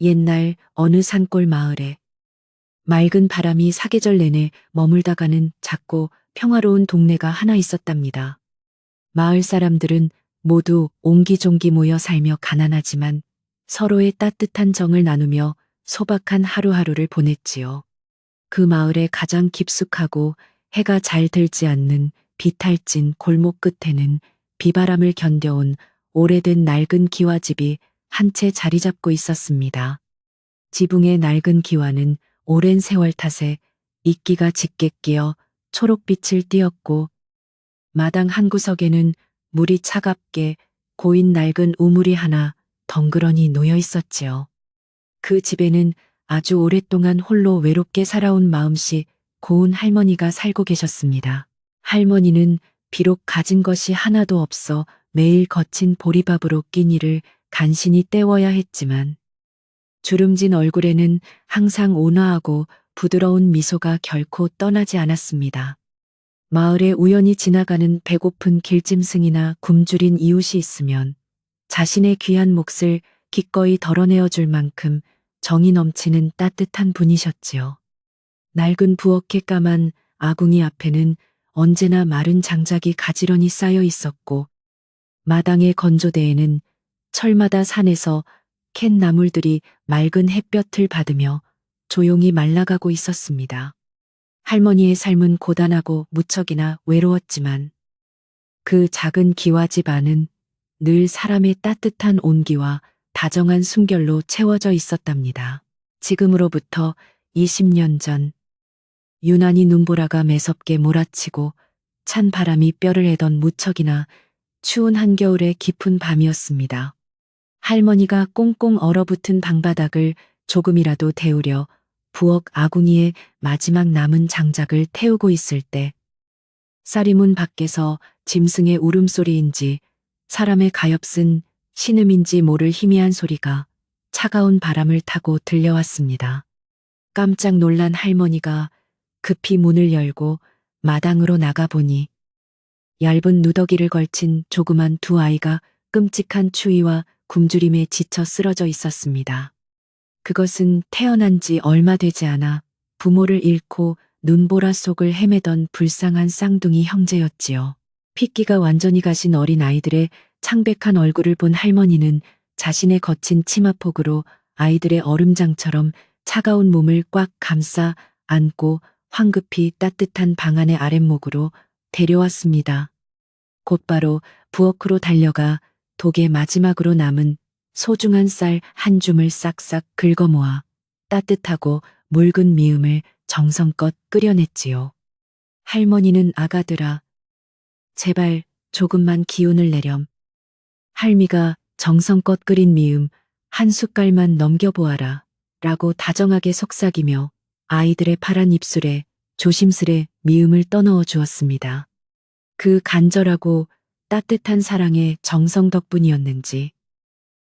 옛날 어느 산골 마을에 맑은 바람이 사계절 내내 머물다가는 작고 평화로운 동네가 하나 있었답니다. 마을 사람들은 모두 옹기종기 모여 살며 가난하지만 서로의 따뜻한 정을 나누며 소박한 하루하루를 보냈지요. 그 마을의 가장 깊숙하고 해가 잘 들지 않는 비탈진 골목 끝에는 비바람을 견뎌온 오래된 낡은 기와집이 한 채 자리 잡고 있었습니다. 지붕의 낡은 기와는 오랜 세월 탓에 이끼가 짙게 끼어 초록빛을 띠었고 마당 한 구석에는 물이 차갑게 고인 낡은 우물이 하나 덩그러니 놓여 있었지요. 그 집에는 아주 오랫동안 홀로 외롭게 살아온 마음씨 고운 할머니가 살고 계셨습니다. 할머니는 비록 가진 것이 하나도 없어 매일 거친 보리밥으로 끼니를 간신히 때워야 했지만 주름진 얼굴에는 항상 온화하고 부드러운 미소가 결코 떠나지 않았습니다. 마을에 우연히 지나가는 배고픈 길짐승이나 굶주린 이웃이 있으면 자신의 귀한 몫을 기꺼이 덜어내어 줄 만큼 정이 넘치는 따뜻한 분이셨지요. 낡은 부엌에 까만 아궁이 앞에는 언제나 마른 장작이 가지런히 쌓여 있었고 마당의 건조대에는 철마다 산에서 캔 나물들이 맑은 햇볕을 받으며 조용히 말라가고 있었습니다. 할머니의 삶은 고단하고 무척이나 외로웠지만 그 작은 기와집 안은 늘 사람의 따뜻한 온기와 다정한 숨결로 채워져 있었답니다. 지금으로부터 20년 전 유난히 눈보라가 매섭게 몰아치고 찬 바람이 뼈를 해던 무척이나 추운 한겨울의 깊은 밤이었습니다. 할머니가 꽁꽁 얼어붙은 방바닥을 조금이라도 데우려 부엌 아궁이에 마지막 남은 장작을 태우고 있을 때 쌀이문 밖에서 짐승의 울음소리인지 사람의 가엾은 신음인지 모를 희미한 소리가 차가운 바람을 타고 들려왔습니다. 깜짝 놀란 할머니가 급히 문을 열고 마당으로 나가보니 얇은 누더기를 걸친 조그만 두 아이가 끔찍한 추위와 굶주림에 지쳐 쓰러져 있었습니다. 그것은 태어난 지 얼마 되지 않아 부모를 잃고 눈보라 속을 헤매던 불쌍한 쌍둥이 형제였지요. 핏기가 완전히 가신 어린 아이들의 창백한 얼굴을 본 할머니는 자신의 거친 치마폭으로 아이들의 얼음장처럼 차가운 몸을 꽉 감싸 안고 황급히 따뜻한 방 안의 아랫목으로 데려왔습니다. 곧바로 부엌으로 달려가 독의 마지막으로 남은 소중한 쌀 한 줌을 싹싹 긁어 모아 따뜻하고 묽은 미음을 정성껏 끓여냈지요. 할머니는 아가들아, 제발 조금만 기운을 내렴. 할미가 정성껏 끓인 미음 한 숟갈만 넘겨보아라 라고 다정하게 속삭이며 아이들의 파란 입술에 조심스레 미음을 떠넣어 주었습니다. 그 간절하고 따뜻한 사랑의 정성 덕분이었는지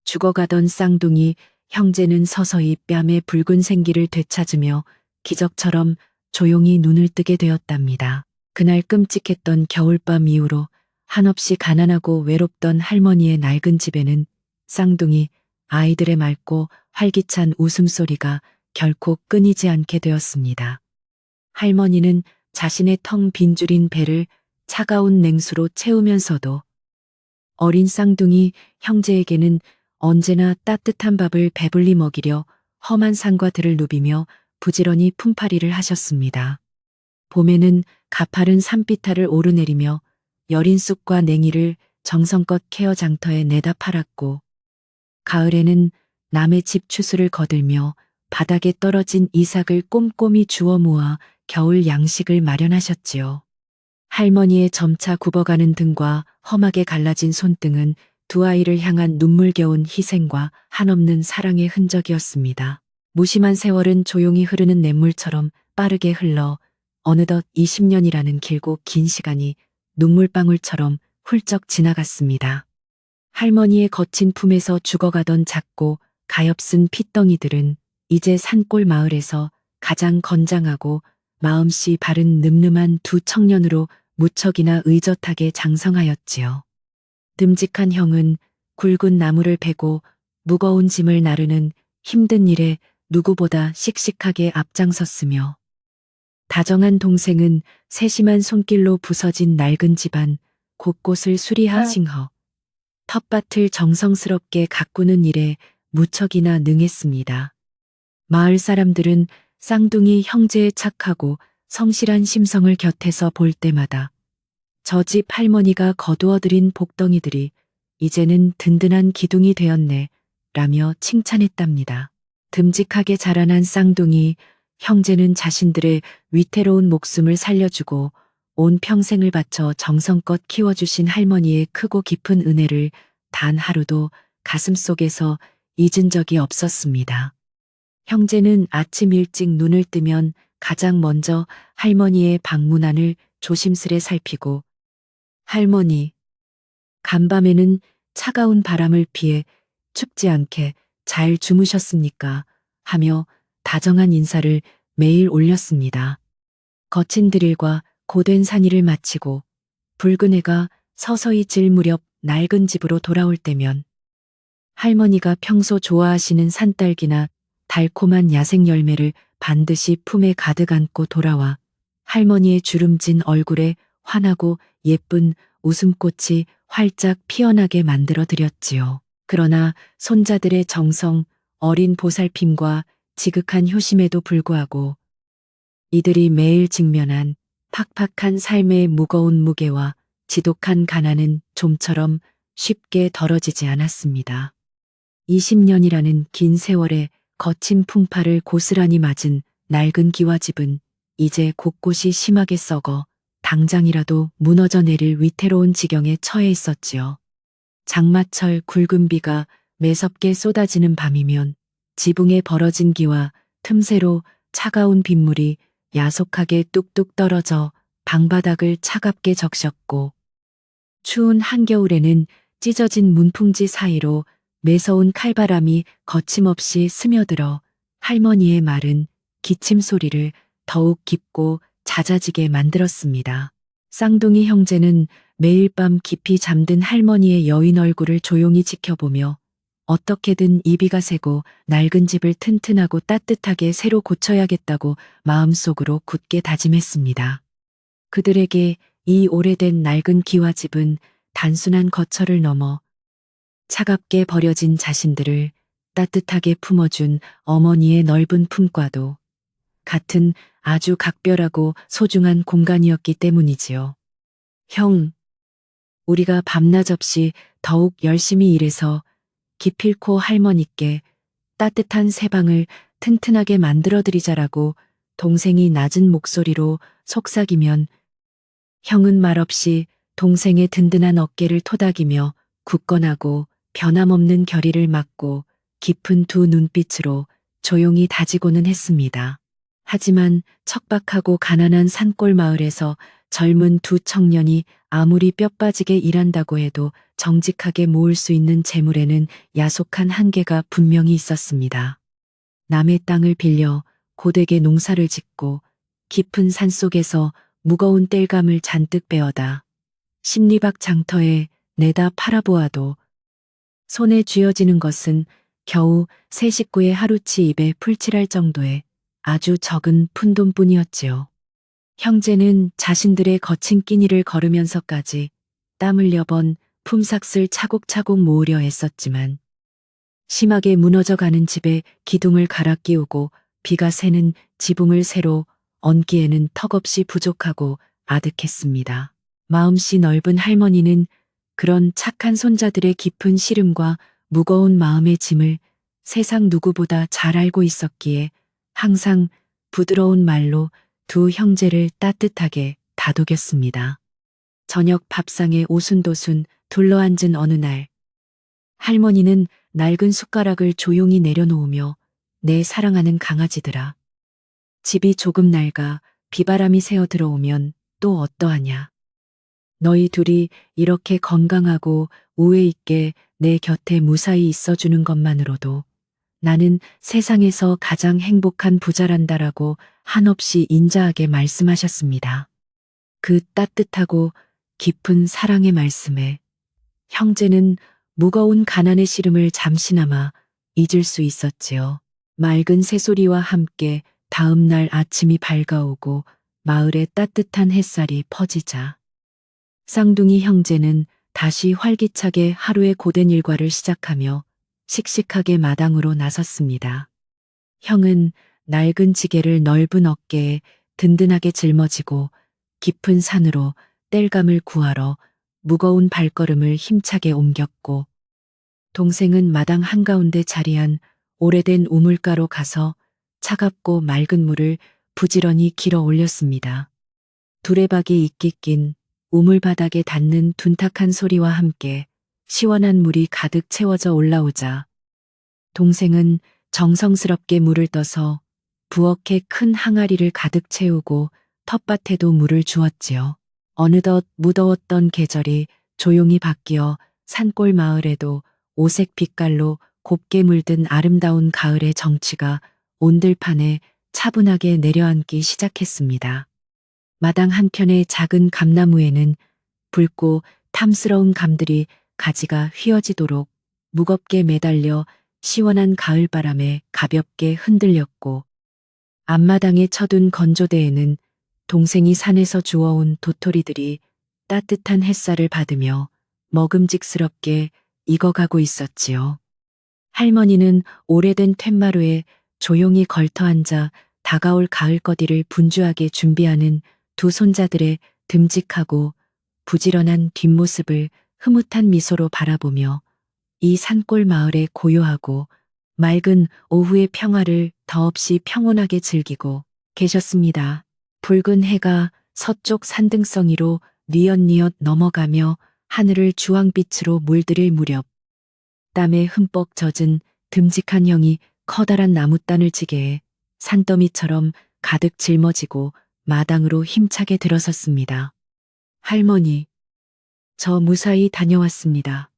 죽어가던 쌍둥이 형제는 서서히 뺨에 붉은 생기를 되찾으며 기적처럼 조용히 눈을 뜨게 되었답니다. 그날 끔찍했던 겨울밤 이후로 한없이 가난하고 외롭던 할머니의 낡은 집에는 쌍둥이 아이들의 맑고 활기찬 웃음소리가 결코 끊이지 않게 되었습니다. 할머니는 자신의 텅 빈줄인 배를 차가운 냉수로 채우면서도 어린 쌍둥이 형제에게는 언제나 따뜻한 밥을 배불리 먹이려 험한 산과 들을 누비며 부지런히 품팔이를 하셨습니다. 봄에는 가파른 산비탈을 오르내리며 여린 쑥과 냉이를 정성껏 캐어 장터에 내다 팔았고 가을에는 남의 집 추수를 거들며 바닥에 떨어진 이삭을 꼼꼼히 주워 모아 겨울 양식을 마련하셨지요. 할머니의 점차 굽어가는 등과 험하게 갈라진 손등은 두 아이를 향한 눈물겨운 희생과 한없는 사랑의 흔적이었습니다. 무심한 세월은 조용히 흐르는 냇물처럼 빠르게 흘러 어느덧 20년이라는 길고 긴 시간이 눈물방울처럼 훌쩍 지나갔습니다. 할머니의 거친 품에서 죽어가던 작고 가엾은 핏덩이들은 이제 산골 마을에서 가장 건장하고 마음씨 바른 늠름한 두 청년으로 무척이나 의젓하게 장성하였지요. 듬직한 형은 굵은 나무를 베고 무거운 짐을 나르는 힘든 일에 누구보다 씩씩하게 앞장섰으며 다정한 동생은 세심한 손길로 부서진 낡은 집안 곳곳을 수리하싱허 텃밭을 정성스럽게 가꾸는 일에 무척이나 능했습니다. 마을 사람들은 쌍둥이 형제의 착하고 성실한 심성을 곁에서 볼 때마다 저 집 할머니가 거두어들인 복덩이들이 이제는 든든한 기둥이 되었네 라며 칭찬했답니다. 듬직하게 자라난 쌍둥이 형제는 자신들의 위태로운 목숨을 살려주고 온 평생을 바쳐 정성껏 키워주신 할머니의 크고 깊은 은혜를 단 하루도 가슴속에서 잊은 적이 없었습니다. 형제는 아침 일찍 눈을 뜨면 가장 먼저 할머니의 방문안을 조심스레 살피고 할머니, 간밤에는 차가운 바람을 피해 춥지 않게 잘 주무셨습니까? 하며 다정한 인사를 매일 올렸습니다. 거친 드릴과 고된 산일을 마치고 붉은 해가 서서히 질 무렵 낡은 집으로 돌아올 때면 할머니가 평소 좋아하시는 산딸기나 달콤한 야생 열매를 반드시 품에 가득 안고 돌아와 할머니의 주름진 얼굴에 환하고 예쁜 웃음꽃이 활짝 피어나게 만들어 드렸지요. 그러나 손자들의 정성, 어린 보살핌과 지극한 효심에도 불구하고 이들이 매일 직면한 팍팍한 삶의 무거운 무게와 지독한 가난은 좀처럼 쉽게 덜어지지 않았습니다. 20년이라는 긴 세월에 거친 풍파를 고스란히 맞은 낡은 기와집은 이제 곳곳이 심하게 썩어 당장이라도 무너져 내릴 위태로운 지경에 처해 있었지요. 장마철 굵은 비가 매섭게 쏟아지는 밤이면 지붕에 벌어진 기와 틈새로 차가운 빗물이 야속하게 뚝뚝 떨어져 방바닥을 차갑게 적셨고 추운 한겨울에는 찢어진 문풍지 사이로 매서운 칼바람이 거침없이 스며들어 할머니의 마른 기침 소리를 더욱 깊고 잦아지게 만들었습니다. 쌍둥이 형제는 매일 밤 깊이 잠든 할머니의 여인 얼굴을 조용히 지켜보며 어떻게든 이 비가 새고 낡은 집을 튼튼하고 따뜻하게 새로 고쳐야겠다고 마음속으로 굳게 다짐했습니다. 그들에게 이 오래된 낡은 기와집은 단순한 거처를 넘어 차갑게 버려진 자신들을 따뜻하게 품어준 어머니의 넓은 품과도 같은 아주 각별하고 소중한 공간이었기 때문이지요. 형, 우리가 밤낮 없이 더욱 열심히 일해서 기필코 할머니께 따뜻한 새 방을 튼튼하게 만들어드리자라고 동생이 낮은 목소리로 속삭이면 형은 말없이 동생의 든든한 어깨를 토닥이며 굳건하고 변함없는 결의를 맞고 깊은 두 눈빛으로 조용히 다지고는 했습니다. 하지만 척박하고 가난한 산골 마을에서 젊은 두 청년이 아무리 뼈 빠지게 일한다고 해도 정직하게 모을 수 있는 재물에는 야속한 한계가 분명히 있었습니다. 남의 땅을 빌려 고되게 농사를 짓고 깊은 산속에서 무거운 땔감을 잔뜩 베어다 십리박 장터에 내다 팔아보아도 손에 쥐어지는 것은 겨우 세 식구의 하루치 입에 풀칠할 정도의 아주 적은 푼돈뿐이었지요. 형제는 자신들의 거친 끼니를 걸으면서까지 땀 흘려 번 품삯을 차곡차곡 모으려 애썼지만 심하게 무너져가는 집에 기둥을 갈아 끼우고 비가 새는 지붕을 새로 얹기에는 턱없이 부족하고 아득했습니다. 마음씨 넓은 할머니는 그런 착한 손자들의 깊은 시름과 무거운 마음의 짐을 세상 누구보다 잘 알고 있었기에 항상 부드러운 말로 두 형제를 따뜻하게 다독였습니다. 저녁 밥상에 오순도순 둘러앉은 어느 날 할머니는 낡은 숟가락을 조용히 내려놓으며 내 사랑하는 강아지들아. 집이 조금 낡아 비바람이 새어 들어오면 또 어떠하냐. 너희 둘이 이렇게 건강하고 우애 있게 내 곁에 무사히 있어주는 것만으로도 나는 세상에서 가장 행복한 부자란다라고 한없이 인자하게 말씀하셨습니다. 그 따뜻하고 깊은 사랑의 말씀에 형제는 무거운 가난의 시름을 잠시나마 잊을 수 있었지요. 맑은 새소리와 함께 다음 날 아침이 밝아오고 마을에 따뜻한 햇살이 퍼지자 쌍둥이 형제는 다시 활기차게 하루의 고된 일과를 시작하며 씩씩하게 마당으로 나섰습니다. 형은 낡은 지게를 넓은 어깨에 든든하게 짊어지고 깊은 산으로 땔감을 구하러 무거운 발걸음을 힘차게 옮겼고, 동생은 마당 한가운데 자리한 오래된 우물가로 가서 차갑고 맑은 물을 부지런히 길어 올렸습니다. 두레박이 이끼 낀 우물 바닥에 닿는 둔탁한 소리와 함께 시원한 물이 가득 채워져 올라오자 동생은 정성스럽게 물을 떠서 부엌에 큰 항아리를 가득 채우고 텃밭에도 물을 주었지요. 어느덧 무더웠던 계절이 조용히 바뀌어 산골 마을에도 오색 빛깔로 곱게 물든 아름다운 가을의 정취가 온들판에 차분하게 내려앉기 시작했습니다. 마당 한편의 작은 감나무에는 붉고 탐스러운 감들이 가지가 휘어지도록 무겁게 매달려 시원한 가을바람에 가볍게 흔들렸고, 앞마당에 쳐둔 건조대에는 동생이 산에서 주워온 도토리들이 따뜻한 햇살을 받으며 먹음직스럽게 익어가고 있었지요. 할머니는 오래된 툇마루에 조용히 걸터앉아 다가올 가을거디를 분주하게 준비하는 두 손자들의 듬직하고 부지런한 뒷모습을 흐뭇한 미소로 바라보며 이 산골 마을의 고요하고 맑은 오후의 평화를 더없이 평온하게 즐기고 계셨습니다. 붉은 해가 서쪽 산등성이로 뉘엿뉘엿 넘어가며 하늘을 주황빛으로 물들일 무렵, 땀에 흠뻑 젖은 듬직한 형이 커다란 나무단을 지게에 산더미처럼 가득 짊어지고 마당으로 힘차게 들어섰습니다. 할머니, 저 무사히 다녀왔습니다.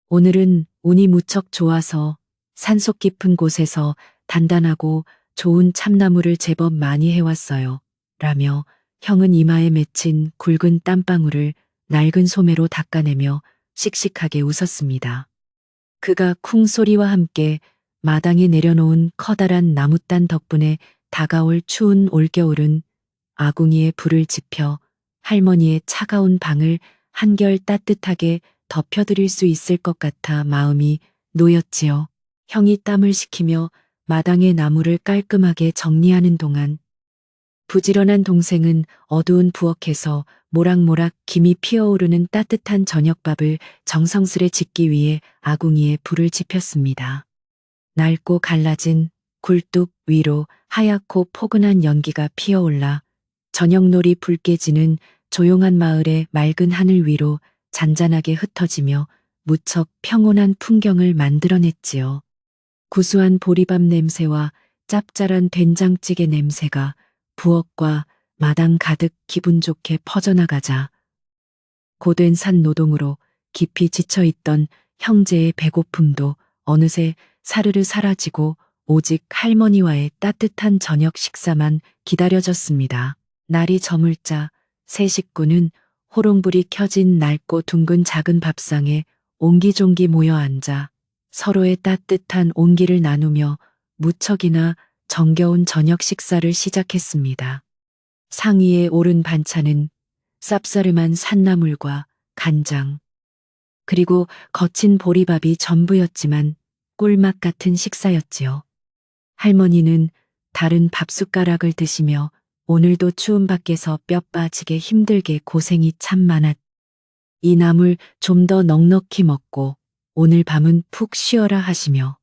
오늘은 운이 무척 좋아서 산속 깊은 곳에서 단단하고 좋은 참나무를 제법 많이 해왔어요. 라며 형은 이마에 맺힌 굵은 땀방울을 낡은 소매로 닦아내며 씩씩하게 웃었습니다. 그가 쿵 소리와 함께 마당에 내려놓은 커다란 나무단 덕분에 다가올 추운 올겨울은 아궁이에 불을 지펴 할머니의 차가운 방을 한결 따뜻하게 덮여드릴 수 있을 것 같아 마음이 놓였지요. 형이 땀을 식히며 마당의 나무를 깔끔하게 정리하는 동안 부지런한 동생은 어두운 부엌에서 모락모락 김이 피어오르는 따뜻한 저녁밥을 정성스레 짓기 위해 아궁이에 불을 지폈습니다. 낡고 갈라진 굴뚝 위로 하얗고 포근한 연기가 피어올라 저녁놀이 붉게 지는 조용한 마을의 맑은 하늘 위로 잔잔하게 흩어지며 무척 평온한 풍경을 만들어냈지요. 구수한 보리밥 냄새와 짭짤한 된장찌개 냄새가 부엌과 마당 가득 기분 좋게 퍼져나가자 고된 산 노동으로 깊이 지쳐있던 형제의 배고픔도 어느새 사르르 사라지고 오직 할머니와의 따뜻한 저녁 식사만 기다려졌습니다. 날이 저물자 세 식구는 호롱불이 켜진 낡고 둥근 작은 밥상에 옹기종기 모여 앉아 서로의 따뜻한 온기를 나누며 무척이나 정겨운 저녁 식사를 시작했습니다. 상위에 오른 반찬은 쌉싸름한 산나물과 간장, 그리고 거친 보리밥이 전부였지만 꿀맛 같은 식사였지요. 할머니는 다른 밥숟가락을 드시며 오늘도 추운 밖에서 뼈 빠지게 힘들게 고생이 참 많았. 이 나물 좀 더 넉넉히 먹고 오늘 밤은 푹 쉬어라 하시며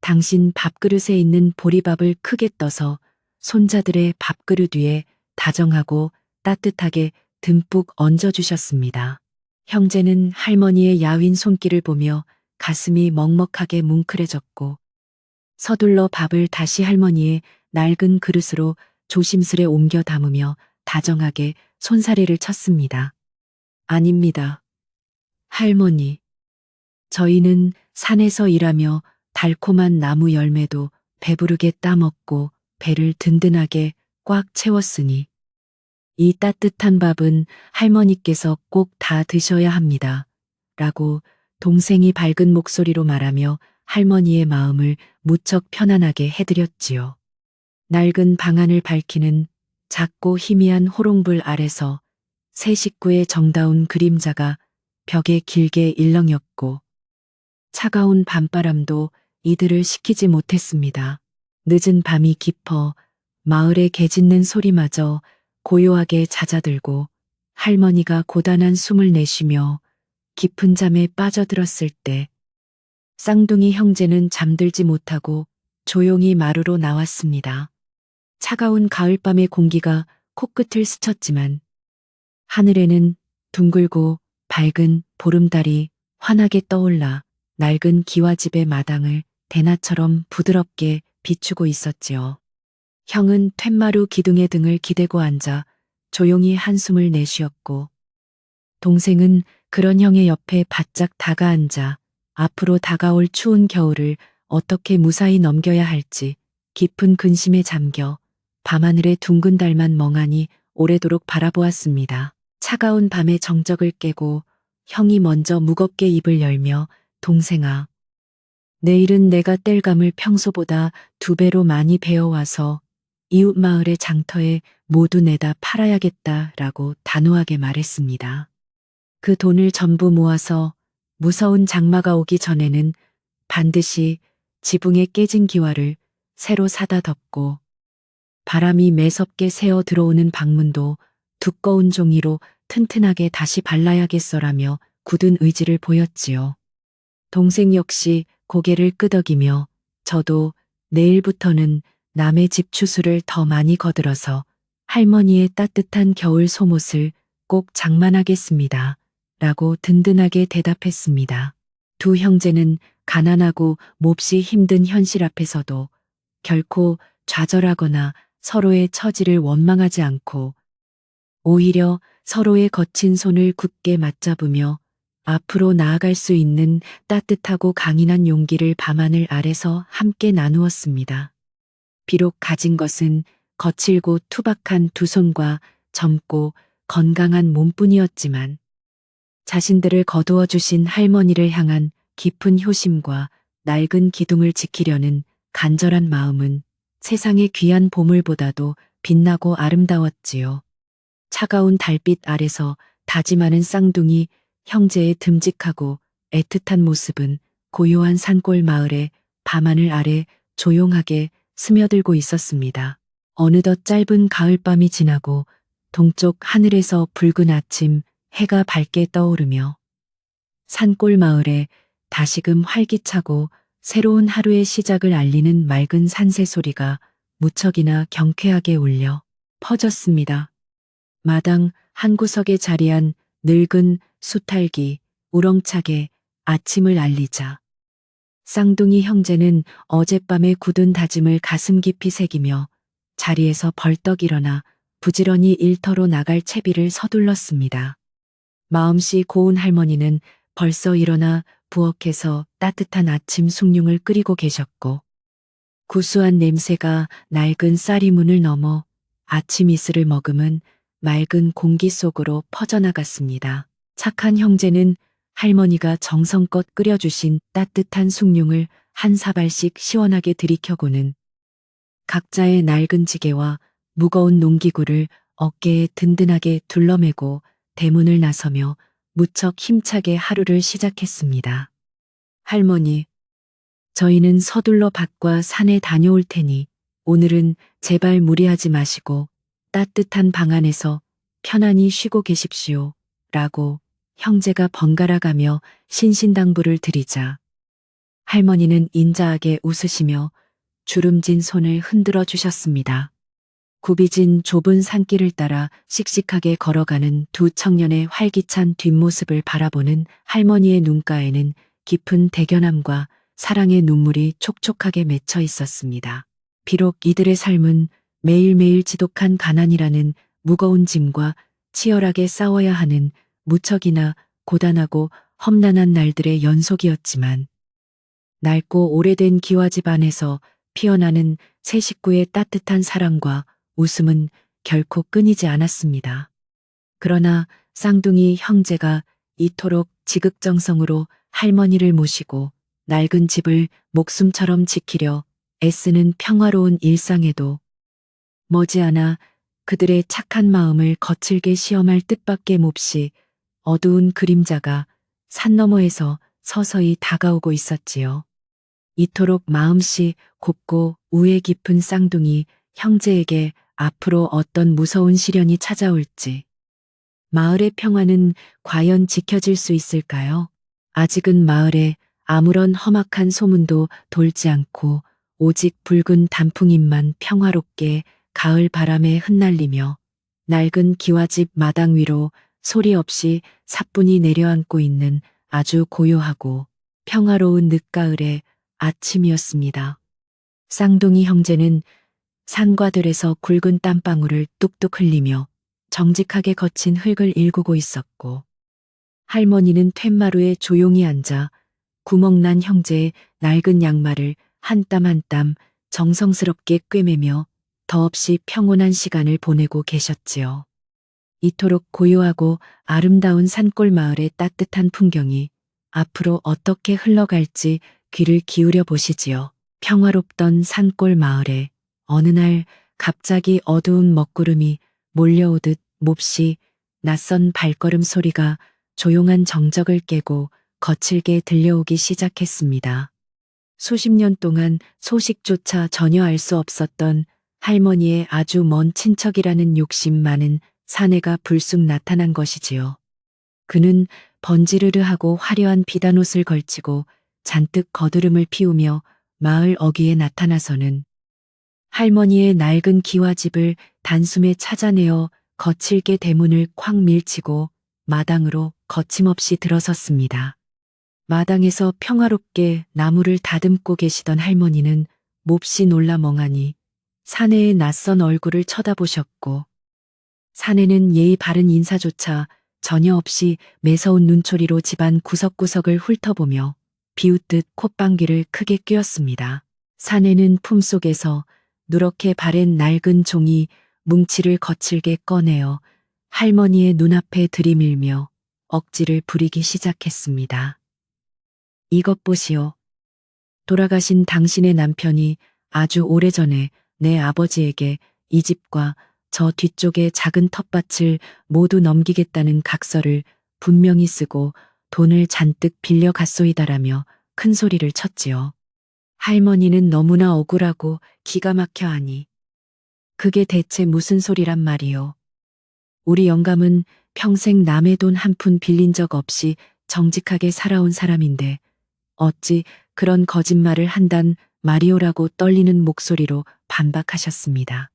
당신 밥그릇에 있는 보리밥을 크게 떠서 손자들의 밥그릇 위에 다정하고 따뜻하게 듬뿍 얹어주셨습니다. 형제는 할머니의 야윈 손길을 보며 가슴이 먹먹하게 뭉클해졌고 서둘러 밥을 다시 할머니의 낡은 그릇으로 조심스레 옮겨 담으며 다정하게 손사래를 쳤습니다. 아닙니다. 할머니, 저희는 산에서 일하며 달콤한 나무 열매도 배부르게 따먹고 배를 든든하게 꽉 채웠으니 이 따뜻한 밥은 할머니께서 꼭 다 드셔야 합니다. 라고 동생이 밝은 목소리로 말하며 할머니의 마음을 무척 편안하게 해드렸지요. 낡은 방안을 밝히는 작고 희미한 호롱불 아래서 세 식구의 정다운 그림자가 벽에 길게 일렁였고 차가운 밤바람도 이들을 식히지 못했습니다. 늦은 밤이 깊어 마을의 개 짖는 소리마저 고요하게 잦아들고 할머니가 고단한 숨을 내쉬며 깊은 잠에 빠져들었을 때 쌍둥이 형제는 잠들지 못하고 조용히 마루로 나왔습니다. 차가운 가을밤의 공기가 코끝을 스쳤지만 하늘에는 둥글고 밝은 보름달이 환하게 떠올라 낡은 기와집의 마당을 대나처럼 부드럽게 비추고 있었지요. 형은 툇마루 기둥에 등을 기대고 앉아 조용히 한숨을 내쉬었고 동생은 그런 형의 옆에 바짝 다가앉아 앞으로 다가올 추운 겨울을 어떻게 무사히 넘겨야 할지 깊은 근심에 잠겨 밤하늘의 둥근 달만 멍하니 오래도록 바라보았습니다. 차가운 밤의 정적을 깨고 형이 먼저 무겁게 입을 열며 동생아, 내일은 내가 땔감을 평소보다 2배로 많이 베어와서 이웃 마을의 장터에 모두 내다 팔아야겠다라고 단호하게 말했습니다. 그 돈을 전부 모아서 무서운 장마가 오기 전에는 반드시 지붕에 깨진 기와를 새로 사다 덮고 바람이 매섭게 새어 들어오는 방문도 두꺼운 종이로 튼튼하게 다시 발라야겠어라며 굳은 의지를 보였지요. 동생 역시 고개를 끄덕이며 저도 내일부터는 남의 집 추수를 더 많이 거들어서 할머니의 따뜻한 겨울 소못을 꼭 장만하겠습니다. 라고 든든하게 대답했습니다. 두 형제는 가난하고 몹시 힘든 현실 앞에서도 결코 좌절하거나 서로의 처지를 원망하지 않고 오히려 서로의 거친 손을 굳게 맞잡으며 앞으로 나아갈 수 있는 따뜻하고 강인한 용기를 밤하늘 아래서 함께 나누었습니다. 비록 가진 것은 거칠고 투박한 두 손과 젊고 건강한 몸뿐이었지만 자신들을 거두어 주신 할머니를 향한 깊은 효심과 낡은 기둥을 지키려는 간절한 마음은 세상의 귀한 보물보다도 빛나고 아름다웠지요. 차가운 달빛 아래서 다짐하는 쌍둥이 형제의 듬직하고 애틋한 모습은 고요한 산골 마을의 밤하늘 아래 조용하게 스며들고 있었습니다. 어느덧 짧은 가을밤이 지나고 동쪽 하늘에서 붉은 아침 해가 밝게 떠오르며 산골 마을에 다시금 활기차고 새로운 하루의 시작을 알리는 맑은 산새 소리가 무척이나 경쾌하게 울려 퍼졌습니다. 마당 한 구석에 자리한 늙은 수탈기 우렁차게 아침을 알리자 쌍둥이 형제는 어젯밤의 굳은 다짐을 가슴 깊이 새기며 자리에서 벌떡 일어나 부지런히 일터로 나갈 채비를 서둘렀습니다. 마음씨 고운 할머니는 벌써 일어나 부엌에서 따뜻한 아침 숭늉을 끓이고 계셨고 구수한 냄새가 낡은 쌀이문을 넘어 아침 이슬을 머금은 맑은 공기 속으로 퍼져나갔습니다. 착한 형제는 할머니가 정성껏 끓여주신 따뜻한 숭늉을 한 사발씩 시원하게 들이켜고는 각자의 낡은 지게와 무거운 농기구를 어깨에 든든하게 둘러매고 대문을 나서며 무척 힘차게 하루를 시작했습니다. 할머니, 저희는 서둘러 밭과 산에 다녀올 테니 오늘은 제발 무리하지 마시고 따뜻한 방 안에서 편안히 쉬고 계십시오. 라고 형제가 번갈아 가며 신신당부를 드리자 할머니는 인자하게 웃으시며 주름진 손을 흔들어 주셨습니다. 굽이진 좁은 산길을 따라 씩씩하게 걸어가는 두 청년의 활기찬 뒷모습을 바라보는 할머니의 눈가에는 깊은 대견함과 사랑의 눈물이 촉촉하게 맺혀 있었습니다. 비록 이들의 삶은 매일매일 지독한 가난이라는 무거운 짐과 치열하게 싸워야 하는 무척이나 고단하고 험난한 날들의 연속이었지만 낡고 오래된 기와집 안에서 피어나는 세 식구의 따뜻한 사랑과 웃음은 결코 끊이지 않았습니다. 그러나 쌍둥이 형제가 이토록 지극정성으로 할머니를 모시고 낡은 집을 목숨처럼 지키려 애쓰는 평화로운 일상에도 머지않아 그들의 착한 마음을 거칠게 시험할 뜻밖의 몹시 어두운 그림자가 산 너머에서 서서히 다가오고 있었지요. 이토록 마음씨 곱고 우애 깊은 쌍둥이 형제에게 앞으로 어떤 무서운 시련이 찾아올지, 마을의 평화는 과연 지켜질 수 있을까요? 아직은 마을에 아무런 험악한 소문도 돌지 않고 오직 붉은 단풍잎만 평화롭게 가을 바람에 흩날리며 낡은 기와집 마당 위로 소리 없이 사뿐히 내려앉고 있는 아주 고요하고 평화로운 늦가을의 아침이었습니다. 쌍둥이 형제는 산과들에서 굵은 땀방울을 뚝뚝 흘리며 정직하게 거친 흙을 일구고 있었고, 할머니는 툇마루에 조용히 앉아 구멍난 형제의 낡은 양말을 한 땀 한 땀 정성스럽게 꿰매며 더없이 평온한 시간을 보내고 계셨지요. 이토록 고요하고 아름다운 산골 마을의 따뜻한 풍경이 앞으로 어떻게 흘러갈지 귀를 기울여 보시지요. 평화롭던 산골 마을에 어느 날 갑자기 어두운 먹구름이 몰려오듯 몹시 낯선 발걸음 소리가 조용한 정적을 깨고 거칠게 들려오기 시작했습니다. 수십 년 동안 소식조차 전혀 알 수 없었던 할머니의 아주 먼 친척이라는 욕심 많은 사내가 불쑥 나타난 것이지요. 그는 번지르르하고 화려한 비단옷을 걸치고 잔뜩 거드름을 피우며 마을 어귀에 나타나서는 할머니의 낡은 기와집을 단숨에 찾아내어 거칠게 대문을 쾅 밀치고 마당으로 거침없이 들어섰습니다. 마당에서 평화롭게 나무를 다듬고 계시던 할머니는 몹시 놀라 멍하니 사내의 낯선 얼굴을 쳐다보셨고, 사내는 예의 바른 인사조차 전혀 없이 매서운 눈초리로 집안 구석구석을 훑어보며 비웃듯 콧방귀를 크게 뀌었습니다. 사내는 품속에서 누렇게 바랜 낡은 종이 뭉치를 거칠게 꺼내어 할머니의 눈앞에 들이밀며 억지를 부리기 시작했습니다. 이것 보시오. 돌아가신 당신의 남편이 아주 오래전에 내 아버지에게 이 집과 저 뒤쪽의 작은 텃밭을 모두 넘기겠다는 각서를 분명히 쓰고 돈을 잔뜩 빌려 갔소이다라며 큰 소리를 쳤지요. 할머니는 너무나 억울하고 기가 막혀 하니, 그게 대체 무슨 소리란 말이오. 우리 영감은 평생 남의 돈 한 푼 빌린 적 없이 정직하게 살아온 사람인데 어찌 그런 거짓말을 한단 말이오라고 떨리는 목소리로 반박하셨습니다.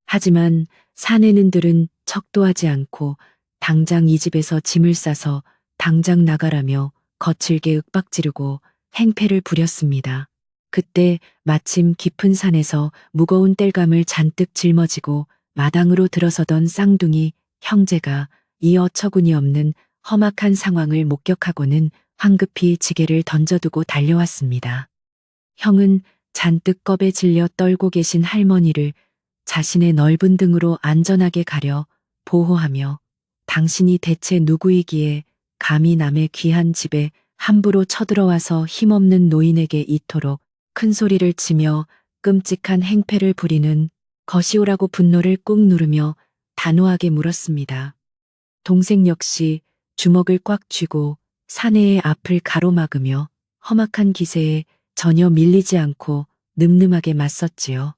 하지만 사내는들은 척도 하지 않고 당장 이 집에서 짐을 싸서 당장 나가라며 거칠게 윽박지르고 행패를 부렸습니다. 그때 마침 깊은 산에서 무거운 땔감을 잔뜩 짊어지고 마당으로 들어서던 쌍둥이 형제가 이 어처구니 없는 험악한 상황을 목격하고는 황급히 지게를 던져두고 달려왔습니다. 형은 잔뜩 겁에 질려 떨고 계신 할머니를 자신의 넓은 등으로 안전하게 가려 보호하며, 당신이 대체 누구이기에 감히 남의 귀한 집에 함부로 쳐들어와서 힘없는 노인에게 이토록 큰 소리를 치며 끔찍한 행패를 부리는 것이오라고 분노를 꾹 누르며 단호하게 물었습니다. 동생 역시 주먹을 꽉 쥐고 사내의 앞을 가로막으며 험악한 기세에 전혀 밀리지 않고 늠름하게 맞섰지요.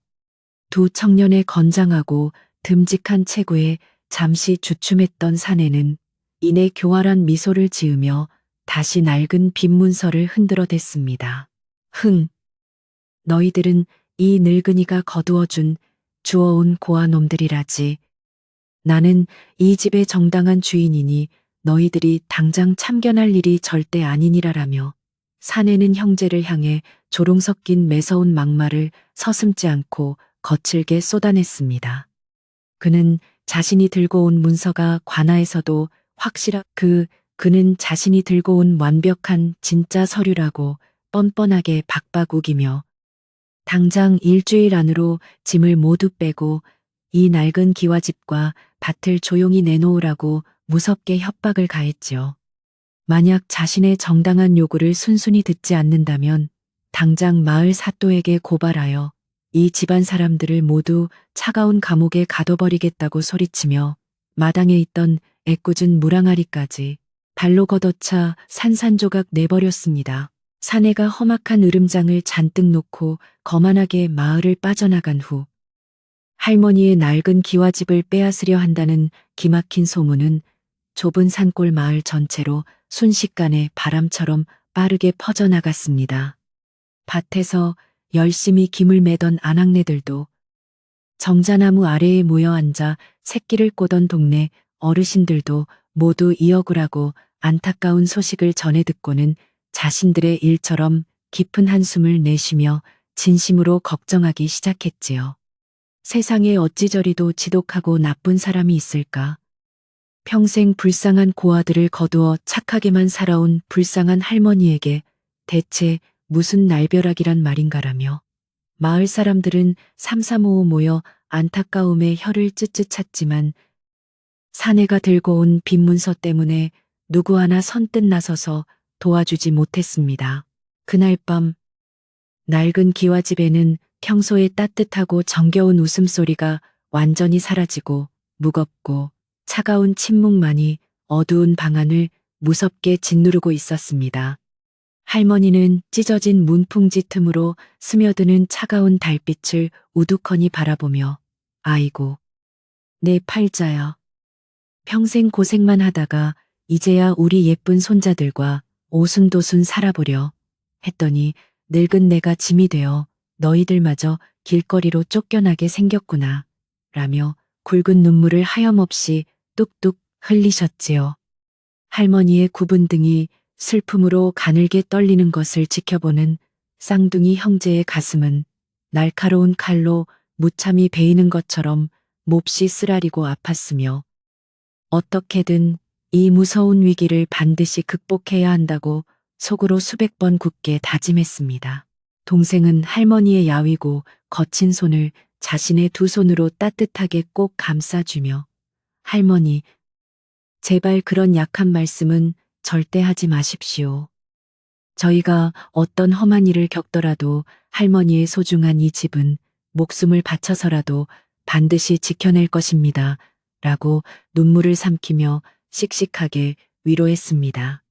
두 청년의 건장하고 듬직한 체구에 잠시 주춤했던 사내는 이내 교활한 미소를 지으며 다시 낡은 빈문서를 흔들어 댔습니다. 너희들은 이 늙은이가 거두어준 주워온 고아 놈들이라지. 나는 이 집의 정당한 주인이니 너희들이 당장 참견할 일이 절대 아니니라라며 사내는 형제를 향해 조롱 섞인 매서운 막말을 서슴지 않고 거칠게 쏟아냈습니다. 그는 자신이 들고 온 문서가 관아에서도 그는 자신이 들고 온 완벽한 진짜 서류라고 뻔뻔하게 박박 우기며 당장 일주일 안으로 짐을 모두 빼고 이 낡은 기와집과 밭을 조용히 내놓으라고 무섭게 협박을 가했지요. 만약 자신의 정당한 요구를 순순히 듣지 않는다면 당장 마을 사또에게 고발하여 이 집안 사람들을 모두 차가운 감옥에 가둬버리겠다고 소리치며 마당에 있던 애꿎은 무랑아리까지 발로 걷어차 산산조각 내버렸습니다. 사내가 험악한 으름장을 잔뜩 놓고 거만하게 마을을 빠져나간 후 할머니의 낡은 기와집을 빼앗으려 한다는 기막힌 소문은 좁은 산골 마을 전체로 순식간에 바람처럼 빠르게 퍼져나갔습니다. 밭에서 열심히 김을 매던 아낙네들도, 정자나무 아래에 모여 앉아 새끼를 꼬던 동네 어르신들도 모두 이 억울하고 안타까운 소식을 전해 듣고는 자신들의 일처럼 깊은 한숨을 내쉬며 진심으로 걱정하기 시작했지요. 세상에 어찌 저리도 지독하고 나쁜 사람이 있을까? 평생 불쌍한 고아들을 거두어 착하게만 살아온 불쌍한 할머니에게 대체 무슨 날벼락이란 말인가라며 마을 사람들은 삼삼오오 모여 안타까움에 혀를 쯧쯧 찼지만 사내가 들고 온 빈문서 때문에 누구 하나 선뜻 나서서 도와주지 못했습니다. 그날 밤 낡은 기와집에는 평소에 따뜻하고 정겨운 웃음소리가 완전히 사라지고 무겁고 차가운 침묵만이 어두운 방안을 무섭게 짓누르고 있었습니다. 할머니는 찢어진 문풍지 틈으로 스며드는 차가운 달빛을 우두커니 바라보며 아이고, 내 팔자야. 평생 고생만 하다가 이제야 우리 예쁜 손자들과 오순도순 살아보려 했더니 늙은 내가 짐이 되어 너희들마저 길거리로 쫓겨나게 생겼구나 라며 굵은 눈물을 하염없이 뚝뚝 흘리셨지요. 할머니의 굽은 등이 슬픔으로 가늘게 떨리는 것을 지켜보는 쌍둥이 형제의 가슴은 날카로운 칼로 무참히 베이는 것처럼 몹시 쓰라리고 아팠으며 어떻게든 이 무서운 위기를 반드시 극복해야 한다고 속으로 수백 번 굳게 다짐했습니다. 동생은 할머니의 야위고 거친 손을 자신의 두 손으로 따뜻하게 꼭 감싸주며 할머니, 제발 그런 약한 말씀은 절대 하지 마십시오. 저희가 어떤 험한 일을 겪더라도 할머니의 소중한 이 집은 목숨을 바쳐서라도 반드시 지켜낼 것입니다. 라고 눈물을 삼키며 씩씩하게 위로했습니다.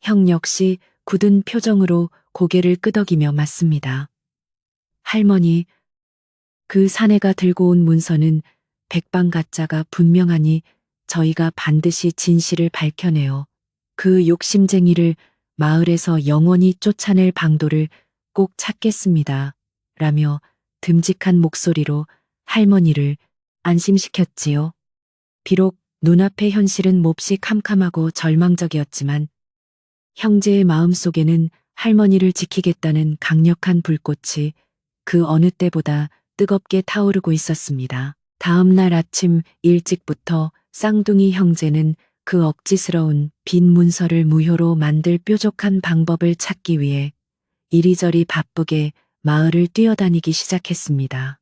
형 역시 굳은 표정으로 고개를 끄덕이며 맞습니다. 할머니, 그 사내가 들고 온 문서는 백방가짜가 분명하니 저희가 반드시 진실을 밝혀내어 그 욕심쟁이를 마을에서 영원히 쫓아낼 방도를 꼭 찾겠습니다. 라며 듬직한 목소리로 할머니를 안심시켰지요. 비록 눈앞의 현실은 몹시 캄캄하고 절망적이었지만 형제의 마음속에는 할머니를 지키겠다는 강력한 불꽃이 그 어느 때보다 뜨겁게 타오르고 있었습니다. 다음 날 아침 일찍부터 쌍둥이 형제는 그 억지스러운 빈 문서를 무효로 만들 뾰족한 방법을 찾기 위해 이리저리 바쁘게 마을을 뛰어다니기 시작했습니다.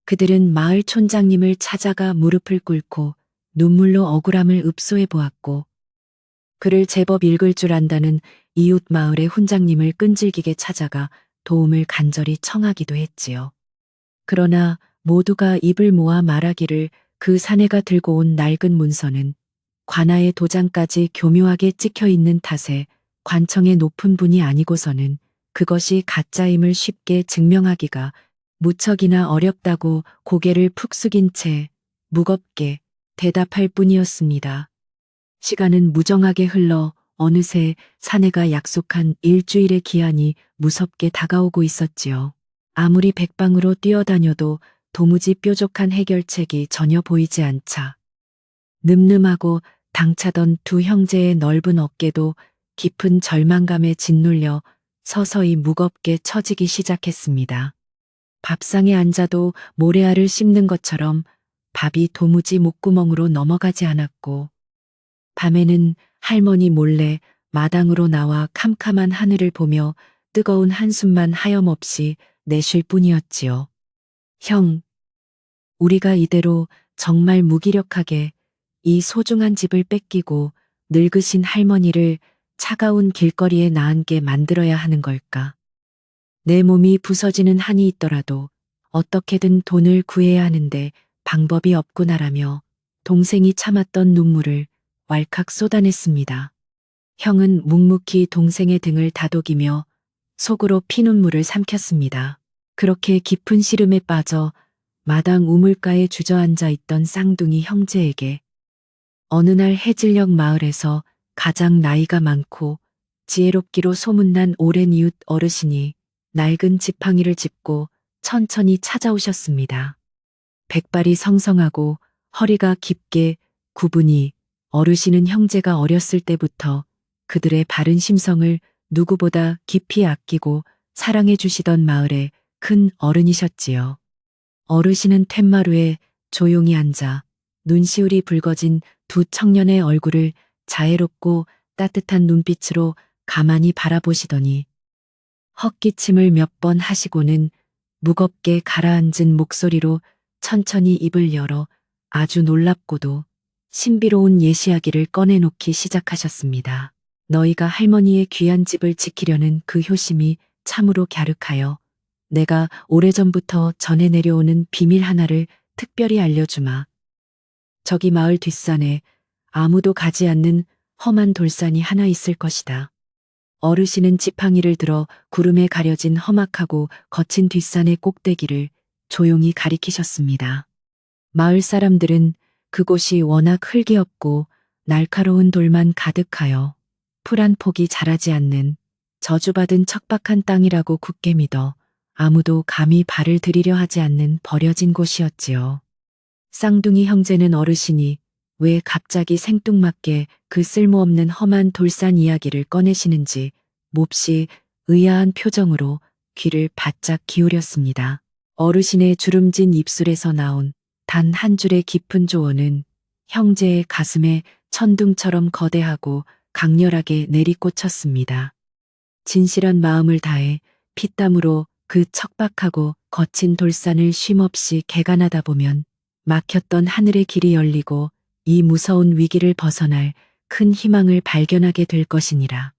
그들은 마을 촌장님을 찾아가 무릎을 꿇고 눈물로 억울함을 읍소해 보았고 글을 제법 읽을 줄 안다는 이웃 마을의 훈장님을 끈질기게 찾아가 도움을 간절히 청하기도 했지요. 그러나 모두가 입을 모아 말하기를 그 사내가 들고 온 낡은 문서는 관아의 도장까지 교묘하게 찍혀 있는 탓에 관청의 높은 분이 아니고서는 그것이 가짜임을 쉽게 증명하기가 무척이나 어렵다고 고개를 푹 숙인 채 무겁게 대답할 뿐이었습니다. 시간은 무정하게 흘러 어느새 사내가 약속한 일주일의 기한이 무섭게 다가오고 있었지요. 아무리 백방으로 뛰어다녀도 도무지 뾰족한 해결책이 전혀 보이지 않자 늠름하고 당차던 두 형제의 넓은 어깨도 깊은 절망감에 짓눌려 서서히 무겁게 처지기 시작했습니다. 밥상에 앉아도 모래알을 씹는 것처럼 밥이 도무지 목구멍으로 넘어가지 않았고 밤에는 할머니 몰래 마당으로 나와 캄캄한 하늘을 보며 뜨거운 한숨만 하염없이 내쉴 뿐이었지요. 형, 우리가 이대로 정말 무기력하게 이 소중한 집을 뺏기고 늙으신 할머니를 차가운 길거리에 나앉게 만들어야 하는 걸까? 내 몸이 부서지는 한이 있더라도 어떻게든 돈을 구해야 하는데 방법이 없구나라며 동생이 참았던 눈물을 왈칵 쏟아냈습니다. 형은 묵묵히 동생의 등을 다독이며 속으로 피눈물을 삼켰습니다. 그렇게 깊은 시름에 빠져 마당 우물가에 주저앉아 있던 쌍둥이 형제에게 어느 날 해질녘 마을에서 가장 나이가 많고 지혜롭기로 소문난 오랜 이웃 어르신이 낡은 지팡이를 짚고 천천히 찾아오셨습니다. 백발이 성성하고 허리가 깊게 구부니 어르신은 형제가 어렸을 때부터 그들의 바른 심성을 누구보다 깊이 아끼고 사랑해 주시던 마을의 큰 어른이셨지요. 어르신은 툇마루에 조용히 앉아 눈시울이 붉어진 두 청년의 얼굴을 자애롭고 따뜻한 눈빛으로 가만히 바라보시더니 헛기침을 몇 번 하시고는 무겁게 가라앉은 목소리로 천천히 입을 열어 아주 놀랍고도 신비로운 예시이야기를 꺼내놓기 시작하셨습니다. 너희가 할머니의 귀한 집을 지키려는 그 효심이 참으로 갸륵하여 내가 오래전부터 전해 내려오는 비밀 하나를 특별히 알려주마. 저기 마을 뒷산에 아무도 가지 않는 험한 돌산이 하나 있을 것이다. 어르신은 지팡이를 들어 구름에 가려진 험악하고 거친 뒷산의 꼭대기를 조용히 가리키셨습니다. 마을 사람들은 그곳이 워낙 흙이 없고 날카로운 돌만 가득하여 풀 한 폭이 자라지 않는 저주받은 척박한 땅이라고 굳게 믿어 아무도 감히 발을 들이려 하지 않는 버려진 곳이었지요. 쌍둥이 형제는 어르신이 왜 갑자기 생뚱맞게 그 쓸모없는 험한 돌산 이야기를 꺼내시는지 몹시 의아한 표정으로 귀를 바짝 기울였습니다. 어르신의 주름진 입술에서 나온 단 한 줄의 깊은 조언은 형제의 가슴에 천둥처럼 거대하고 강렬하게 내리꽂혔습니다. 진실한 마음을 다해 피땀으로 그 척박하고 거친 돌산을 쉼없이 개간하다 보면 막혔던 하늘의 길이 열리고 이 무서운 위기를 벗어날 큰 희망을 발견하게 될 것이니라.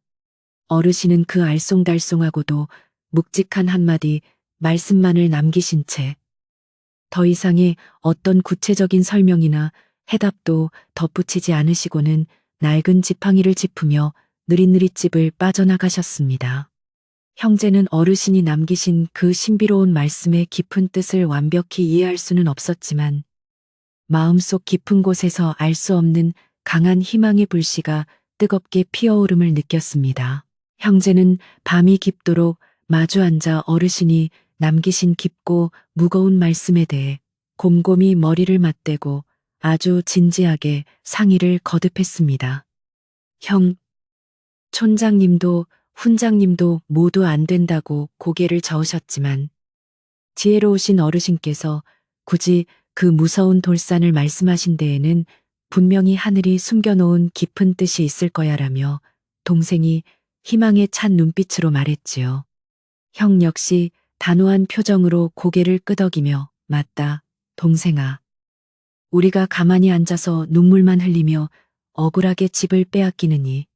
어르신은 그 알쏭달쏭하고도 묵직한 한마디 말씀만을 남기신 채 더 이상의 어떤 구체적인 설명이나 해답도 덧붙이지 않으시고는 낡은 지팡이를 짚으며 느릿느릿 집을 빠져나가셨습니다. 형제는 어르신이 남기신 그 신비로운 말씀의 깊은 뜻을 완벽히 이해할 수는 없었지만 마음속 깊은 곳에서 알 수 없는 강한 희망의 불씨가 뜨겁게 피어오름을 느꼈습니다. 형제는 밤이 깊도록 마주 앉아 어르신이 남기신 깊고 무거운 말씀에 대해 곰곰이 머리를 맞대고 아주 진지하게 상의를 거듭했습니다. 형, 촌장님도 훈장님도 모두 안 된다고 고개를 저으셨지만 지혜로우신 어르신께서 굳이 그 무서운 돌산을 말씀하신 데에는 분명히 하늘이 숨겨놓은 깊은 뜻이 있을 거야라며 동생이 희망에 찬 눈빛으로 말했지요. 형 역시 단호한 표정으로 고개를 끄덕이며 맞다, 동생아. 우리가 가만히 앉아서 눈물만 흘리며 억울하게 집을 빼앗기느니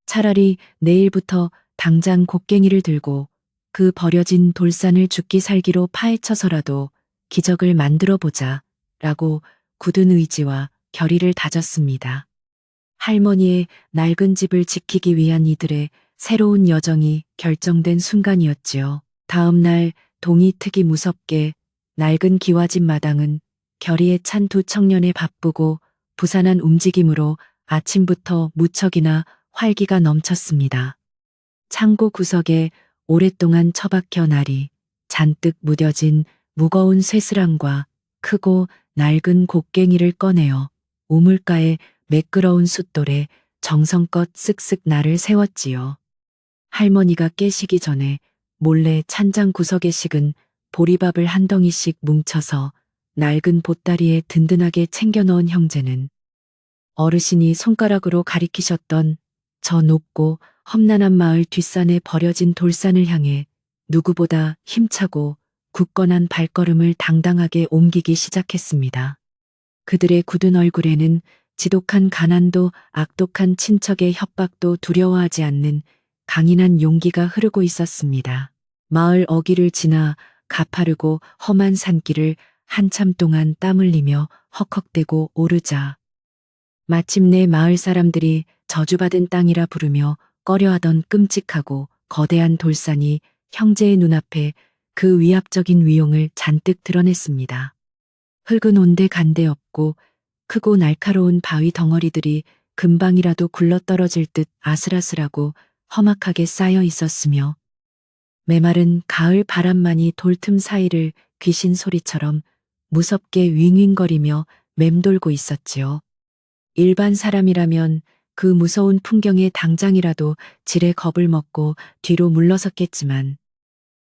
차라리 내일부터 당장 곡괭이를 들고 그 버려진 돌산을 죽기 살기로 파헤쳐서라도 기적을 만들어 보자 라고 굳은 의지와 결의를 다졌습니다. 할머니의 낡은 집을 지키기 위한 이들의 새로운 여정이 결정된 순간이었지요. 다음 날 동이 트기 무섭게 낡은 기와집 마당은 결의에 찬 두 청년의 바쁘고 부산한 움직임으로 아침부터 무척이나 활기가 넘쳤습니다. 창고 구석에 오랫동안 처박혀 날이 잔뜩 무뎌진 무거운 쇠스랑과 크고 낡은 곡괭이를 꺼내어 우물가의 매끄러운 숫돌에 정성껏 쓱쓱 날을 세웠지요. 할머니가 깨시기 전에 몰래 찬장 구석에 식은 보리밥을 한 덩이씩 뭉쳐서 낡은 보따리에 든든하게 챙겨 넣은 형제는 어르신이 손가락으로 가리키셨던 저 높고 험난한 마을 뒷산에 버려진 돌산을 향해 누구보다 힘차고 굳건한 발걸음을 당당하게 옮기기 시작했습니다. 그들의 굳은 얼굴에는 지독한 가난도 악독한 친척의 협박도 두려워하지 않는 강인한 용기가 흐르고 있었습니다. 마을 어귀를 지나 가파르고 험한 산길을 한참 동안 땀 흘리며 헉헉대고 오르자 마침내 마을 사람들이 저주받은 땅이라 부르며 꺼려하던 끔찍하고 거대한 돌산이 형제의 눈앞에 그 위압적인 위용을 잔뜩 드러냈습니다. 흙은 온데간데 없고 크고 날카로운 바위 덩어리들이 금방이라도 굴러떨어질 듯 아슬아슬하고 험악하게 쌓여 있었으며 메마른 가을 바람만이 돌틈 사이를 귀신 소리처럼 무섭게 윙윙거리며 맴돌고 있었지요. 일반 사람이라면 그 무서운 풍경에 당장이라도 지레 겁을 먹고 뒤로 물러섰겠지만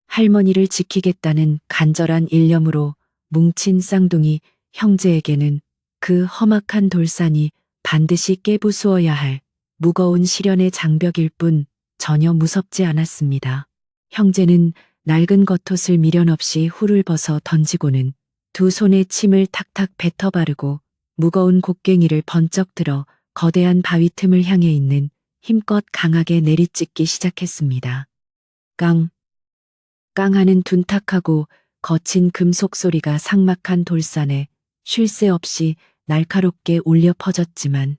할머니를 지키겠다는 간절한 일념으로 뭉친 쌍둥이 형제에게는 그 험악한 돌산이 반드시 깨부수어야 할 무거운 시련의 장벽일 뿐 전혀 무섭지 않았습니다. 형제는 낡은 겉옷을 미련 없이 훌을 벗어 던지고는 두 손에 침을 탁탁 뱉어 바르고 무거운 곡괭이를 번쩍 들어 거대한 바위 틈을 향해 있는 힘껏 강하게 내리찍기 시작했습니다. 깡, 깡하는 둔탁하고 거친 금속 소리가 삭막한 돌산에 쉴 새 없이 날카롭게 울려 퍼졌지만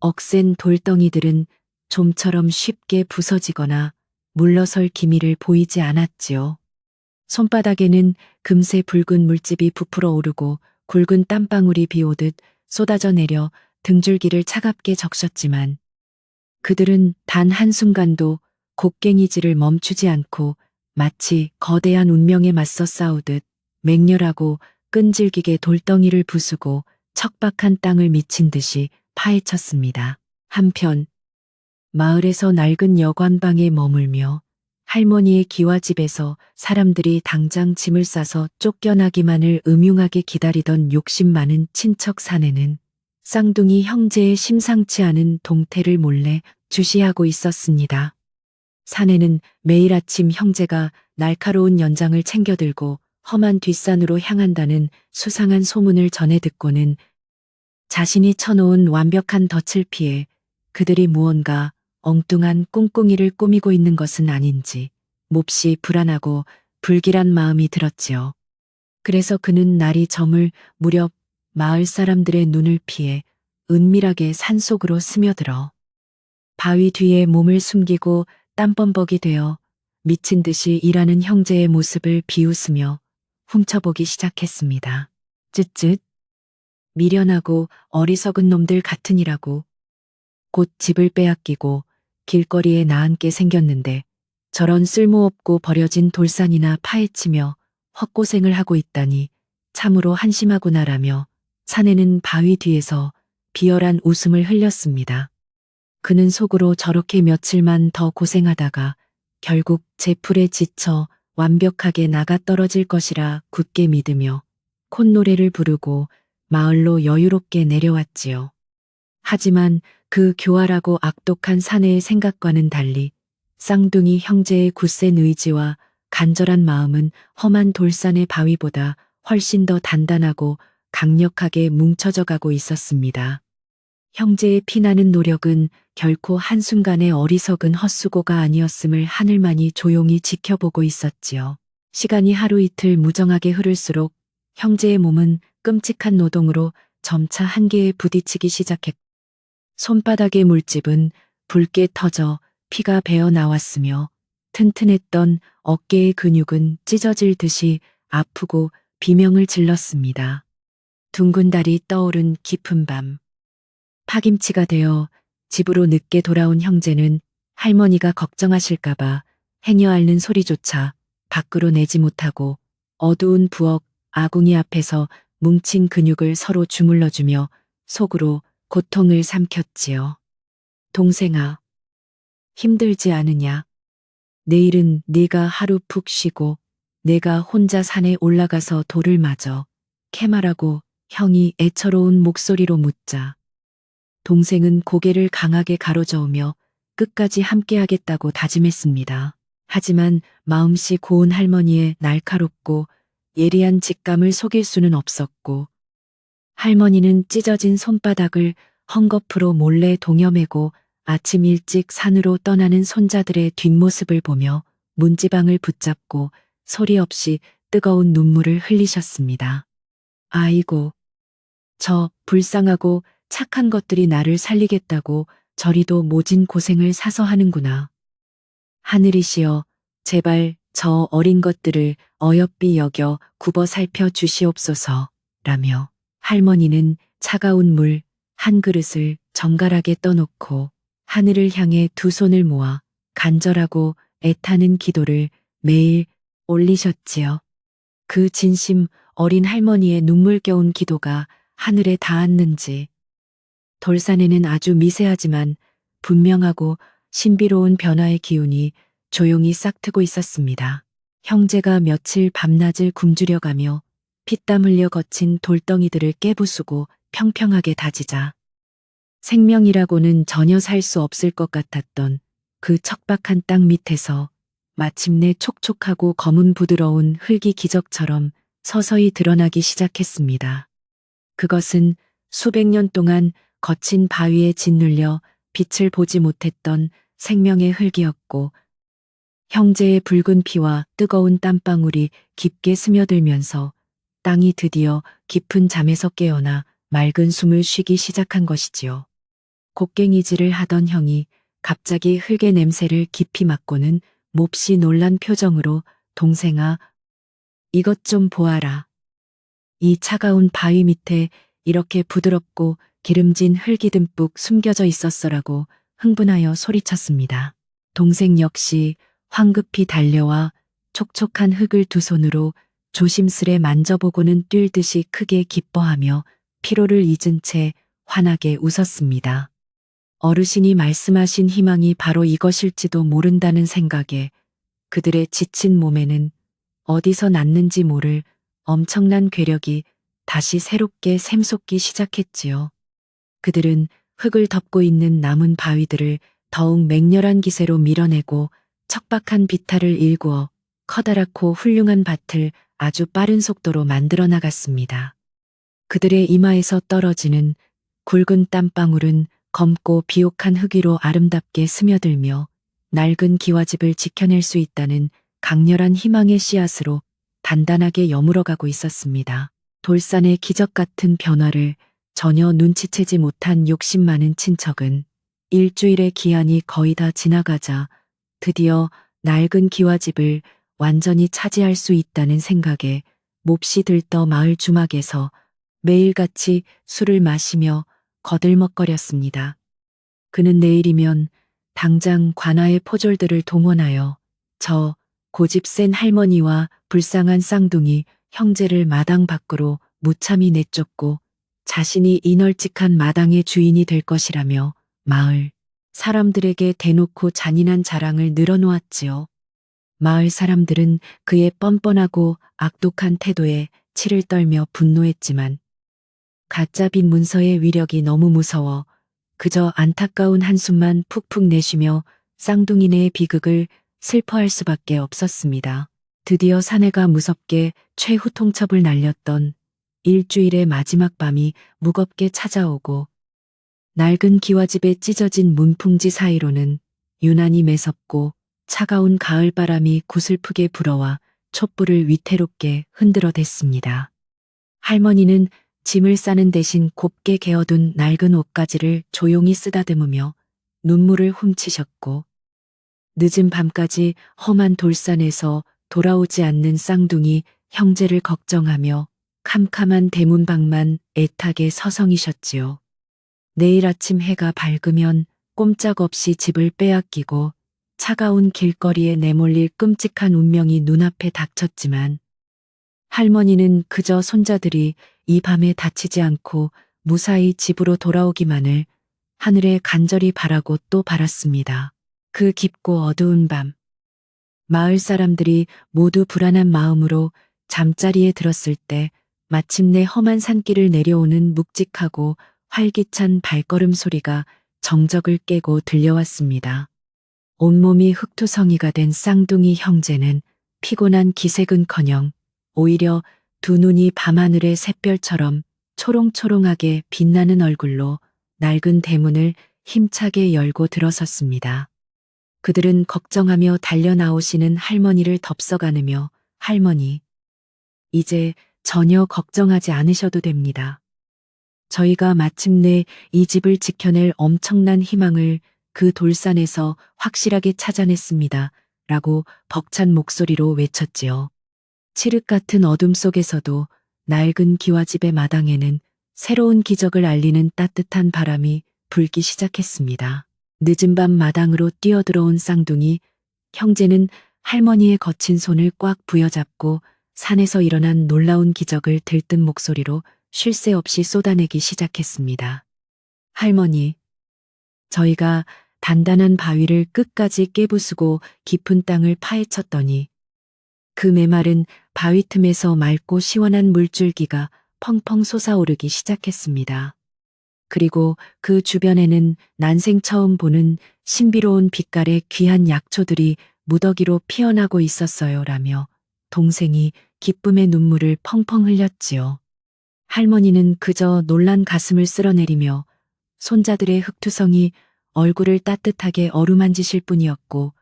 억센 돌덩이들은 좀처럼 쉽게 부서지거나 물러설 기미를 보이지 않았지요. 손바닥에는 금세 붉은 물집이 부풀어 오르고 굵은 땀방울이 비오듯 쏟아져 내려 등줄기를 차갑게 적셨지만 그들은 단 한순간도 곡괭이질을 멈추지 않고 마치 거대한 운명에 맞서 싸우듯 맹렬하고 끈질기게 돌덩이를 부수고 척박한 땅을 미친 듯이 파헤쳤습니다. 한편 마을에서 낡은 여관방에 머물며 할머니의 기와집에서 사람들이 당장 짐을 싸서 쫓겨나기만을 음흉하게 기다리던 욕심 많은 친척 사내는 쌍둥이 형제의 심상치 않은 동태를 몰래 주시하고 있었습니다. 사내는 매일 아침 형제가 날카로운 연장을 챙겨들고 험한 뒷산으로 향한다는 수상한 소문을 전해 듣고는 자신이 쳐놓은 완벽한 덫을 피해 그들이 무언가 엉뚱한 꿍꿍이를 꾸미고 있는 것은 아닌지 몹시 불안하고 불길한 마음이 들었지요. 그래서 그는 날이 저물 무렵 마을 사람들의 눈을 피해 은밀하게 산속으로 스며들어 바위 뒤에 몸을 숨기고 땀범벅이 되어 미친 듯이 일하는 형제의 모습을 비웃으며 훔쳐보기 시작했습니다. 쯧쯧. 미련하고 어리석은 놈들 같으니라고. 곧 집을 빼앗기고 길거리에 나앉게 생겼는데 저런 쓸모없고 버려진 돌산이나 파헤치며 헛고생을 하고 있다니 참으로 한심하구나라며 사내는 바위 뒤에서 비열한 웃음을 흘렸습니다. 그는 속으로 저렇게 며칠만 더 고생하다가 결국 제풀에 지쳐 완벽하게 나가 떨어질 것이라 굳게 믿으며 콧노래를 부르고 마을로 여유롭게 내려왔지요. 하지만 그 교활하고 악독한 사내의 생각과는 달리 쌍둥이 형제의 굳센 의지와 간절한 마음은 험한 돌산의 바위보다 훨씬 더 단단하고 강력하게 뭉쳐져 가고 있었습니다. 형제의 피나는 노력은 결코 한순간의 어리석은 헛수고가 아니었음을 하늘만이 조용히 지켜보고 있었지요. 시간이 하루 이틀 무정하게 흐를수록 형제의 몸은 끔찍한 노동으로 점차 한계에 부딪히기 시작했고 손바닥의 물집은 붉게 터져 피가 배어 나왔으며 튼튼했던 어깨의 근육은 찢어질 듯이 아프고 비명을 질렀습니다. 둥근 달이 떠오른 깊은 밤. 파김치가 되어 집으로 늦게 돌아온 형제는 할머니가 걱정하실까봐 행여 앓는 소리조차 밖으로 내지 못하고 어두운 부엌 아궁이 앞에서 뭉친 근육을 서로 주물러주며 속으로 고통을 삼켰지요. 동생아, 힘들지 않으냐? 내일은 네가 하루 푹 쉬고 내가 혼자 산에 올라가서 돌을 맞어 캐마라고 형이 애처로운 목소리로 묻자 동생은 고개를 강하게 가로저으며 끝까지 함께하겠다고 다짐했습니다. 하지만 마음씨 고운 할머니의 날카롭고 예리한 직감을 속일 수는 없었고 할머니는 찢어진 손바닥을 헝겊으로 몰래 동여매고 아침 일찍 산으로 떠나는 손자들의 뒷모습을 보며 문지방을 붙잡고 소리 없이 뜨거운 눈물을 흘리셨습니다. 아이고, 저 불쌍하고 착한 것들이 나를 살리겠다고 저리도 모진 고생을 사서 하는구나. 하늘이시여, 제발 저 어린 것들을 어여삐 여겨 굽어 살펴 주시옵소서. 라며 할머니는 차가운 물 한 그릇을 정갈하게 떠놓고 하늘을 향해 두 손을 모아 간절하고 애타는 기도를 매일 올리셨지요. 그 진심 어린 할머니의 눈물겨운 기도가 하늘에 닿았는지 돌산에는 아주 미세하지만 분명하고 신비로운 변화의 기운이 조용히 싹트고 있었습니다. 형제가 며칠 밤낮을 굶주려가며 피땀 흘려 거친 돌덩이들을 깨부수고 평평하게 다지자 생명이라고는 전혀 살 수 없을 것 같았던 그 척박한 땅 밑에서 마침내 촉촉하고 검은 부드러운 흙이 기적처럼 서서히 드러나기 시작했습니다. 그것은 수백 년 동안 거친 바위에 짓눌려 빛을 보지 못했던 생명의 흙이었고 형제의 붉은 피와 뜨거운 땀방울이 깊게 스며들면서 땅이 드디어 깊은 잠에서 깨어나 맑은 숨을 쉬기 시작한 것이지요. 곡괭이질을 하던 형이 갑자기 흙의 냄새를 깊이 맡고는 몹시 놀란 표정으로 동생아, 이것 좀 보아라. 이 차가운 바위 밑에 이렇게 부드럽고 기름진 흙이 듬뿍 숨겨져 있었어라고 흥분하여 소리쳤습니다. 동생 역시 황급히 달려와 촉촉한 흙을 두 손으로 조심스레 만져보고는 뛸 듯이 크게 기뻐하며 피로를 잊은 채 환하게 웃었습니다. 어르신이 말씀하신 희망이 바로 이것일지도 모른다는 생각에 그들의 지친 몸에는 어디서 났는지 모를 엄청난 괴력이 다시 새롭게 샘솟기 시작했지요. 그들은 흙을 덮고 있는 남은 바위들을 더욱 맹렬한 기세로 밀어내고 척박한 비탈을 일구어 커다랗고 훌륭한 밭을 아주 빠른 속도로 만들어 나갔습니다. 그들의 이마에서 떨어지는 굵은 땀방울은 검고 비옥한 흙 위로 아름답게 스며들며 낡은 기와집을 지켜낼 수 있다는 강렬한 희망의 씨앗으로 단단하게 여물어가고 있었습니다. 돌산의 기적 같은 변화를 전혀 눈치채지 못한 욕심 많은 친척은 일주일의 기한이 거의 다 지나가자 드디어 낡은 기와집을 완전히 차지할 수 있다는 생각에 몹시 들떠 마을 주막에서 매일같이 술을 마시며 거들먹거렸습니다. 그는 내일이면 당장 관아의 포졸들을 동원하여 저 고집 센 할머니와 불쌍한 쌍둥이 형제를 마당 밖으로 무참히 내쫓고 자신이 이 널찍한 마당의 주인이 될 것이라며 마을 사람들에게 대놓고 잔인한 자랑을 늘어놓았지요. 마을 사람들은 그의 뻔뻔하고 악독한 태도에 치를 떨며 분노했지만 가짜빚 문서의 위력이 너무 무서워 그저 안타까운 한숨만 푹푹 내쉬며 쌍둥이네의 비극을 슬퍼할 수밖에 없었습니다. 드디어 사내가 무섭게 최후 통첩을 날렸던 일주일의 마지막 밤이 무겁게 찾아오고 낡은 기와집에 찢어진 문풍지 사이로는 유난히 매섭고 차가운 가을바람이 구슬프게 불어와 촛불을 위태롭게 흔들어댔습니다. 할머니는 짐을 싸는 대신 곱게 개어둔 낡은 옷가지를 조용히 쓰다듬으며 눈물을 훔치셨고 늦은 밤까지 험한 돌산에서 돌아오지 않는 쌍둥이 형제를 걱정하며 캄캄한 대문방만 애타게 서성이셨지요. 내일 아침 해가 밝으면 꼼짝없이 집을 빼앗기고 차가운 길거리에 내몰릴 끔찍한 운명이 눈앞에 닥쳤지만 할머니는 그저 손자들이 이 밤에 다치지 않고 무사히 집으로 돌아오기만을 하늘에 간절히 바라고 또 바랐습니다. 그 깊고 어두운 밤, 마을 사람들이 모두 불안한 마음으로 잠자리에 들었을 때 마침내 험한 산길을 내려오는 묵직하고 활기찬 발걸음 소리가 정적을 깨고 들려왔습니다. 온몸이 흙투성이가 된 쌍둥이 형제는 피곤한 기색은커녕 오히려 두 눈이 밤하늘의 샛별처럼 초롱초롱하게 빛나는 얼굴로 낡은 대문을 힘차게 열고 들어섰습니다. 그들은 걱정하며 달려 나오시는 할머니를 덥석안으며 할머니, 이제 전혀 걱정하지 않으셔도 됩니다. 저희가 마침내 이 집을 지켜낼 엄청난 희망을 그 돌산에서 확실하게 찾아냈습니다. 라고 벅찬 목소리로 외쳤지요. 칠흑 같은 어둠 속에서도 낡은 기와집의 마당에는 새로운 기적을 알리는 따뜻한 바람이 불기 시작했습니다. 늦은 밤 마당으로 뛰어들어온 쌍둥이 형제는 할머니의 거친 손을 꽉 부여잡고 산에서 일어난 놀라운 기적을 들뜬 목소리로 쉴 새 없이 쏟아내기 시작했습니다. 할머니, 저희가 단단한 바위를 끝까지 깨부수고 깊은 땅을 파헤쳤더니 그 메마른 바위 틈에서 맑고 시원한 물줄기가 펑펑 솟아오르기 시작했습니다. 그리고 그 주변에는 난생 처음 보는 신비로운 빛깔의 귀한 약초들이 무더기로 피어나고 있었어요. 라며 동생이 기쁨의 눈물을 펑펑 흘렸지요. 할머니는 그저 놀란 가슴을 쓸어내리며 손자들의 흙투성이 얼굴을 따뜻하게 어루만지실 뿐이었고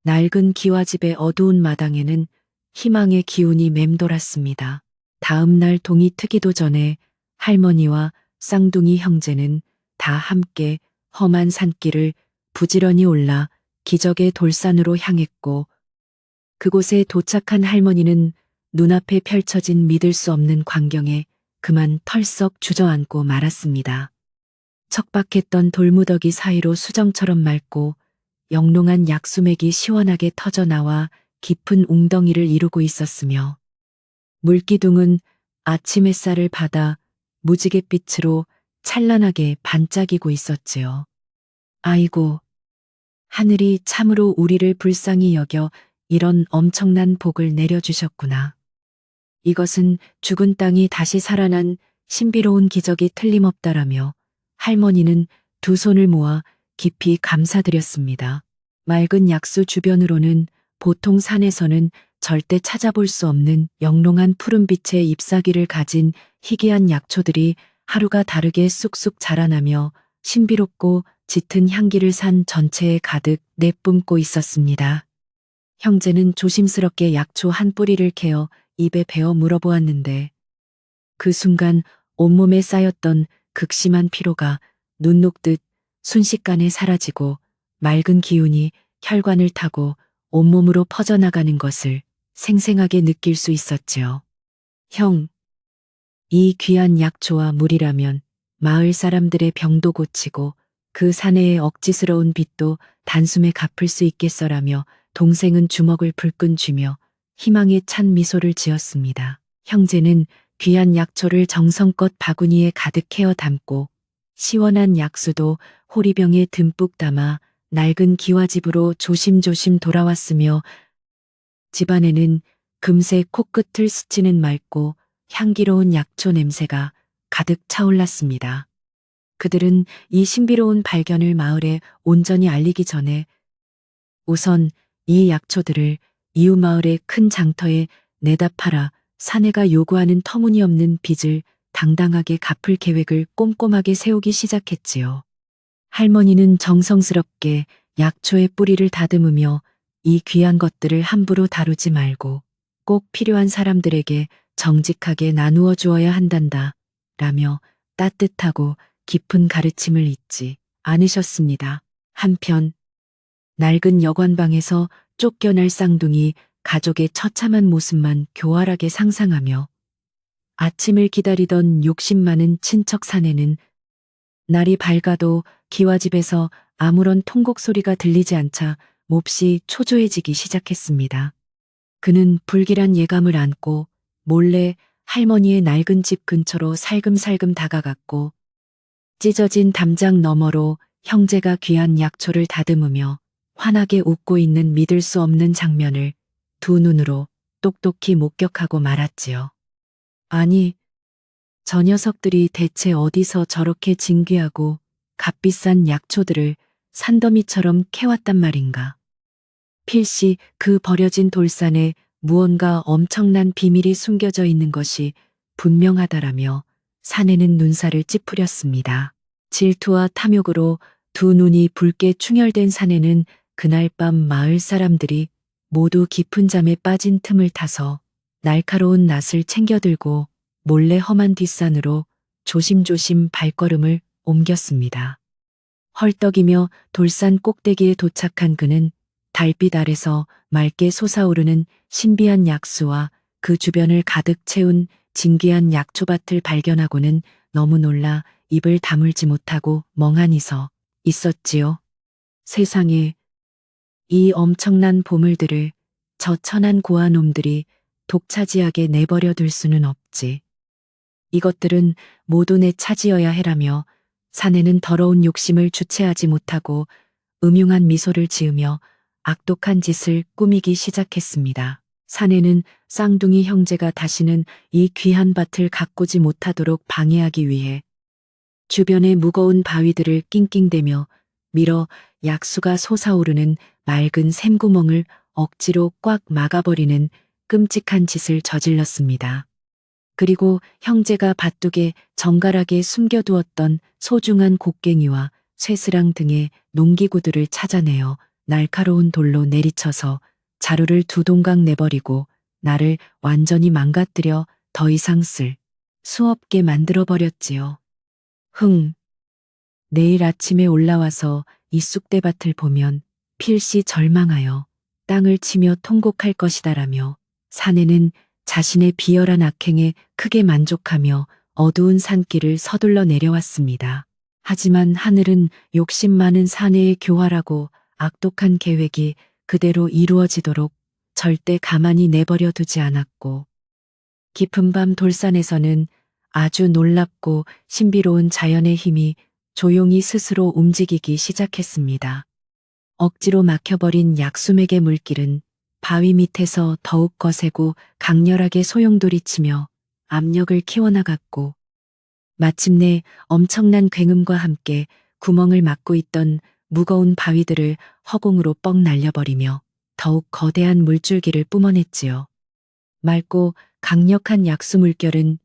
낡은 기와집의 어두운 마당에는 희망의 기운이 맴돌았습니다. 다음 날 동이 트기도 전에 할머니와 쌍둥이 형제는 다 함께 험한 산길을 부지런히 올라 기적의 돌산으로 향했고 그곳에 도착한 할머니는 눈앞에 펼쳐진 믿을 수 없는 광경에 그만 털썩 주저앉고 말았습니다. 척박했던 돌무더기 사이로 수정처럼 맑고 영롱한 약수맥이 시원하게 터져나와 깊은 웅덩이를 이루고 있었으며 물기둥은 아침 햇살을 받아 무지갯빛으로 찬란하게 반짝이고 있었지요. 아이고, 하늘이 참으로 우리를 불쌍히 여겨 이런 엄청난 복을 내려주셨구나. 이것은 죽은 땅이 다시 살아난 신비로운 기적이 틀림없다라며 할머니는 두 손을 모아 깊이 감사드렸습니다. 맑은 약수 주변으로는 보통 산에서는 절대 찾아볼 수 없는 영롱한 푸른빛의 잎사귀를 가진 희귀한 약초들이 하루가 다르게 쑥쑥 자라나며 신비롭고 짙은 향기를 산 전체에 가득 내뿜고 있었습니다. 형제는 조심스럽게 약초 한 뿌리를 캐어 입에 베어 물어보았는데 그 순간 온몸에 쌓였던 극심한 피로가 눈 녹듯 순식간에 사라지고 맑은 기운이 혈관을 타고 온몸으로 퍼져나가는 것을 생생하게 느낄 수 있었지요. 형, 이 귀한 약초와 물이라면 마을 사람들의 병도 고치고 그 사내의 억지스러운 빚도 단숨에 갚을 수 있겠어라며 동생은 주먹을 불끈 쥐며 희망에 찬 미소를 지었습니다. 형제는 귀한 약초를 정성껏 바구니에 가득 캐어 담고 시원한 약수도 호리병에 듬뿍 담아 낡은 기와집으로 조심조심 돌아왔으며 집안에는 금세 코끝을 스치는 맑고 향기로운 약초 냄새가 가득 차올랐습니다. 그들은 이 신비로운 발견을 마을에 온전히 알리기 전에 우선 이 약초들을 이웃 마을의 큰 장터에 내다 팔아 사내가 요구하는 터무니없는 빚을 당당하게 갚을 계획을 꼼꼼하게 세우기 시작했지요. 할머니는 정성스럽게 약초의 뿌리를 다듬으며 이 귀한 것들을 함부로 다루지 말고 꼭 필요한 사람들에게 정직하게 나누어 주어야 한단다 라며 따뜻하고 깊은 가르침을 잊지 않으셨습니다. 한편 낡은 여관방에서 쫓겨날 쌍둥이 가족의 처참한 모습만 교활하게 상상하며 아침을 기다리던 욕심 많은 친척 사내는 날이 밝아도 기와집에서 아무런 통곡 소리가 들리지 않자 몹시 초조해지기 시작했습니다. 그는 불길한 예감을 안고 몰래 할머니의 낡은 집 근처로 살금살금 다가갔고 찢어진 담장 너머로 형제가 귀한 약초를 다듬으며 환하게 웃고 있는 믿을 수 없는 장면을 두 눈으로 똑똑히 목격하고 말았지요. 아니, 저 녀석들이 대체 어디서 저렇게 진귀하고 값비싼 약초들을 산더미처럼 캐왔단 말인가. 필시 그 버려진 돌산에 무언가 엄청난 비밀이 숨겨져 있는 것이 분명하다라며 사내는 눈살을 찌푸렸습니다. 질투와 탐욕으로 두 눈이 붉게 충혈된 사내는 그날 밤 마을 사람들이 모두 깊은 잠에 빠진 틈을 타서 날카로운 낫을 챙겨들고 몰래 험한 뒷산으로 조심조심 발걸음을 옮겼습니다. 헐떡이며 돌산 꼭대기에 도착한 그는 달빛 아래서 맑게 솟아오르는 신비한 약수와 그 주변을 가득 채운 진귀한 약초밭을 발견하고는 너무 놀라 입을 다물지 못하고 멍하니 서 있었지요. 세상에 이 엄청난 보물들을 저 천한 고아놈들이 독차지하게 내버려 둘 수는 없지. 이것들은 모두 내 차지여야 해라며 사내는 더러운 욕심을 주체하지 못하고 음흉한 미소를 지으며 악독한 짓을 꾸미기 시작했습니다. 사내는 쌍둥이 형제가 다시는 이 귀한 밭을 가꾸지 못하도록 방해하기 위해 주변의 무거운 바위들을 낑낑대며 밀어 약수가 솟아오르는 맑은 샘구멍을 억지로 꽉 막아버리는 끔찍한 짓을 저질렀습니다. 그리고 형제가 밭둑에 정갈하게 숨겨두었던 소중한 곡괭이와 쇠스랑 등의 농기구들을 찾아내어 날카로운 돌로 내리쳐서 자루를 두 동강 내버리고 나를 완전히 망가뜨려 더 이상 쓸 수 없게 만들어버렸지요. 내일 아침에 올라와서 이 쑥대밭을 보면 필시 절망하여 땅을 치며 통곡할 것이다라며 사내는 자신의 비열한 악행에 크게 만족하며 어두운 산길을 서둘러 내려왔습니다. 하지만 하늘은 욕심 많은 사내의 교활하고 악독한 계획이 그대로 이루어지도록 절대 가만히 내버려 두지 않았고, 깊은 밤 돌산에서는 아주 놀랍고 신비로운 자연의 힘이 조용히 스스로 움직이기 시작했습니다. 억지로 막혀버린 약수맥의 물길은 바위 밑에서 더욱 거세고 강렬하게 소용돌이치며 압력을 키워나갔고, 마침내 엄청난 굉음과 함께 구멍을 막고 있던 무거운 바위들을 허공으로 뻥 날려버리며 더욱 거대한 물줄기를 뿜어냈지요. 맑고 강력한 약수 물결은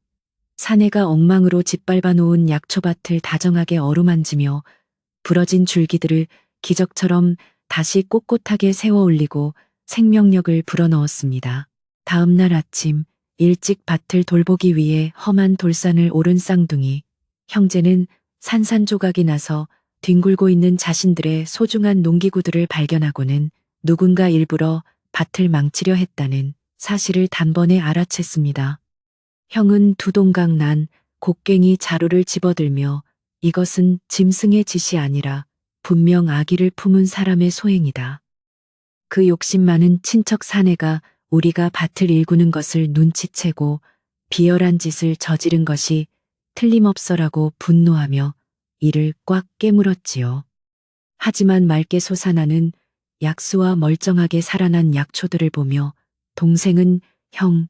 사내가 엉망으로 짓밟아 놓은 약초밭을 다정하게 어루만지며 부러진 줄기들을 기적처럼 다시 꼿꼿하게 세워 올리고 생명력을 불어넣었습니다. 다음 날 아침 일찍 밭을 돌보기 위해 험한 돌산을 오른 쌍둥이 형제는 산산조각이 나서 뒹굴고 있는 자신들의 소중한 농기구들을 발견하고는 누군가 일부러 밭을 망치려 했다는 사실을 단번에 알아챘습니다. 형은 두 동강 난 곡괭이 자루를 집어들며 이것은 짐승의 짓이 아니라 분명 악의를 품은 사람의 소행이다. 그 욕심 많은 친척 사내가 우리가 밭을 일구는 것을 눈치채고 비열한 짓을 저지른 것이 틀림없어라고 분노하며 이를 꽉 깨물었지요. 하지만 맑게 솟아나는 약수와 멀쩡하게 살아난 약초들을 보며 동생은 형,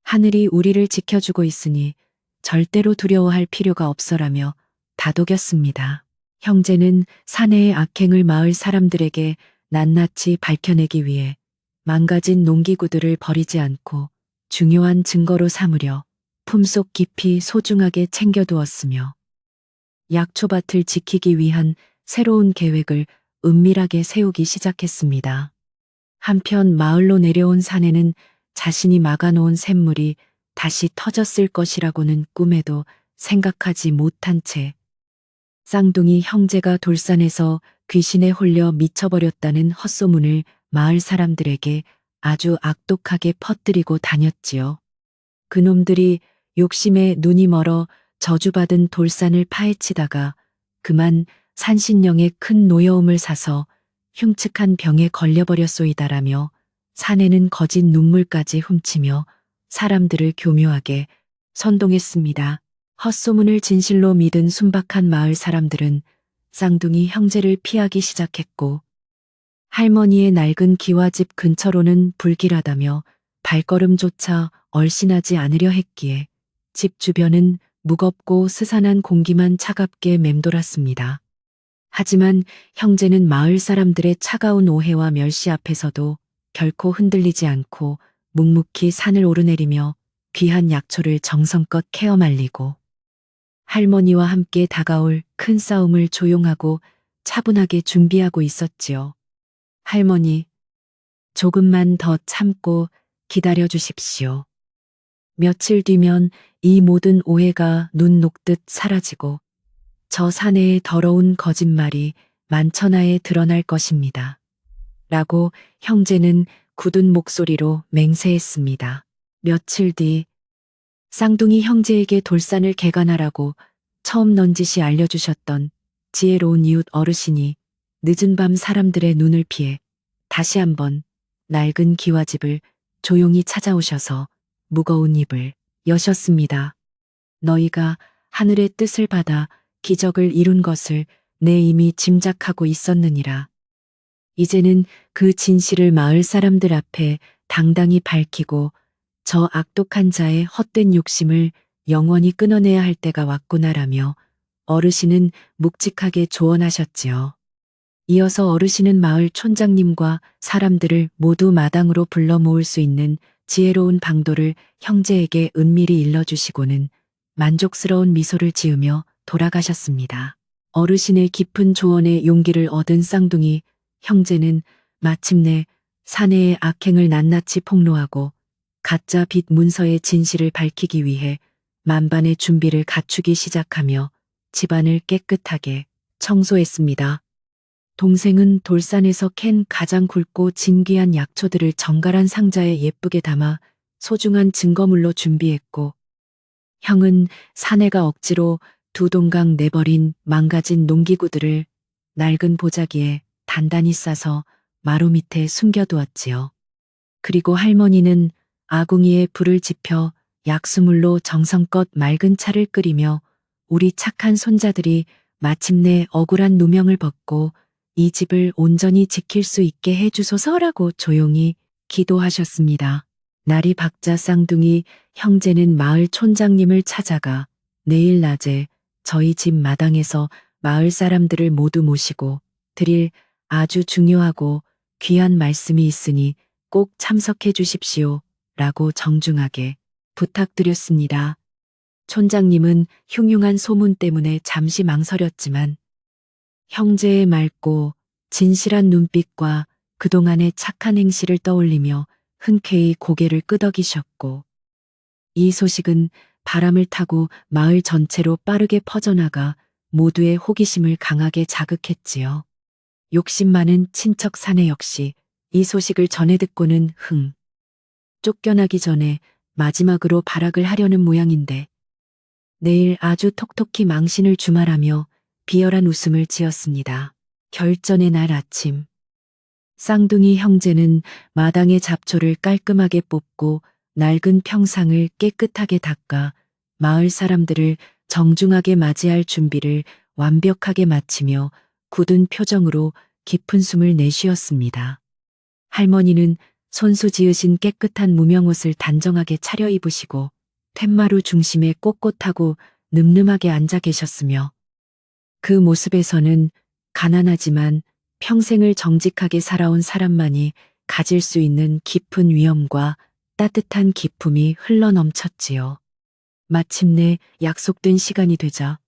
하늘이 우리를 지켜주고 있으니 절대로 두려워할 필요가 없어라며 다독였습니다. 형제는 사내의 악행을 마을 사람들에게 낱낱이 밝혀내기 위해 망가진 농기구들을 버리지 않고 중요한 증거로 삼으려 품속 깊이 소중하게 챙겨두었으며 약초밭을 지키기 위한 새로운 계획을 은밀하게 세우기 시작했습니다. 한편 마을로 내려온 사내는 자신이 막아놓은 샘물이 다시 터졌을 것이라고는 꿈에도 생각하지 못한 채 쌍둥이 형제가 돌산에서 귀신에 홀려 미쳐버렸다는 헛소문을 마을 사람들에게 아주 악독하게 퍼뜨리고 다녔지요. 그놈들이 욕심에 눈이 멀어 저주받은 돌산을 파헤치다가 그만 산신령의 큰 노여움을 사서 흉측한 병에 걸려버렸소이다라며 사내는 거짓 눈물까지 훔치며 사람들을 교묘하게 선동했습니다. 헛소문을 진실로 믿은 순박한 마을 사람들은 쌍둥이 형제를 피하기 시작했고 할머니의 낡은 기와집 근처로는 불길하다며 발걸음조차 얼씬하지 않으려 했기에 집 주변은 무겁고 스산한 공기만 차갑게 맴돌았습니다. 하지만 형제는 마을 사람들의 차가운 오해와 멸시 앞에서도 결코 흔들리지 않고 묵묵히 산을 오르내리며 귀한 약초를 정성껏 케어 말리고 할머니와 함께 다가올 큰 싸움을 조용하고 차분하게 준비하고 있었지요. 할머니, 조금만 더 참고 기다려 주십시오. 며칠 뒤면 이 모든 오해가 눈 녹듯 사라지고 저 사내의 더러운 거짓말이 만천하에 드러날 것입니다. 라고 형제는 굳은 목소리로 맹세했습니다. 며칠 뒤 쌍둥이 형제에게 돌산을 개간하라고 처음 넌지시 알려주셨던 지혜로운 이웃 어르신이 늦은 밤 사람들의 눈을 피해 다시 한번 낡은 기와집을 조용히 찾아오셔서 무거운 입을 여셨습니다. 너희가 하늘의 뜻을 받아 기적을 이룬 것을 내 이미 짐작하고 있었느니라. 이제는 그 진실을 마을 사람들 앞에 당당히 밝히고 저 악독한 자의 헛된 욕심을 영원히 끊어내야 할 때가 왔구나라며 어르신은 묵직하게 조언하셨지요. 이어서 어르신은 마을 촌장님과 사람들을 모두 마당으로 불러 모을 수 있는 지혜로운 방도를 형제에게 은밀히 일러주시고는 만족스러운 미소를 지으며 돌아가셨습니다. 어르신의 깊은 조언에 용기를 얻은 쌍둥이 형제는 마침내 사내의 악행을 낱낱이 폭로하고 가짜 빚 문서의 진실을 밝히기 위해 만반의 준비를 갖추기 시작하며 집안을 깨끗하게 청소했습니다. 동생은 돌산에서 캔 가장 굵고 진귀한 약초들을 정갈한 상자에 예쁘게 담아 소중한 증거물로 준비했고, 형은 사내가 억지로 두 동강 내버린 망가진 농기구들을 낡은 보자기에 단단히 싸서 마루 밑에 숨겨두었지요. 그리고 할머니는 아궁이에 불을 지펴 약수물로 정성껏 맑은 차를 끓이며 우리 착한 손자들이 마침내 억울한 누명을 벗고 이 집을 온전히 지킬 수 있게 해주소서라고 조용히 기도하셨습니다. 날이 밝자 쌍둥이 형제는 마을 촌장님을 찾아가 내일 낮에 저희 집 마당에서 마을 사람들을 모두 모시고 드릴 아주 중요하고 귀한 말씀이 있으니 꼭 참석해 주십시오. 라고 정중하게 부탁드렸습니다. 촌장님은 흉흉한 소문 때문에 잠시 망설였지만 형제의 맑고 진실한 눈빛과 그동안의 착한 행실을 떠올리며 흔쾌히 고개를 끄덕이셨고, 이 소식은 바람을 타고 마을 전체로 빠르게 퍼져나가 모두의 호기심을 강하게 자극했지요. 욕심 많은 친척 사내 역시 이 소식을 전해 듣고는 쫓겨나기 전에 마지막으로 발악을 하려는 모양인데 내일 아주 톡톡히 망신을 주말하며 비열한 웃음을 지었습니다. 결전의 날 아침, 쌍둥이 형제는 마당의 잡초를 깔끔하게 뽑고 낡은 평상을 깨끗하게 닦아 마을 사람들을 정중하게 맞이할 준비를 완벽하게 마치며 굳은 표정으로 깊은 숨을 내쉬었습니다. 할머니는 손수 지으신 깨끗한 무명옷을 단정하게 차려 입으시고 툇마루 중심에 꼿꼿하고 늠름하게 앉아 계셨으며 그 모습에서는 가난하지만 평생을 정직하게 살아온 사람만이 가질 수 있는 깊은 위엄과 따뜻한 기품이 흘러넘쳤지요. 마침내 약속된 시간이 되자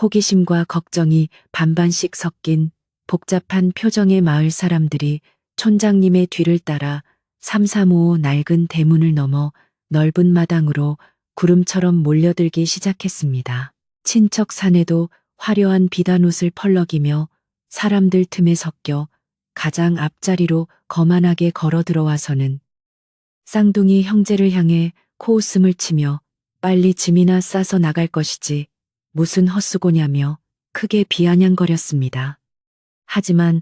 호기심과 걱정이 반반씩 섞인 복잡한 표정의 마을 사람들이 촌장님의 뒤를 따라 335 낡은 대문을 넘어 넓은 마당으로 구름처럼 몰려들기 시작했습니다. 친척 사내도 화려한 비단옷을 펄럭이며 사람들 틈에 섞여 가장 앞자리로 거만하게 걸어 들어와서는 쌍둥이 형제를 향해 코웃음을 치며 빨리 짐이나 싸서 나갈 것이지 무슨 헛수고냐며 크게 비아냥거렸습니다. 하지만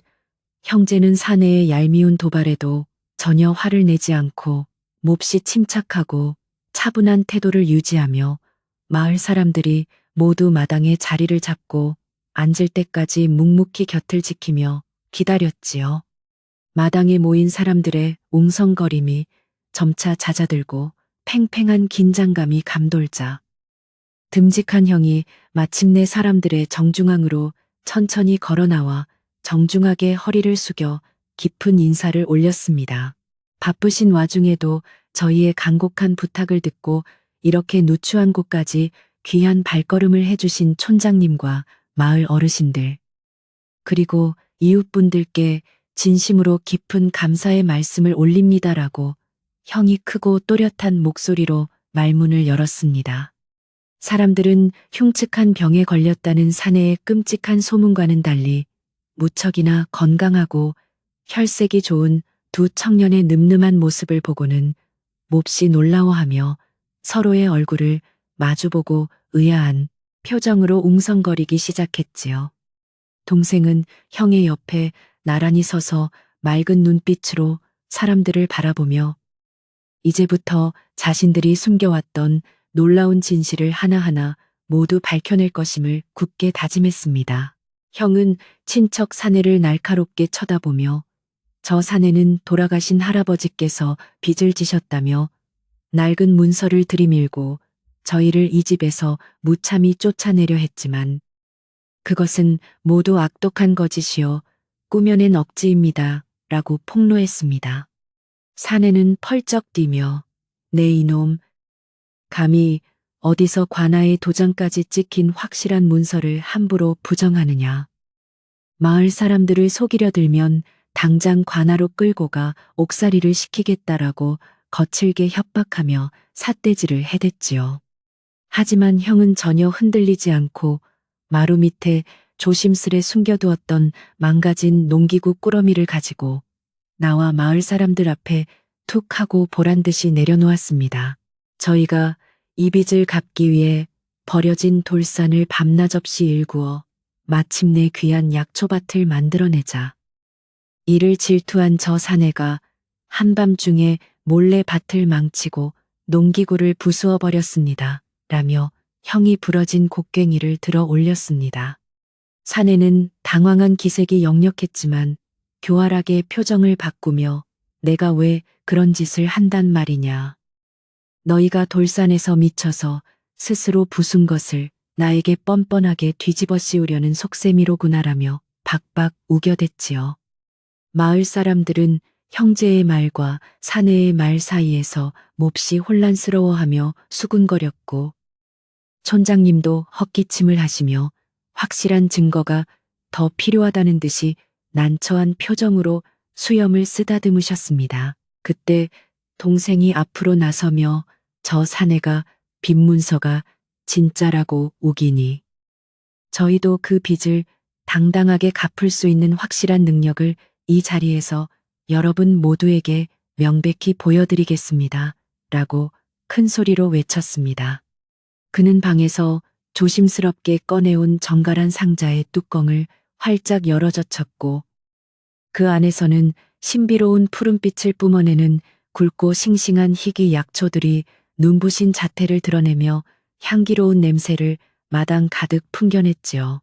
형제는 사내의 얄미운 도발에도 전혀 화를 내지 않고 몹시 침착하고 차분한 태도를 유지하며 마을 사람들이 모두 마당에 자리를 잡고 앉을 때까지 묵묵히 곁을 지키며 기다렸지요. 마당에 모인 사람들의 웅성거림이 점차 잦아들고 팽팽한 긴장감이 감돌자 듬직한 형이 마침내 사람들의 정중앙으로 천천히 걸어 나와 정중하게 허리를 숙여 깊은 인사를 올렸습니다. 바쁘신 와중에도 저희의 간곡한 부탁을 듣고 이렇게 누추한 곳까지 귀한 발걸음을 해주신 촌장님과 마을 어르신들, 그리고 이웃분들께 진심으로 깊은 감사의 말씀을 올립니다라고 형이 크고 또렷한 목소리로 말문을 열었습니다. 사람들은 흉측한 병에 걸렸다는 사내의 끔찍한 소문과는 달리 무척이나 건강하고 혈색이 좋은 두 청년의 늠름한 모습을 보고는 몹시 놀라워하며 서로의 얼굴을 마주보고 의아한 표정으로 웅성거리기 시작했지요. 동생은 형의 옆에 나란히 서서 맑은 눈빛으로 사람들을 바라보며 이제부터 자신들이 숨겨왔던 놀라운 진실을 하나하나 모두 밝혀낼 것임을 굳게 다짐했습니다. 형은 친척 사내를 날카롭게 쳐다보며 저 사내는 돌아가신 할아버지께서 빚을 지셨다며 낡은 문서를 들이밀고 저희를 이 집에서 무참히 쫓아내려 했지만 그것은 모두 악독한 거짓이요 꾸며낸 억지입니다. 라고 폭로했습니다. 사내는 펄쩍 뛰며 네 이놈, 감히 어디서 관아의 도장까지 찍힌 확실한 문서를 함부로 부정하느냐. 마을 사람들을 속이려 들면 당장 관아로 끌고 가 옥살이를 시키겠다라고 거칠게 협박하며 삿대질을 해댔지요. 하지만 형은 전혀 흔들리지 않고 마루 밑에 조심스레 숨겨두었던 망가진 농기구 꾸러미를 가지고 나와 마을 사람들 앞에 툭 하고 보란듯이 내려놓았습니다. 저희가 이 빚을 갚기 위해 버려진 돌산을 밤낮 없이 일구어 마침내 귀한 약초밭을 만들어내자. 이를 질투한 저 사내가 한밤중에 몰래 밭을 망치고 농기구를 부수어 버렸습니다. 라며 형이 부러진 곡괭이를 들어 올렸습니다. 사내는 당황한 기색이 역력했지만 교활하게 표정을 바꾸며 내가 왜 그런 짓을 한단 말이냐. 너희가 돌산에서 미쳐서 스스로 부순 것을 나에게 뻔뻔하게 뒤집어 씌우려는 속셈이로구나라며 박박 우겨댔지요. 마을 사람들은 형제의 말과 사내의 말 사이에서 몹시 혼란스러워하며 수군거렸고 촌장님도 헛기침을 하시며 확실한 증거가 더 필요하다는 듯이 난처한 표정으로 수염을 쓰다듬으셨습니다. 그때 동생이 앞으로 나서며 저 사내가 빚문서가 진짜라고 우기니 저희도 그 빚을 당당하게 갚을 수 있는 확실한 능력을 이 자리에서 여러분 모두에게 명백히 보여드리겠습니다. 라고 큰 소리로 외쳤습니다. 그는 방에서 조심스럽게 꺼내온 정갈한 상자의 뚜껑을 활짝 열어젖혔고 그 안에서는 신비로운 푸른빛을 뿜어내는 굵고 싱싱한 희귀 약초들이 눈부신 자태를 드러내며 향기로운 냄새를 마당 가득 풍겨냈지요.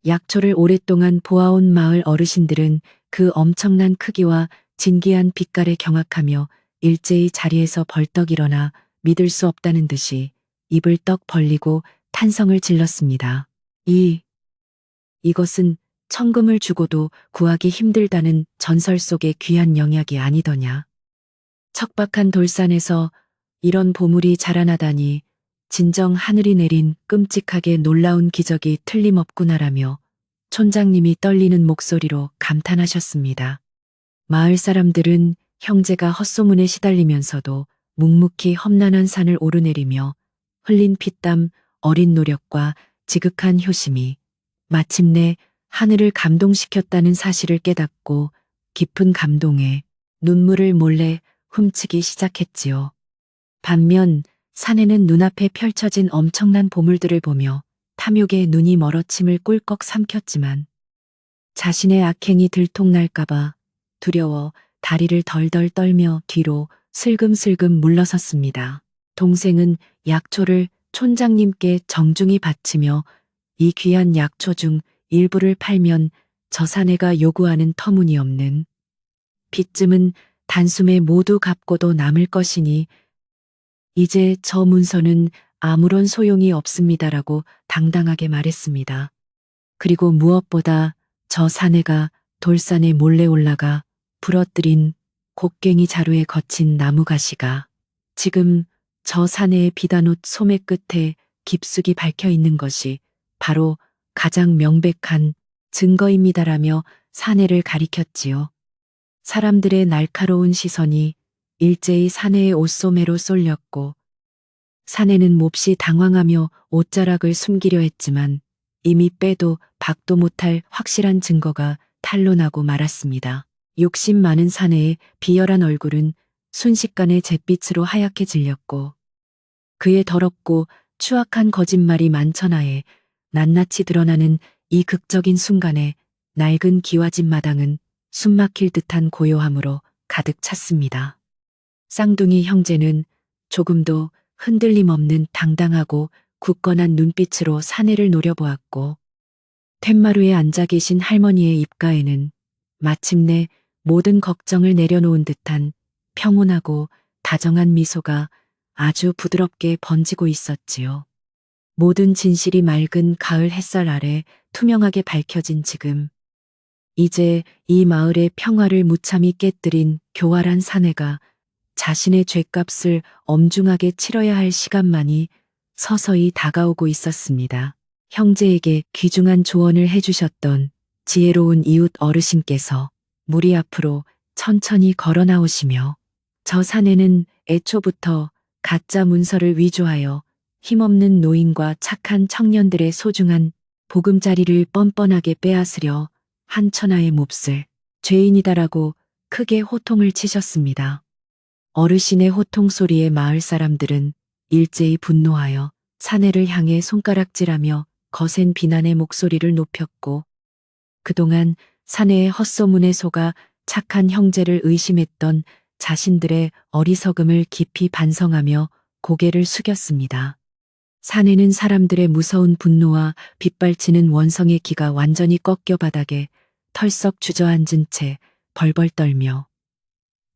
약초를 오랫동안 보아온 마을 어르신들은 그 엄청난 크기와 진기한 빛깔에 경악하며 일제히 자리에서 벌떡 일어나 믿을 수 없다는 듯이 입을 떡 벌리고 탄성을 질렀습니다. 이것은 천금을 주고도 구하기 힘들다는 전설 속의 귀한 영약이 아니더냐. 척박한 돌산에서 이런 보물이 자라나다니 진정 하늘이 내린 끔찍하게 놀라운 기적이 틀림없구나라며 촌장님이 떨리는 목소리로 감탄하셨습니다. 마을 사람들은 형제가 헛소문에 시달리면서도 묵묵히 험난한 산을 오르내리며 흘린 피땀, 어린 노력과 지극한 효심이 마침내 하늘을 감동시켰다는 사실을 깨닫고 깊은 감동에 눈물을 몰래 훔치기 시작했지요. 반면 사내는 눈앞에 펼쳐진 엄청난 보물들을 보며 탐욕에 눈이 멀어침을 꿀꺽 삼켰지만 자신의 악행이 들통날까봐 두려워 다리를 덜덜 떨며 뒤로 슬금슬금 물러섰습니다. 동생은 약초를 촌장님께 정중히 바치며 이 귀한 약초 중 일부를 팔면 저 사내가 요구하는 터무니없는 빚쯤은 단숨에 모두 갚고도 남을 것이니 이제 저 문서는 아무런 소용이 없습니다라고 당당하게 말했습니다. 그리고 무엇보다 저 사내가 돌산에 몰래 올라가 부러뜨린 곡괭이 자루에 거친 나무 가시가 지금 저 사내의 비단옷 소매 끝에 깊숙이 박혀 있는 것이 바로 가장 명백한 증거입니다라며 사내를 가리켰지요. 사람들의 날카로운 시선이 일제히 사내의 옷소매로 쏠렸고 사내는 몹시 당황하며 옷자락을 숨기려 했지만 이미 빼도 박도 못할 확실한 증거가 탄로나고 말았습니다. 욕심 많은 사내의 비열한 얼굴은 순식간에 잿빛으로 하얗게 질렸고 그의 더럽고 추악한 거짓말이 만천하에 낱낱이 드러나는 이 극적인 순간에 낡은 기와집 마당은 숨막힐 듯한 고요함으로 가득 찼습니다. 쌍둥이 형제는 조금도 흔들림 없는 당당하고 굳건한 눈빛으로 사내를 노려보았고 툇마루에 앉아 계신 할머니의 입가에는 마침내 모든 걱정을 내려놓은 듯한 평온하고 다정한 미소가 아주 부드럽게 번지고 있었지요. 모든 진실이 맑은 가을 햇살 아래 투명하게 밝혀진 지금 이제 이 마을의 평화를 무참히 깨뜨린 교활한 사내가 자신의 죗값을 엄중하게 치러야 할 시간만이 서서히 다가오고 있었습니다. 형제에게 귀중한 조언을 해주셨던 지혜로운 이웃 어르신께서 무리 앞으로 천천히 걸어 나오시며 저 사내는 애초부터 가짜 문서를 위조하여 힘없는 노인과 착한 청년들의 소중한 보금자리를 뻔뻔하게 빼앗으려 한 천하의 몹쓸 죄인이다라고 크게 호통을 치셨습니다. 어르신의 호통 소리에 마을 사람들은 일제히 분노하여 사내를 향해 손가락질하며 거센 비난의 목소리를 높였고 그동안 사내의 헛소문에 속아 착한 형제를 의심했던 자신들의 어리석음을 깊이 반성하며 고개를 숙였습니다. 사내는 사람들의 무서운 분노와 빗발치는 원성의 기가 완전히 꺾여 바닥에 털썩 주저앉은 채 벌벌 떨며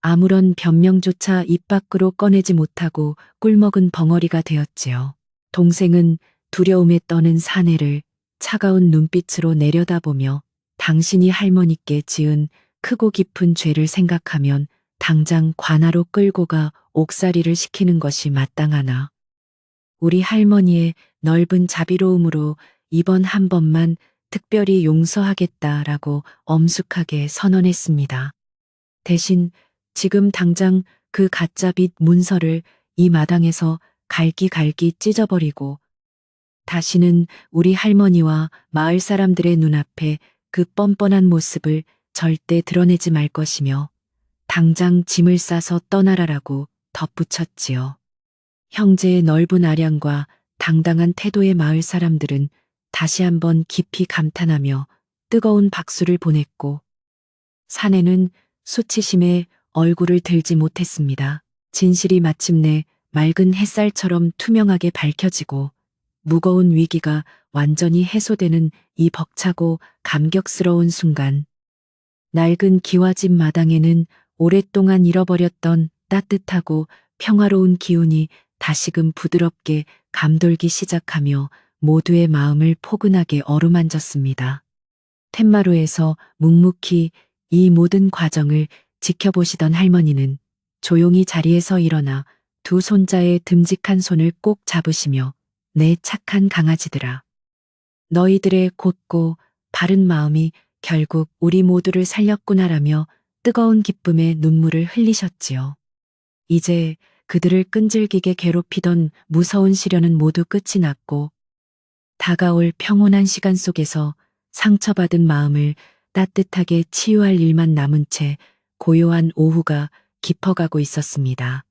아무런 변명조차 입 밖으로 꺼내지 못하고 꿀먹은 벙어리가 되었지요. 동생은 두려움에 떠는 사내를 차가운 눈빛으로 내려다보며 당신이 할머니께 지은 크고 깊은 죄를 생각하면 당장 관하로 끌고 가 옥살이를 시키는 것이 마땅하나 우리 할머니의 넓은 자비로움으로 이번 한 번만 특별히 용서하겠다라고 엄숙하게 선언했습니다. 대신 지금 당장 그 가짜빚 문서를 이 마당에서 갈기갈기 찢어버리고 다시는 우리 할머니와 마을 사람들의 눈앞에 그 뻔뻔한 모습을 절대 드러내지 말 것이며 당장 짐을 싸서 떠나라라고 덧붙였지요. 형제의 넓은 아량과 당당한 태도의 마을 사람들은 다시 한번 깊이 감탄하며 뜨거운 박수를 보냈고 사내는 수치심에 얼굴을 들지 못했습니다. 진실이 마침내 맑은 햇살처럼 투명하게 밝혀지고 무거운 위기가 완전히 해소되는 이 벅차고 감격스러운 순간 낡은 기와집 마당에는 오랫동안 잃어버렸던 따뜻하고 평화로운 기운이 다시금 부드럽게 감돌기 시작하며 모두의 마음을 포근하게 어루만졌습니다. 툇마루에서 묵묵히 이 모든 과정을 지켜보시던 할머니는 조용히 자리에서 일어나 두 손자의 듬직한 손을 꼭 잡으시며 내 착한 강아지들아. 너희들의 곧고 바른 마음이 결국 우리 모두를 살렸구나라며 뜨거운 기쁨의 눈물을 흘리셨지요. 이제 그들을 끈질기게 괴롭히던 무서운 시련은 모두 끝이 났고 다가올 평온한 시간 속에서 상처받은 마음을 따뜻하게 치유할 일만 남은 채 고요한 오후가 깊어가고 있었습니다.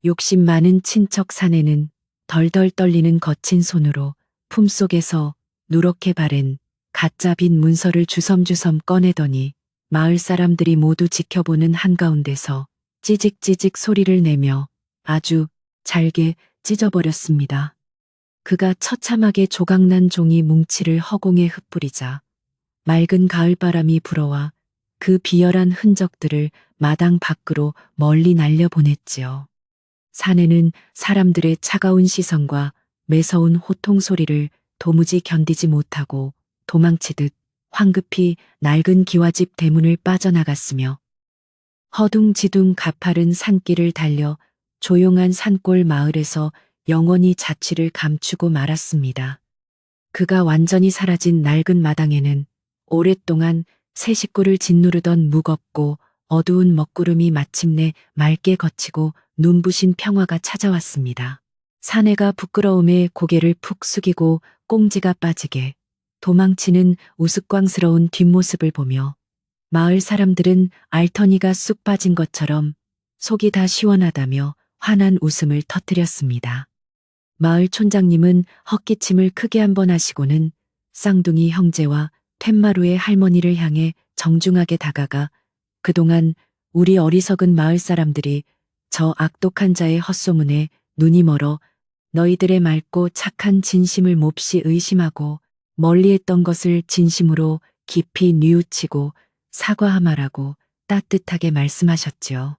욕심 많은 친척 사내는 덜덜 떨리는 거친 손으로 품속에서 누렇게 바랜 가짜 빚 문서를 주섬주섬 꺼내더니 마을 사람들이 모두 지켜보는 한가운데서 찌직찌직 소리를 내며 아주 잘게 찢어버렸습니다. 그가 처참하게 조각난 종이 뭉치를 허공에 흩뿌리자 맑은 가을바람이 불어와 그 비열한 흔적들을 마당 밖으로 멀리 날려보냈지요. 사내는 사람들의 차가운 시선과 매서운 호통 소리를 도무지 견디지 못하고 도망치듯 황급히 낡은 기와집 대문을 빠져나갔으며 허둥지둥 가파른 산길을 달려 조용한 산골 마을에서 영원히 자취를 감추고 말았습니다. 그가 완전히 사라진 낡은 마당에는 오랫동안 새 식구를 짓누르던 무겁고 어두운 먹구름이 마침내 맑게 걷히고 눈부신 평화가 찾아왔습니다. 사내가 부끄러움에 고개를 푹 숙이고 꽁지가 빠지게 도망치는 우스꽝스러운 뒷모습을 보며 마을 사람들은 알터니가 쑥 빠진 것처럼 속이 다 시원하다며 환한 웃음을 터뜨렸습니다. 마을 촌장님은 헛기침을 크게 한번 하시고는 쌍둥이 형제와 툇마루의 할머니를 향해 정중하게 다가가 그동안 우리 어리석은 마을 사람들이 저 악독한 자의 헛소문에 눈이 멀어 너희들의 맑고 착한 진심을 몹시 의심하고 멀리했던 것을 진심으로 깊이 뉘우치고 사과하마라고 따뜻하게 말씀하셨지요.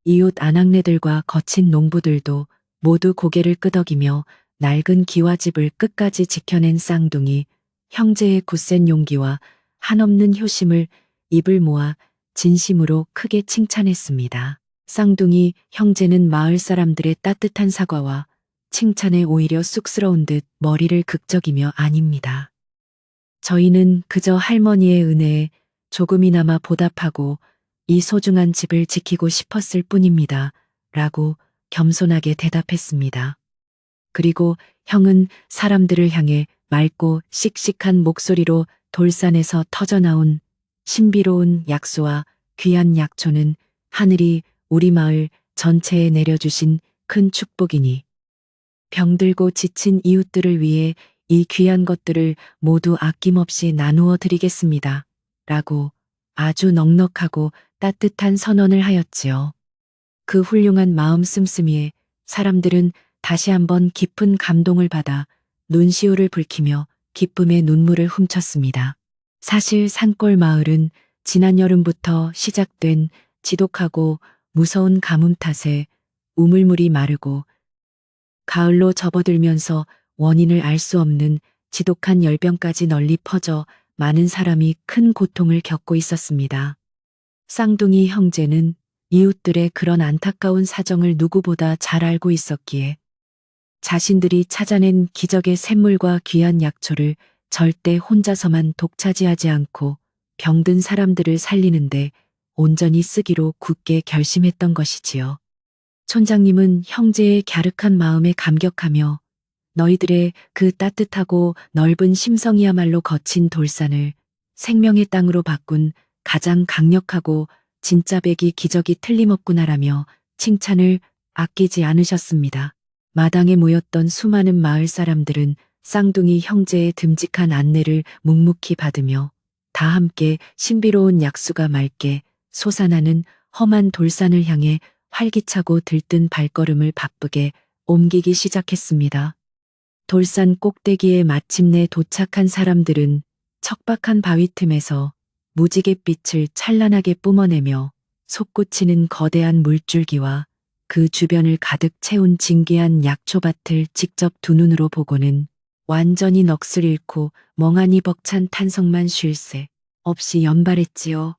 이웃 아낙네들과 거친 농부들도 모두 고개를 끄덕이며 낡은 기와집을 끝까지 지켜낸 쌍둥이 형제의 굳센 용기와 한없는 효심을 입을 모아 진심으로 크게 칭찬했습니다. 쌍둥이 형제는 마을 사람들의 따뜻한 사과와 칭찬에 오히려 쑥스러운 듯 머리를 극적이며 아닙니다. 저희는 그저 할머니의 은혜에 조금이나마 보답하고 이 소중한 집을 지키고 싶었을 뿐입니다. 라고 겸손하게 대답했습니다. 그리고 형은 사람들을 향해 맑고 씩씩한 목소리로 돌산에서 터져나온 신비로운 약수와 귀한 약초는 하늘이 우리 마을 전체에 내려주신 큰 축복이니 병들고 지친 이웃들을 위해 이 귀한 것들을 모두 아낌없이 나누어 드리겠습니다. 라고 아주 넉넉하고 따뜻한 선언을 하였지요. 그 훌륭한 마음 씀씀이에 사람들은 다시 한번 깊은 감동을 받아 눈시울을 붉히며 기쁨의 눈물을 훔쳤습니다. 사실 산골 마을은 지난 여름부터 시작된 지독하고 무서운 가뭄 탓에 우물물이 마르고 가을로 접어들면서 원인을 알 수 없는 지독한 열병까지 널리 퍼져 많은 사람이 큰 고통을 겪고 있었습니다. 쌍둥이 형제는 이웃들의 그런 안타까운 사정을 누구보다 잘 알고 있었기에 자신들이 찾아낸 기적의 샘물과 귀한 약초를 절대 혼자서만 독차지하지 않고 병든 사람들을 살리는데 온전히 쓰기로 굳게 결심했던 것이지요. 촌장님은 형제의 갸륵한 마음에 감격하며 너희들의 그 따뜻하고 넓은 심성이야말로 거친 돌산을 생명의 땅으로 바꾼 가장 강력하고 진짜 백이 기적이 틀림없구나라며 칭찬을 아끼지 않으셨습니다. 마당에 모였던 수많은 마을 사람들은 쌍둥이 형제의 듬직한 안내를 묵묵히 받으며 다 함께 신비로운 약수가 맑게 솟아나는 험한 돌산을 향해 활기차고 들뜬 발걸음을 바쁘게 옮기기 시작했습니다. 돌산 꼭대기에 마침내 도착한 사람들은 척박한 바위 틈에서 무지갯빛을 찬란하게 뿜어내며 솟구치는 거대한 물줄기와 그 주변을 가득 채운 진귀한 약초밭을 직접 두 눈으로 보고는 완전히 넋을 잃고 멍하니 벅찬 탄성만 쉴 새 없이 연발했지요.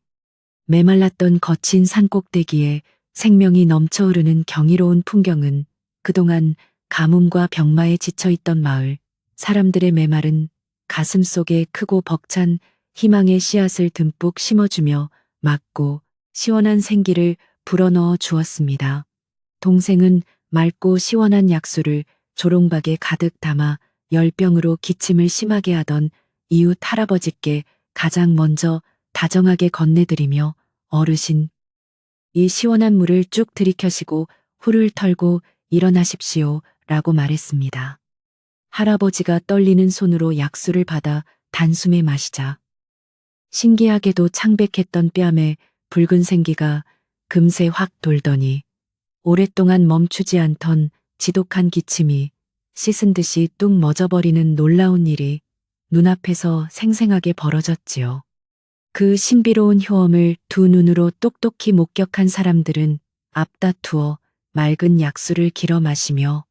메말랐던 거친 산꼭대기에 생명이 넘쳐흐르는 경이로운 풍경은 그동안 가뭄과 병마에 지쳐있던 마을 사람들의 메마른 가슴 속에 크고 벅찬 희망의 씨앗을 듬뿍 심어주며 맑고 시원한 생기를 불어넣어 주었습니다. 동생은 맑고 시원한 약수를 조롱박에 가득 담아 열병으로 기침을 심하게 하던 이웃 할아버지께 가장 먼저 다정하게 건네드리며 어르신, 이 시원한 물을 쭉 들이켜시고 훌을 털고 일어나십시오 라고 말했습니다. 할아버지가 떨리는 손으로 약수를 받아 단숨에 마시자 신기하게도 창백했던 뺨에 붉은 생기가 금세 확 돌더니 오랫동안 멈추지 않던 지독한 기침이 씻은 듯이 뚝 멎어버리는 놀라운 일이 눈앞에서 생생하게 벌어졌지요. 그 신비로운 효험을 두 눈으로 똑똑히 목격한 사람들은 앞다투어 맑은 약수를 길어 마시며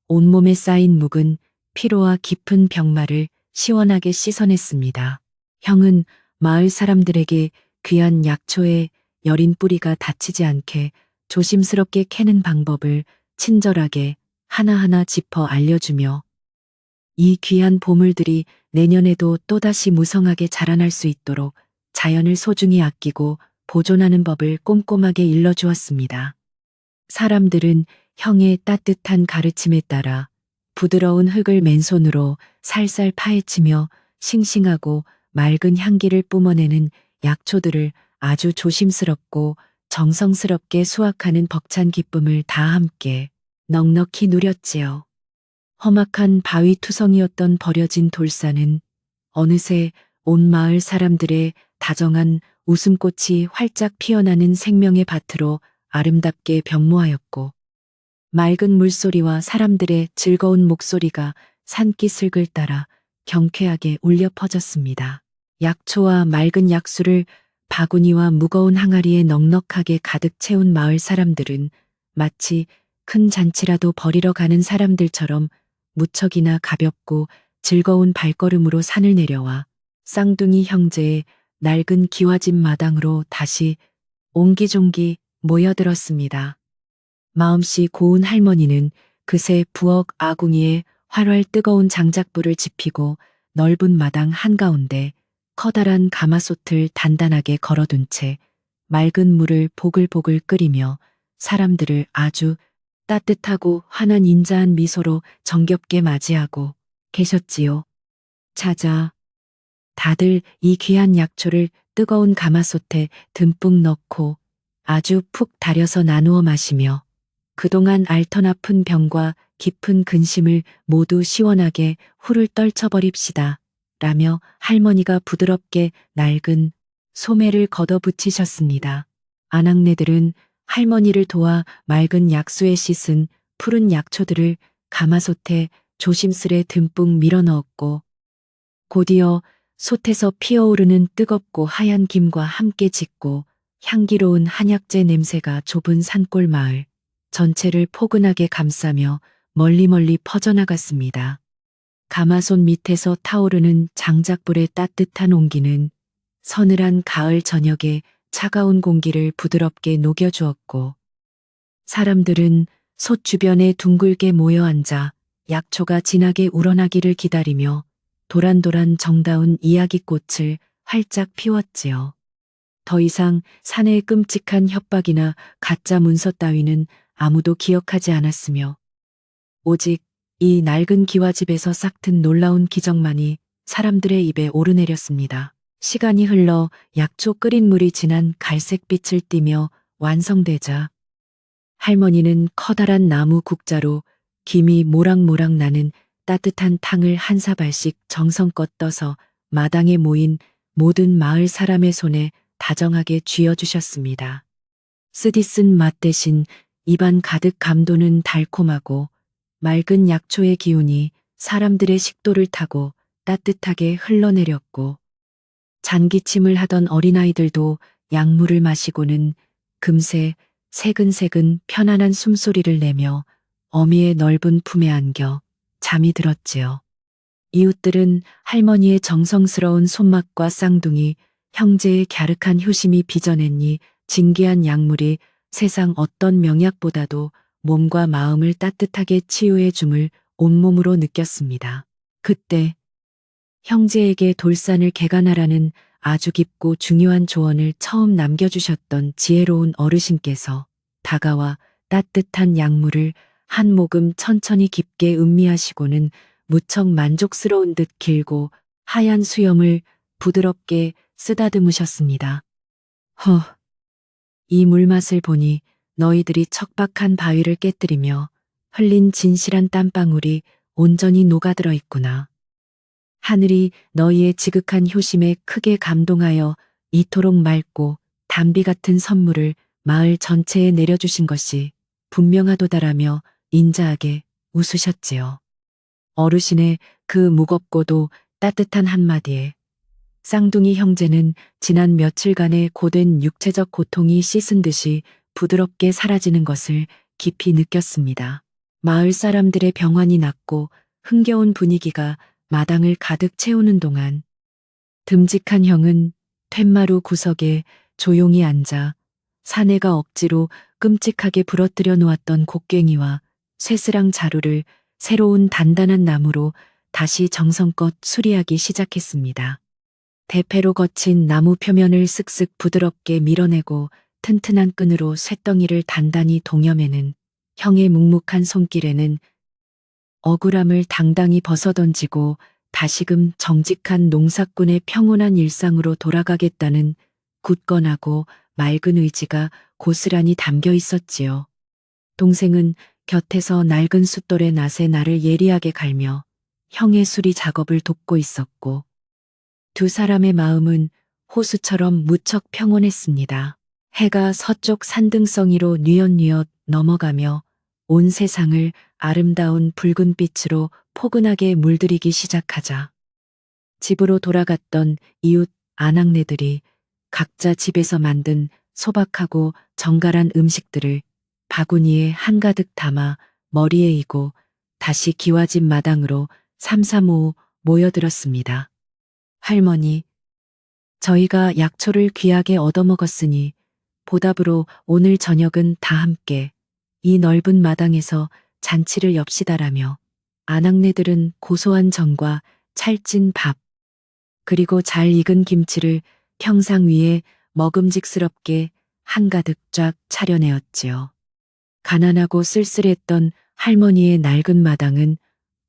온몸에 쌓인 묵은 피로와 깊은 병마를 시원하게 씻어냈습니다. 형은 마을 사람들에게 귀한 약초의 여린 뿌리가 다치지 않게 조심스럽게 캐는 방법을 친절하게 하나하나 짚어 알려주며 이 귀한 보물들이 내년에도 또다시 무성하게 자라날 수 있도록 자연을 소중히 아끼고 보존하는 법을 꼼꼼하게 일러주었습니다. 사람들은 형의 따뜻한 가르침에 따라 부드러운 흙을 맨손으로 살살 파헤치며 싱싱하고 맑은 향기를 뿜어내는 약초들을 아주 조심스럽고 정성스럽게 수확하는 벅찬 기쁨을 다 함께 넉넉히 누렸지요. 험악한 바위 투성이었던 버려진 돌산은 어느새 온 마을 사람들의 다정한 웃음꽃이 활짝 피어나는 생명의 밭으로 아름답게 변모하였고, 맑은 물소리와 사람들의 즐거운 목소리가 산기슭을 따라 경쾌하게 울려 퍼졌습니다. 약초와 맑은 약수를 바구니와 무거운 항아리에 넉넉하게 가득 채운 마을 사람들은 마치 큰 잔치라도 벌이러 가는 사람들처럼 무척이나 가볍고 즐거운 발걸음으로 산을 내려와 쌍둥이 형제의 낡은 기와집 마당으로 다시 옹기종기 모여들었습니다. 마음씨 고운 할머니는 그새 부엌 아궁이에 활활 뜨거운 장작불을 지피고 넓은 마당 한가운데 커다란 가마솥을 단단하게 걸어둔 채 맑은 물을 보글보글 끓이며 사람들을 아주 따뜻하고 환한 인자한 미소로 정겹게 맞이하고 계셨지요. 자자, 다들 이 귀한 약초를 뜨거운 가마솥에 듬뿍 넣고 아주 푹 달여서 나누어 마시며 그동안 앓던 아픈 병과 깊은 근심을 모두 시원하게 훌을 떨쳐버립시다. 라며 할머니가 부드럽게 낡은 소매를 걷어붙이셨습니다. 아낙네들은 할머니를 도와 맑은 약수에 씻은 푸른 약초들을 가마솥에 조심스레 듬뿍 밀어 넣었고, 곧이어 솥에서 피어오르는 뜨겁고 하얀 김과 함께 짓고 향기로운 한약재 냄새가 좁은 산골 마을 전체를 포근하게 감싸며 멀리 퍼져나갔습니다. 가마솥 밑에서 타오르는 장작불의 따뜻한 온기는 서늘한 가을 저녁에 차가운 공기를 부드럽게 녹여주었고, 사람들은 솥 주변에 둥글게 모여 앉아 약초가 진하게 우러나기를 기다리며 도란도란 정다운 이야기꽃을 활짝 피웠지요. 더 이상 사내의 끔찍한 협박이나 가짜 문서 따위는 아무도 기억하지 않았으며, 오직 이 낡은 기와집에서 싹튼 놀라운 기적만이 사람들의 입에 오르내렸습니다. 시간이 흘러 약초 끓인 물이 진한 갈색빛을 띠며 완성되자 할머니는 커다란 나무 국자로 김이 모락모락 나는 따뜻한 탕을 한 사발씩 정성껏 떠서 마당에 모인 모든 마을 사람의 손에 다정하게 쥐어주셨습니다. 쓰디쓴 맛 대신 입안 가득 감도는 달콤하고 맑은 약초의 기운이 사람들의 식도를 타고 따뜻하게 흘러내렸고, 잔기침을 하던 어린아이들도 약물을 마시고는 금세 새근새근 편안한 숨소리를 내며 어미의 넓은 품에 안겨 잠이 들었지요. 이웃들은 할머니의 정성스러운 손맛과 쌍둥이 형제의 갸륵한 효심이 빚어낸 이 진귀한 약물이 세상 어떤 명약보다도 몸과 마음을 따뜻하게 치유해 줌을 온몸으로 느꼈습니다. 그때 형제에게 돌산을 개간하라는 아주 깊고 중요한 조언을 처음 남겨주셨던 지혜로운 어르신께서 다가와 따뜻한 약물을 한 모금 천천히 깊게 음미하시고는 무척 만족스러운 듯 길고 하얀 수염을 부드럽게 쓰다듬으셨습니다. 이 물맛을 보니 너희들이 척박한 바위를 깨뜨리며 흘린 진실한 땀방울이 온전히 녹아들어 있구나. 하늘이 너희의 지극한 효심에 크게 감동하여 이토록 맑고 담비 같은 선물을 마을 전체에 내려주신 것이 분명하도다라며 인자하게 웃으셨지요. 어르신의 그 무겁고도 따뜻한 한마디에 쌍둥이 형제는 지난 며칠간의 고된 육체적 고통이 씻은 듯이 부드럽게 사라지는 것을 깊이 느꼈습니다. 마을 사람들의 병환이 났고 흥겨운 분위기가 마당을 가득 채우는 동안 듬직한 형은 툇마루 구석에 조용히 앉아 사내가 억지로 끔찍하게 부러뜨려 놓았던 곡괭이와 쇠스랑 자루를 새로운 단단한 나무로 다시 정성껏 수리하기 시작했습니다. 대패로 거친 나무 표면을 쓱쓱 부드럽게 밀어내고 튼튼한 끈으로 쇳덩이를 단단히 동여매는 형의 묵묵한 손길에는 억울함을 당당히 벗어던지고 다시금 정직한 농사꾼의 평온한 일상으로 돌아가겠다는 굳건하고 맑은 의지가 고스란히 담겨 있었지요. 동생은 곁에서 낡은 숫돌의 낫에 나를 예리하게 갈며 형의 수리 작업을 돕고 있었고 두 사람의 마음은 호수처럼 무척 평온했습니다. 해가 서쪽 산등성이로 뉘엿뉘엿 넘어가며 온 세상을 아름다운 붉은 빛으로 포근하게 물들이기 시작하자 집으로 돌아갔던 이웃 아낙네들이 각자 집에서 만든 소박하고 정갈한 음식들을 바구니에 한가득 담아 머리에 이고 다시 기와집 마당으로 삼삼오오 모여들었습니다. 할머니, 저희가 약초를 귀하게 얻어먹었으니 보답으로 오늘 저녁은 다 함께 이 넓은 마당에서 잔치를 엽시다라며 아낙네들은 고소한 전과 찰진 밥, 그리고 잘 익은 김치를 평상 위에 먹음직스럽게 한가득 쫙 차려내었지요. 가난하고 쓸쓸했던 할머니의 낡은 마당은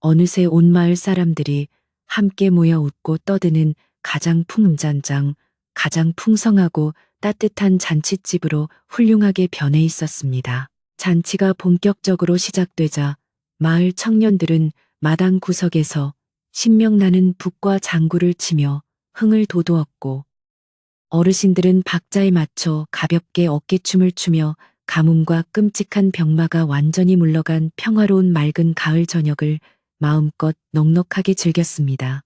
어느새 온 마을 사람들이 함께 모여 웃고 떠드는 가장 풍음잔장, 가장 풍성하고 따뜻한 잔칫집으로 훌륭하게 변해 있었습니다. 잔치가 본격적으로 시작되자 마을 청년들은 마당 구석에서 신명나는 북과 장구를 치며 흥을 돋우었고 어르신들은 박자에 맞춰 가볍게 어깨춤을 추며 가뭄과 끔찍한 병마가 완전히 물러간 평화로운 맑은 가을 저녁을 마음껏 넉넉하게 즐겼습니다.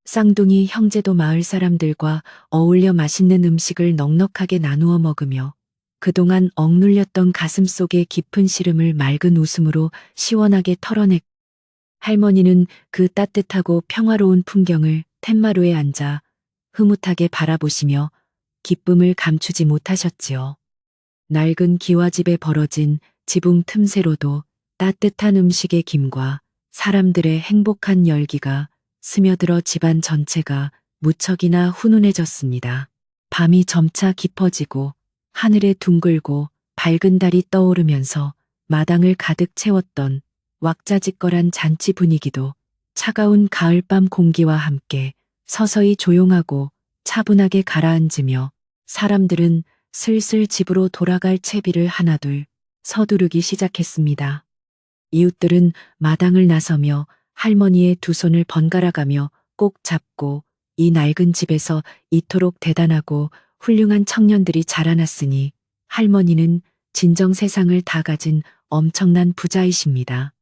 쌍둥이 형제도 마을 사람들과 어울려 맛있는 음식을 넉넉하게 나누어 먹으며 그동안 억눌렸던 가슴 속의 깊은 시름을 맑은 웃음으로 시원하게 털어냈고 할머니는 그 따뜻하고 평화로운 풍경을 텐마루에 앉아 흐뭇하게 바라보시며 기쁨을 감추지 못하셨지요. 낡은 기와집에 벌어진 지붕 틈새로도 따뜻한 음식의 김과 사람들의 행복한 열기가 스며들어 집안 전체가 무척이나 훈훈해졌습니다. 밤이 점차 깊어지고 하늘에 둥글고 밝은 달이 떠오르면서 마당을 가득 채웠던 왁자지껄한 잔치 분위기도 차가운 가을밤 공기와 함께 서서히 조용하고 차분하게 가라앉으며 사람들은 슬슬 집으로 돌아갈 채비를 하나둘 서두르기 시작했습니다. 이웃들은 마당을 나서며 할머니의 두 손을 번갈아가며 꼭 잡고 이 낡은 집에서 이토록 대단하고 훌륭한 청년들이 자라났으니 할머니는 진정 세상을 다 가진 엄청난 부자이십니다.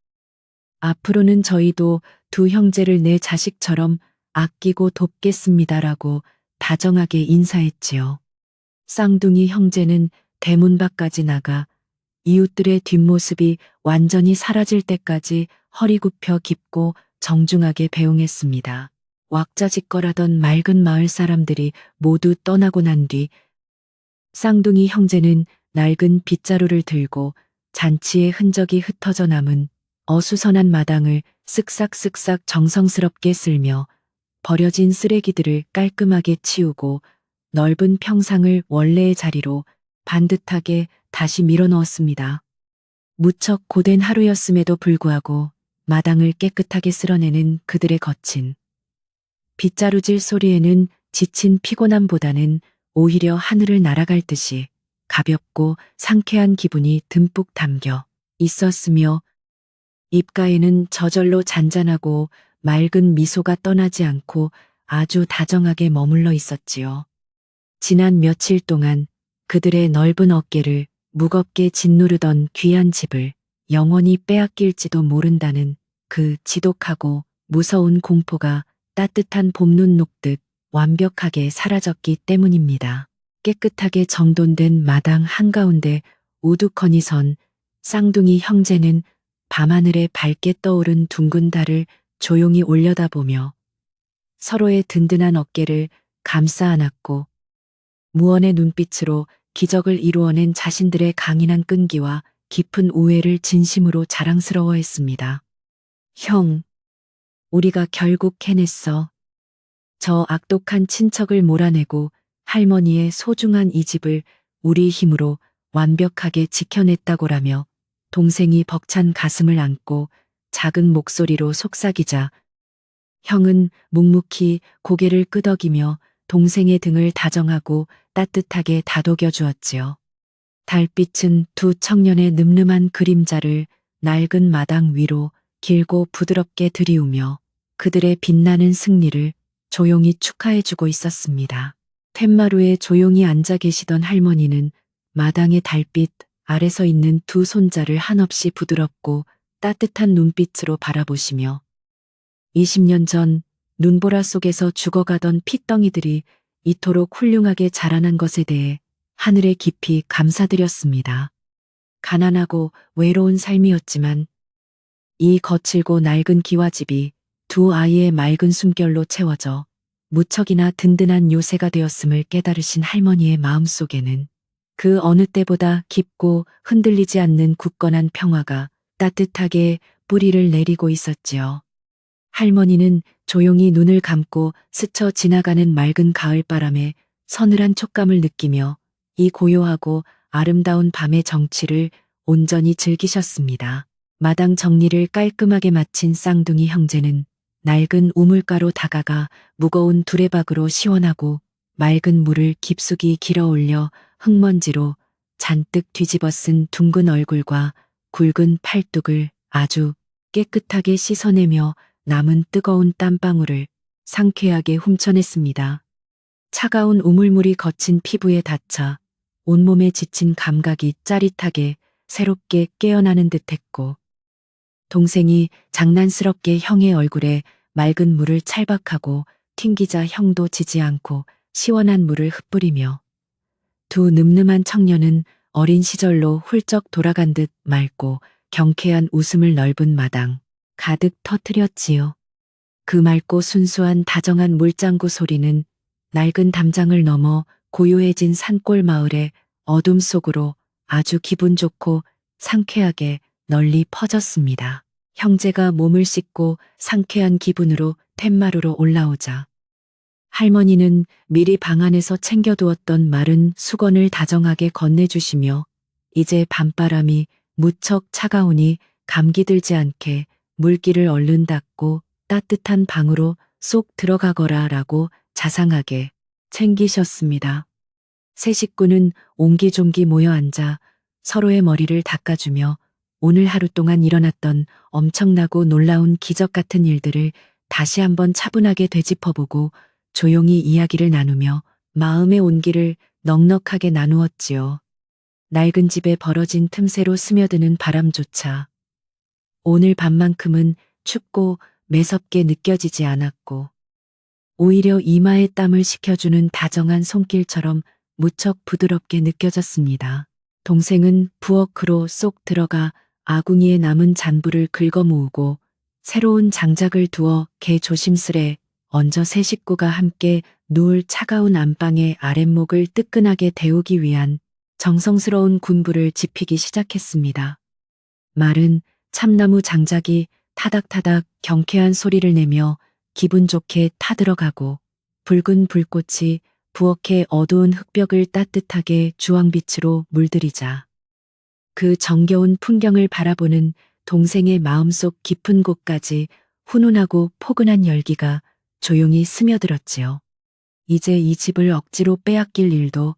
앞으로는 저희도 두 형제를 내 자식처럼 아끼고 돕겠습니다라고 다정하게 인사했지요. 쌍둥이 형제는 대문 밖까지 나가 이웃들의 뒷모습이 완전히 사라질 때까지 허리 굽혀 깊고 정중하게 배웅했습니다. 왁자지껄하던 맑은 마을 사람들이 모두 떠나고 난 뒤 쌍둥이 형제는 낡은 빗자루를 들고 잔치의 흔적이 흩어져 남은 어수선한 마당을 쓱싹쓱싹 정성스럽게 쓸며 버려진 쓰레기들을 깔끔하게 치우고 넓은 평상을 원래의 자리로 반듯하게 다시 밀어넣었습니다. 무척 고된 하루였음에도 불구하고 마당을 깨끗하게 쓸어내는 그들의 거친 빗자루질 소리에는 지친 피곤함보다는 오히려 하늘을 날아갈 듯이 가볍고 상쾌한 기분이 듬뿍 담겨 있었으며 입가에는 저절로 잔잔하고 맑은 미소가 떠나지 않고 아주 다정하게 머물러 있었지요. 지난 며칠 동안 그들의 넓은 어깨를 무겁게 짓누르던 귀한 집을 영원히 빼앗길지도 모른다는 그 지독하고 무서운 공포가 따뜻한 봄눈 녹듯 완벽하게 사라졌기 때문입니다. 깨끗하게 정돈된 마당 한가운데 우두커니 선 쌍둥이 형제는 밤하늘에 밝게 떠오른 둥근 달을 조용히 올려다보며 서로의 든든한 어깨를 감싸 안았고 무언의 눈빛으로 기적을 이루어낸 자신들의 강인한 끈기와 깊은 오해를 진심으로 자랑스러워했습니다. 형, 우리가 결국 해냈어. 저 악독한 친척을 몰아내고 할머니의 소중한 이 집을 우리 힘으로 완벽하게 지켜냈다고라며 동생이 벅찬 가슴을 안고 작은 목소리로 속삭이자 형은 묵묵히 고개를 끄덕이며 동생의 등을 다정하고 따뜻하게 다독여 주었지요. 달빛은 두 청년의 늠름한 그림자를 낡은 마당 위로 길고 부드럽게 들이우며 그들의 빛나는 승리를 조용히 축하해주고 있었습니다. 툇마루에 조용히 앉아 계시던 할머니는 마당의 달빛 아래 서 있는 두 손자를 한없이 부드럽고 따뜻한 눈빛으로 바라보시며 20년 전 눈보라 속에서 죽어가던 핏덩이들이 이토록 훌륭하게 자라난 것에 대해 하늘에 깊이 감사드렸습니다. 가난하고 외로운 삶이었지만 이 거칠고 낡은 기와집이 두 아이의 맑은 숨결로 채워져 무척이나 든든한 요새가 되었음을 깨달으신 할머니의 마음속에는 그 어느 때보다 깊고 흔들리지 않는 굳건한 평화가 따뜻하게 뿌리를 내리고 있었지요. 할머니는 조용히 눈을 감고 스쳐 지나가는 맑은 가을바람에 서늘한 촉감을 느끼며 이 고요하고 아름다운 밤의 정취를 온전히 즐기셨습니다. 마당 정리를 깔끔하게 마친 쌍둥이 형제는 낡은 우물가로 다가가 무거운 두레박으로 시원하고 맑은 물을 깊숙이 길어 올려 흙먼지로 잔뜩 뒤집어 쓴 둥근 얼굴과 굵은 팔뚝을 아주 깨끗하게 씻어내며 남은 뜨거운 땀방울을 상쾌하게 훔쳐냈습니다. 차가운 우물물이 거친 피부에 닿자 온몸에 지친 감각이 짜릿하게 새롭게 깨어나는 듯했고 동생이 장난스럽게 형의 얼굴에 맑은 물을 찰박하고 튕기자 형도 지지 않고 시원한 물을 흩뿌리며 두 늠름한 청년은 어린 시절로 훌쩍 돌아간 듯 맑고 경쾌한 웃음을 넓은 마당 가득 터뜨렸지요. 그 맑고 순수한 다정한 물장구 소리는 낡은 담장을 넘어 고요해진 산골 마을의 어둠 속으로 아주 기분 좋고 상쾌하게 널리 퍼졌습니다. 형제가 몸을 씻고 상쾌한 기분으로 툇마루로 올라오자 할머니는 미리 방 안에서 챙겨두었던 마른 수건을 다정하게 건네주시며 이제 밤바람이 무척 차가우니 감기 들지 않게 물기를 얼른 닦고 따뜻한 방으로 쏙 들어가거라 라고 자상하게 챙기셨습니다. 세 식구는 옹기종기 모여 앉아 서로의 머리를 닦아주며 오늘 하루 동안 일어났던 엄청나고 놀라운 기적 같은 일들을 다시 한번 차분하게 되짚어보고 조용히 이야기를 나누며 마음의 온기를 넉넉하게 나누었지요. 낡은 집에 벌어진 틈새로 스며드는 바람조차 오늘 밤만큼은 춥고 매섭게 느껴지지 않았고 오히려 이마에 땀을 식혀주는 다정한 손길처럼 무척 부드럽게 느껴졌습니다. 동생은 부엌으로 쏙 들어가 아궁이에 남은 잔불을 긁어 모으고 새로운 장작을 두어 개 조심스레 얹어 세 식구가 함께 누울 차가운 안방의 아랫목을 뜨끈하게 데우기 위한 정성스러운 군부를 지피기 시작했습니다. 마른 참나무 장작이 타닥타닥 경쾌한 소리를 내며 기분 좋게 타들어가고 붉은 불꽃이 부엌의 어두운 흙벽을 따뜻하게 주황빛으로 물들이자 그 정겨운 풍경을 바라보는 동생의 마음속 깊은 곳까지 훈훈하고 포근한 열기가 조용히 스며들었지요. 이제 이 집을 억지로 빼앗길 일도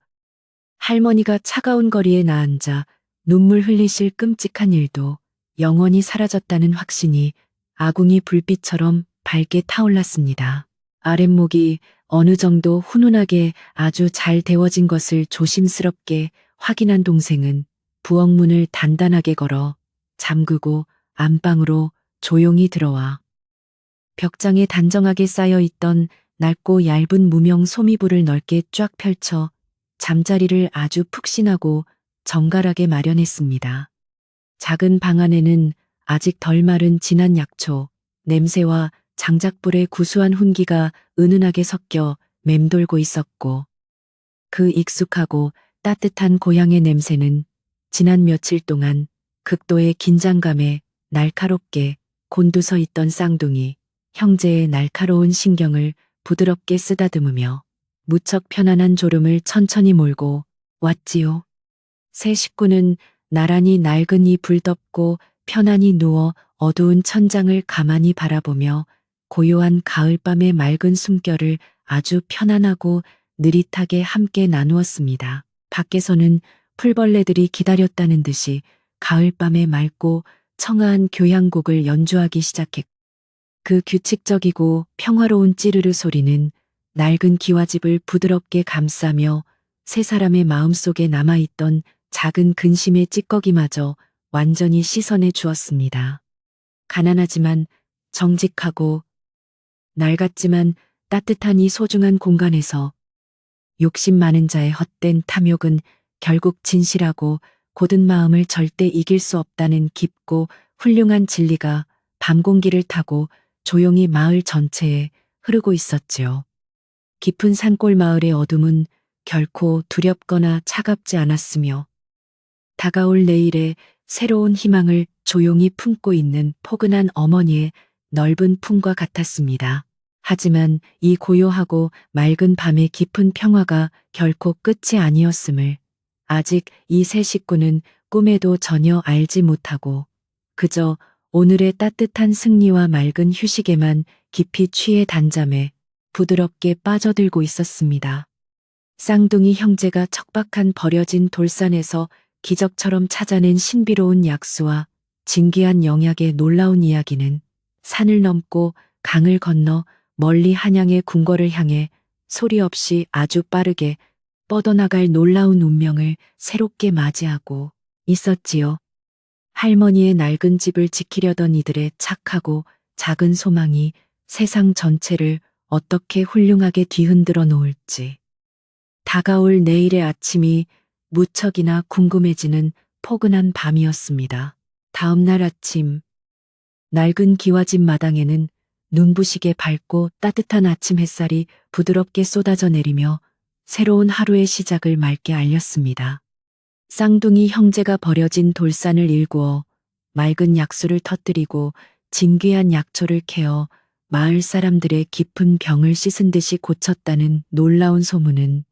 할머니가 차가운 거리에 나앉아 눈물 흘리실 끔찍한 일도 영원히 사라졌다는 확신이 아궁이 불빛처럼 밝게 타올랐습니다. 아랫목이 어느 정도 훈훈하게 아주 잘 데워진 것을 조심스럽게 확인한 동생은 부엌문을 단단하게 걸어 잠그고 안방으로 조용히 들어와 벽장에 단정하게 쌓여 있던 낡고 얇은 무명 소미불을 넓게 쫙 펼쳐 잠자리를 아주 푹신하고 정갈하게 마련했습니다. 작은 방 안에는 아직 덜 마른 진한 약초, 냄새와 장작불의 구수한 훈기가 은은하게 섞여 맴돌고 있었고 그 익숙하고 따뜻한 고향의 냄새는 지난 며칠 동안 극도의 긴장감에 날카롭게 곤두서 있던 쌍둥이 형제의 날카로운 신경을 부드럽게 쓰다듬으며 무척 편안한 졸음을 천천히 몰고 왔지요. 세 식구는 나란히 낡은 이 불 덮고 편안히 누워 어두운 천장을 가만히 바라보며 고요한 가을밤의 맑은 숨결을 아주 편안하고 느릿하게 함께 나누었습니다. 밖에서는 풀벌레들이 기다렸다는 듯이 가을밤의 맑고 청아한 교향곡을 연주하기 시작했고 그 규칙적이고 평화로운 찌르르 소리는 낡은 기와집을 부드럽게 감싸며 세 사람의 마음속에 남아있던 작은 근심의 찌꺼기마저 완전히 씻어내 주었습니다. 가난하지만 정직하고 낡았지만 따뜻한 이 소중한 공간에서 욕심 많은 자의 헛된 탐욕은 결국 진실하고 고든 마음을 절대 이길 수 없다는 깊고 훌륭한 진리가 밤 공기를 타고 조용히 마을 전체에 흐르고 있었지요. 깊은 산골 마을의 어둠은 결코 두렵거나 차갑지 않았으며 다가올 내일의 새로운 희망을 조용히 품고 있는 포근한 어머니의 넓은 품과 같았습니다. 하지만 이 고요하고 맑은 밤의 깊은 평화가 결코 끝이 아니었음을 아직 이 세 식구는 꿈에도 전혀 알지 못하고 그저 오늘의 따뜻한 승리와 맑은 휴식에만 깊이 취해 단잠에 부드럽게 빠져들고 있었습니다. 쌍둥이 형제가 척박한 버려진 돌산에서 기적처럼 찾아낸 신비로운 약수와 진귀한 영약의 놀라운 이야기는 산을 넘고 강을 건너 멀리 한양의 궁궐을 향해 소리 없이 아주 빠르게 뻗어나갈 놀라운 운명을 새롭게 맞이하고 있었지요. 할머니의 낡은 집을 지키려던 이들의 착하고 작은 소망이 세상 전체를 어떻게 훌륭하게 뒤흔들어 놓을지. 다가올 내일의 아침이 무척이나 궁금해지는 포근한 밤이었습니다. 다음 날 아침, 낡은 기와집 마당에는 눈부시게 밝고 따뜻한 아침 햇살이 부드럽게 쏟아져 내리며 새로운 하루의 시작을 맑게 알렸습니다. 쌍둥이 형제가 버려진 돌산을 일구어 맑은 약수를 터뜨리고 진귀한 약초를 캐어 마을 사람들의 깊은 병을 씻은 듯이 고쳤다는 놀라운 소문은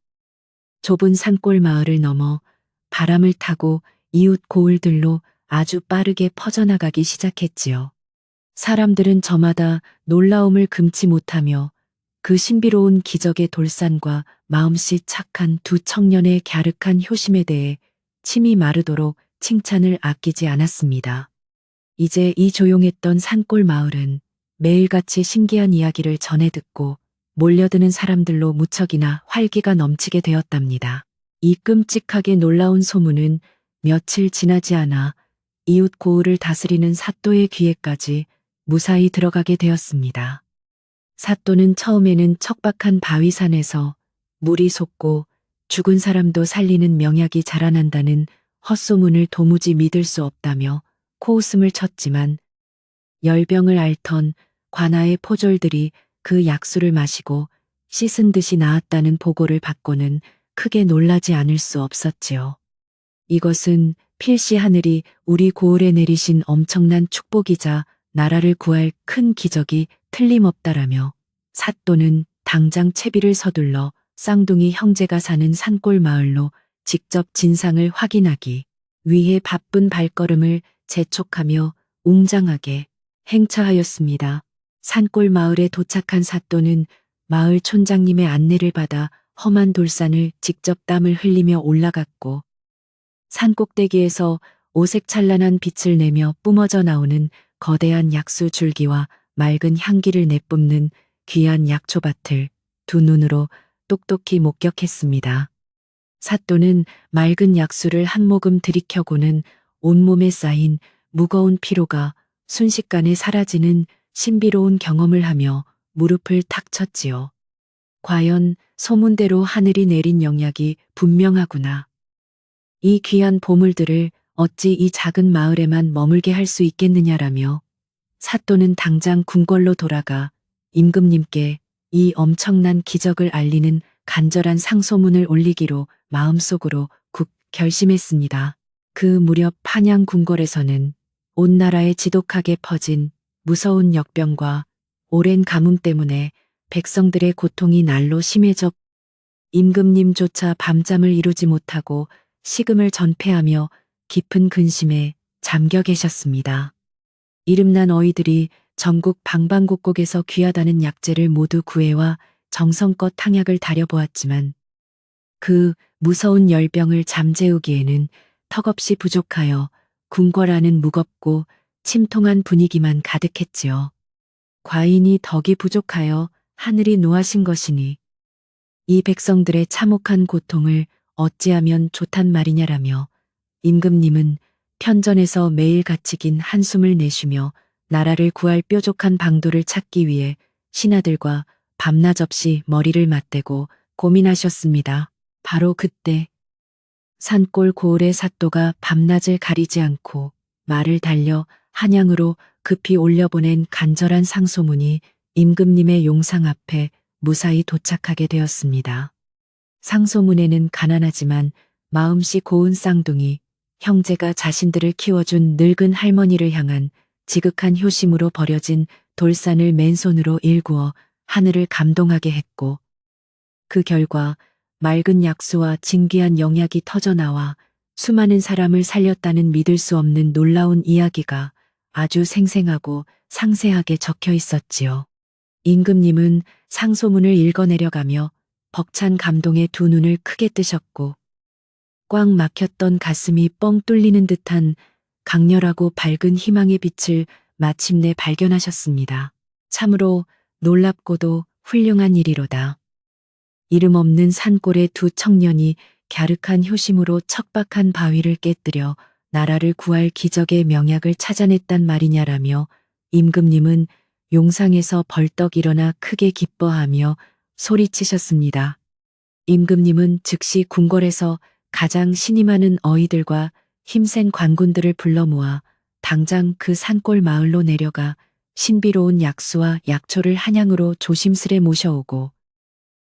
좁은 산골 마을을 넘어 바람을 타고 이웃 고을들로 아주 빠르게 퍼져나가기 시작했지요. 사람들은 저마다 놀라움을 금치 못하며 그 신비로운 기적의 돌산과 마음씨 착한 두 청년의 갸륵한 효심에 대해 침이 마르도록 칭찬을 아끼지 않았습니다. 이제 이 조용했던 산골 마을은 매일같이 신기한 이야기를 전해 듣고 몰려드는 사람들로 무척이나 활기가 넘치게 되었답니다. 이 끔찍하게 놀라운 소문은 며칠 지나지 않아 이웃 고을을 다스리는 사또의 귀에까지 무사히 들어가게 되었습니다. 사또는 처음에는 척박한 바위산에서 물이 솟고 죽은 사람도 살리는 명약이 자라난다는 헛소문을 도무지 믿을 수 없다며 코웃음을 쳤지만 열병을 앓던 관아의 포졸들이 그 약수를 마시고 씻은 듯이 나았다는 보고를 받고는 크게 놀라지 않을 수 없었지요. 이것은 필시 하늘이 우리 고을에 내리신 엄청난 축복이자 나라를 구할 큰 기적이 틀림없다라며 사또는 당장 채비를 서둘러 쌍둥이 형제가 사는 산골 마을로 직접 진상을 확인하기 위해 바쁜 발걸음을 재촉하며 웅장하게 행차하였습니다. 산골 마을에 도착한 사또는 마을 촌장님의 안내를 받아 험한 돌산을 직접 땀을 흘리며 올라갔고 산 꼭대기에서 오색찬란한 빛을 내며 뿜어져 나오는 거대한 약수 줄기와 맑은 향기를 내뿜는 귀한 약초밭을 두 눈으로 똑똑히 목격했습니다. 사또는 맑은 약수를 한 모금 들이켜고는 온몸에 쌓인 무거운 피로가 순식간에 사라지는 신비로운 경험을 하며 무릎을 탁 쳤지요. 과연 소문대로 하늘이 내린 영약이 분명하구나. 이 귀한 보물들을 어찌 이 작은 마을에만 머물게 할 수 있겠느냐라며 사또는 당장 궁궐로 돌아가 임금님께 이 엄청난 기적을 알리는 간절한 상소문을 올리기로 마음속으로 굳 결심했습니다. 그 무렵 한양 궁궐에서는 온 나라에 지독하게 퍼진 무서운 역병과 오랜 가뭄 때문에 백성들의 고통이 날로 심해져 임금님조차 밤잠을 이루지 못하고 식음을 전폐하며 깊은 근심에 잠겨 계셨습니다. 이름난 어이들이 전국 방방곡곡에서 귀하다는 약재를 모두 구해와 정성껏 탕약을 다려보았지만 그 무서운 열병을 잠재우기에는 턱없이 부족하여 궁궐 안은 무겁고 침통한 분위기만 가득했지요. 과인이 덕이 부족하여 하늘이 노하신 것이니 이 백성들의 참혹한 고통을 어찌하면 좋단 말이냐라며 임금님은 편전에서 매일 갇히긴 한숨을 내쉬며 나라를 구할 뾰족한 방도를 찾기 위해 신하들과 밤낮 없이 머리를 맞대고 고민하셨습니다. 바로 그때 산골 고을의 사또가 밤낮을 가리지 않고 말을 달려 한양으로 급히 올려보낸 간절한 상소문이 임금님의 용상 앞에 무사히 도착하게 되었습니다. 상소문에는 가난하지만 마음씨 고운 쌍둥이 형제가 자신들을 키워준 늙은 할머니를 향한 지극한 효심으로 버려진 돌산을 맨손으로 일구어 하늘을 감동하게 했고 그 결과 맑은 약수와 진귀한 영약이 터져나와 수많은 사람을 살렸다는 믿을 수 없는 놀라운 이야기가 아주 생생하고 상세하게 적혀 있었지요. 임금님은 상소문을 읽어내려가며 벅찬 감동에 두 눈을 크게 뜨셨고 꽉 막혔던 가슴이 뻥 뚫리는 듯한 강렬하고 밝은 희망의 빛을 마침내 발견하셨습니다. 참으로 놀랍고도 훌륭한 일이로다. 이름 없는 산골의 두 청년이 갸륵한 효심으로 척박한 바위를 깨뜨려 나라를 구할 기적의 명약을 찾아냈단 말이냐라며 임금님은 용상에서 벌떡 일어나 크게 기뻐하며 소리치셨습니다. 임금님은 즉시 궁궐에서 가장 신이 많은 어이들과 힘센 관군들을 불러 모아 당장 그 산골 마을로 내려가 신비로운 약수와 약초를 한양으로 조심스레 모셔오고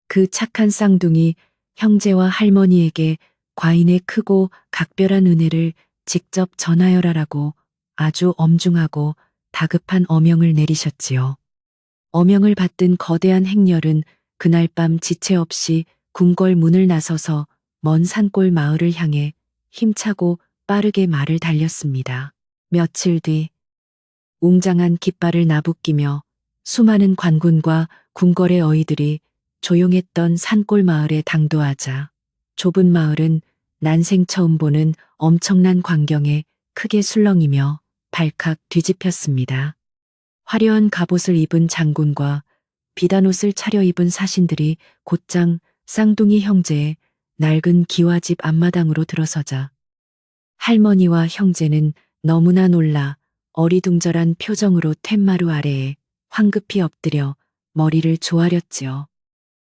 그 착한 쌍둥이 형제와 할머니에게 과인의 크고 각별한 은혜를 직접 전하여라라고 아주 엄중하고 다급한 어명을 내리셨지요. 어명을 받든 거대한 행렬은 그날 밤 지체 없이 궁궐 문을 나서서 먼 산골 마을을 향해 힘차고 빠르게 말을 달렸습니다. 며칠 뒤 웅장한 깃발을 나부끼며 수많은 관군과 궁궐의 어이들이 조용했던 산골 마을에 당도하자 좁은 마을은 난생 처음 보는 엄청난 광경에 크게 술렁이며 발칵 뒤집혔습니다. 화려한 갑옷을 입은 장군과 비단 옷을 차려입은 사신들이 곧장 쌍둥이 형제의 낡은 기와집 앞마당으로 들어서자 할머니와 형제는 너무나 놀라 어리둥절한 표정으로 툇마루 아래에 황급히 엎드려 머리를 조아렸지요.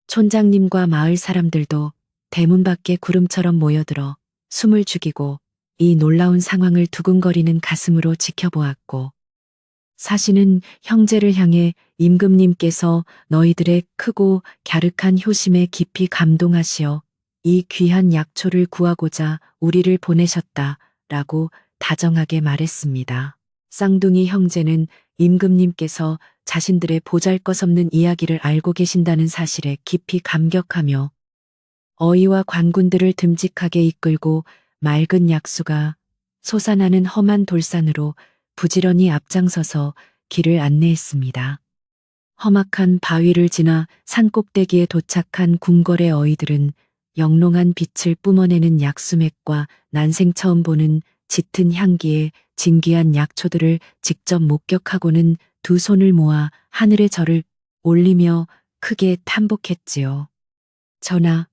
촌장님과 마을 사람들도 대문 밖에 구름처럼 모여들어 숨을 죽이고 이 놀라운 상황을 두근거리는 가슴으로 지켜보았고 사신은 형제를 향해 임금님께서 너희들의 크고 갸륵한 효심에 깊이 감동하시어 이 귀한 약초를 구하고자 우리를 보내셨다라고 다정하게 말했습니다. 쌍둥이 형제는 임금님께서 자신들의 보잘것없는 이야기를 알고 계신다는 사실에 깊이 감격하며 어이와 관군들을 듬직하게 이끌고 맑은 약수가 솟아나는 험한 돌산으로 부지런히 앞장서서 길을 안내했습니다. 험악한 바위를 지나 산꼭대기에 도착한 궁궐의 어이들은 영롱한 빛을 뿜어내는 약수맥과 난생 처음 보는 짙은 향기의 진귀한 약초들을 직접 목격하고는 두 손을 모아 하늘의 절을 올리며 크게 탄복했지요. 전하,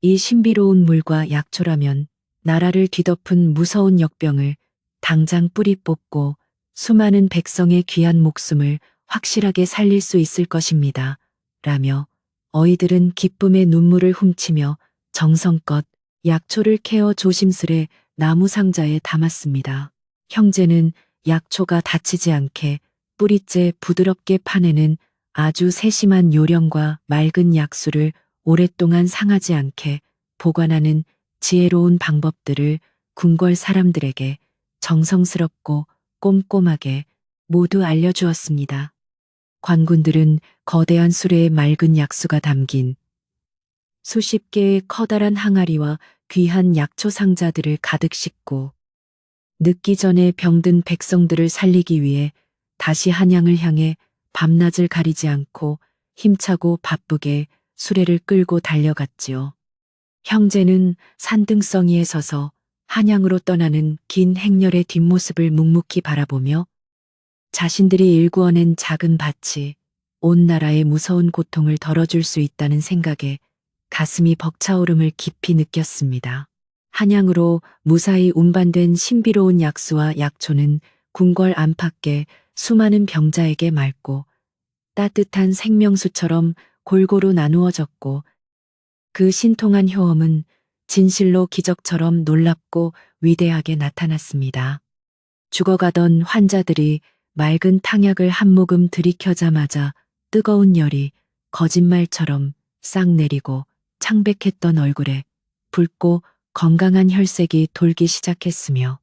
이 신비로운 물과 약초라면 나라를 뒤덮은 무서운 역병을 당장 뿌리 뽑고 수많은 백성의 귀한 목숨을 확실하게 살릴 수 있을 것입니다. 라며 어이들은 기쁨의 눈물을 훔치며 정성껏 약초를 캐어 조심스레 나무 상자에 담았습니다. 형제는 약초가 다치지 않게 뿌리째 부드럽게 파내는 아주 세심한 요령과 맑은 약수를 오랫동안 상하지 않게 보관하는 지혜로운 방법들을 궁궐 사람들에게 정성스럽고 꼼꼼하게 모두 알려주었습니다. 관군들은 거대한 수레에 맑은 약수가 담긴 수십 개의 커다란 항아리와 귀한 약초 상자들을 가득 싣고 늦기 전에 병든 백성들을 살리기 위해 다시 한양을 향해 밤낮을 가리지 않고 힘차고 바쁘게 수레를 끌고 달려갔지요. 형제는 산등성이에 서서 한양으로 떠나는 긴 행렬의 뒷모습을 묵묵히 바라보며 자신들이 일구어낸 작은 밭이 온 나라의 무서운 고통을 덜어줄 수 있다는 생각에 가슴이 벅차오름을 깊이 느꼈습니다. 한양으로 무사히 운반된 신비로운 약수와 약초는 궁궐 안팎의 수많은 병자에게 맑고 따뜻한 생명수처럼 골고루 나누어졌고 그 신통한 효험은 진실로 기적처럼 놀랍고 위대하게 나타났습니다. 죽어가던 환자들이 맑은 탕약을 한 모금 들이켜자마자 뜨거운 열이 거짓말처럼 싹 내리고 창백했던 얼굴에 붉고 건강한 혈색이 돌기 시작했으며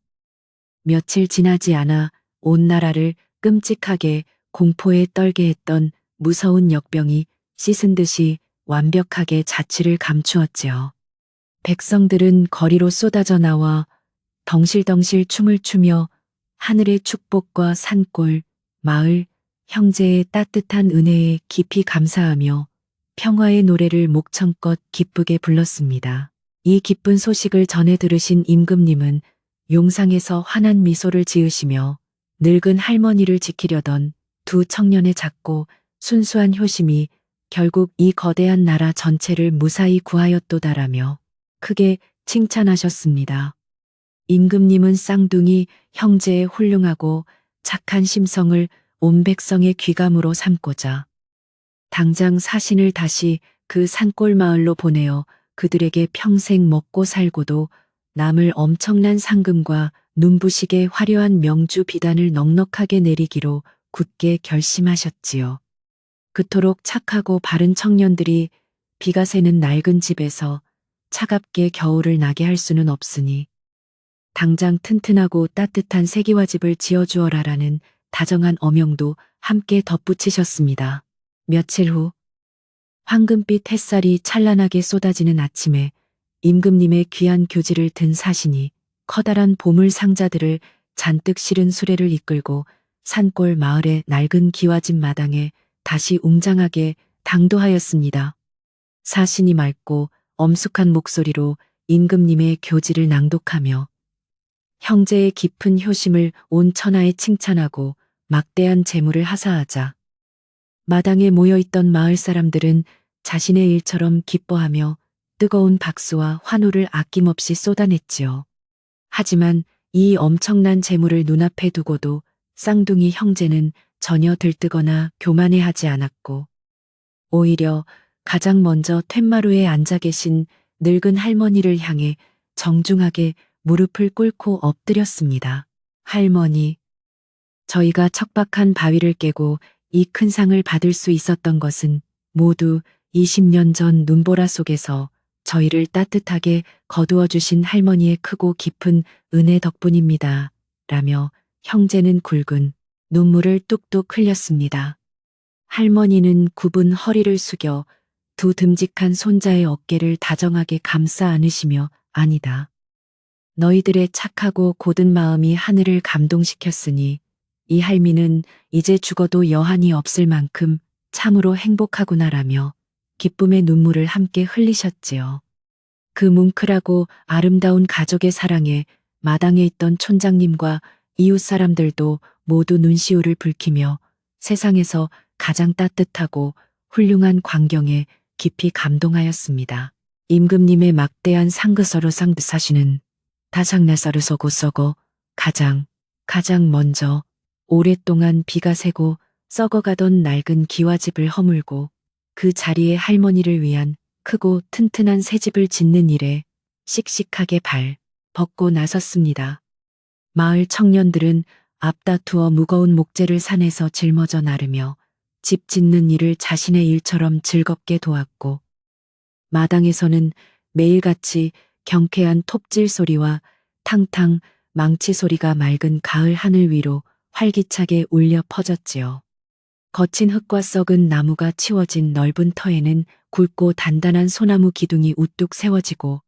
며칠 지나지 않아 온 나라를 끔찍하게 공포에 떨게 했던 무서운 역병이 씻은 듯이 완벽하게 자취를 감추었지요. 백성들은 거리로 쏟아져 나와 덩실덩실 춤을 추며 하늘의 축복과 산골, 마을, 형제의 따뜻한 은혜에 깊이 감사하며 평화의 노래를 목청껏 기쁘게 불렀습니다. 이 기쁜 소식을 전해 들으신 임금님은 용상에서 환한 미소를 지으시며 늙은 할머니를 지키려던 두 청년의 작고 순수한 효심이 결국 이 거대한 나라 전체를 무사히 구하였도다라며 크게 칭찬하셨습니다. 임금님은 쌍둥이 형제의 훌륭하고 착한 심성을 온 백성의 귀감으로 삼고자 당장 사신을 다시 그 산골 마을로 보내어 그들에게 평생 먹고 살고도 남을 엄청난 상금과 눈부시게 화려한 명주 비단을 넉넉하게 내리기로 굳게 결심하셨지요. 그토록 착하고 바른 청년들이 비가 새는 낡은 집에서 차갑게 겨울을 나게 할 수는 없으니 당장 튼튼하고 따뜻한 세기와집을 지어주어라라는 다정한 어명도 함께 덧붙이셨습니다. 며칠 후 황금빛 햇살이 찬란하게 쏟아지는 아침에 임금님의 귀한 교지를 든 사신이 커다란 보물 상자들을 잔뜩 실은 수레를 이끌고 산골 마을의 낡은 기와집 마당에 다시 웅장하게 당도하였습니다. 사신이 맑고 엄숙한 목소리로 임금님의 교지를 낭독하며 형제의 깊은 효심을 온 천하에 칭찬하고 막대한 재물을 하사하자 마당에 모여있던 마을 사람들은 자신의 일처럼 기뻐하며 뜨거운 박수와 환호를 아낌없이 쏟아냈지요. 하지만 이 엄청난 재물을 눈앞에 두고도 쌍둥이 형제는 전혀 들뜨거나 교만해하지 않았고 오히려 가장 먼저 툇마루에 앉아 계신 늙은 할머니를 향해 정중하게 무릎을 꿇고 엎드렸습니다. 할머니, 저희가 척박한 바위를 깨고 이 큰 상을 받을 수 있었던 것은 모두 20년 전 눈보라 속에서 저희를 따뜻하게 거두어 주신 할머니의 크고 깊은 은혜 덕분입니다. 라며 형제는 굵은 눈물을 뚝뚝 흘렸습니다. 할머니는 굽은 허리를 숙여 두 듬직한 손자의 어깨를 다정하게 감싸 안으시며 아니다. 너희들의 착하고 고든 마음이 하늘을 감동시켰으니 이 할미는 이제 죽어도 여한이 없을 만큼 참으로 행복하구나라며 기쁨의 눈물을 함께 흘리셨지요. 그 뭉클하고 아름다운 가족의 사랑에 마당에 있던 촌장님과 이웃 사람들도 모두 눈시울을 붉히며 세상에서 가장 따뜻하고 훌륭한 광경에 깊이 감동하였습니다. 임금님의 막대한 상그서로 상드사시는 다상나서르 서고 썩어 가장 먼저 오랫동안 비가 새고 썩어가던 낡은 기와집을 허물고 그 자리에 할머니를 위한 크고 튼튼한 새 집을 짓는 일에 씩씩하게 발 벗고 나섰습니다. 마을 청년들은 앞다투어 무거운 목재를 산에서 짊어져 나르며 집 짓는 일을 자신의 일처럼 즐겁게 도왔고 마당에서는 매일같이 경쾌한 톱질 소리와 탕탕 망치 소리가 맑은 가을 하늘 위로 활기차게 울려 퍼졌지요. 거친 흙과 썩은 나무가 치워진 넓은 터에는 굵고 단단한 소나무 기둥이 우뚝 세워지고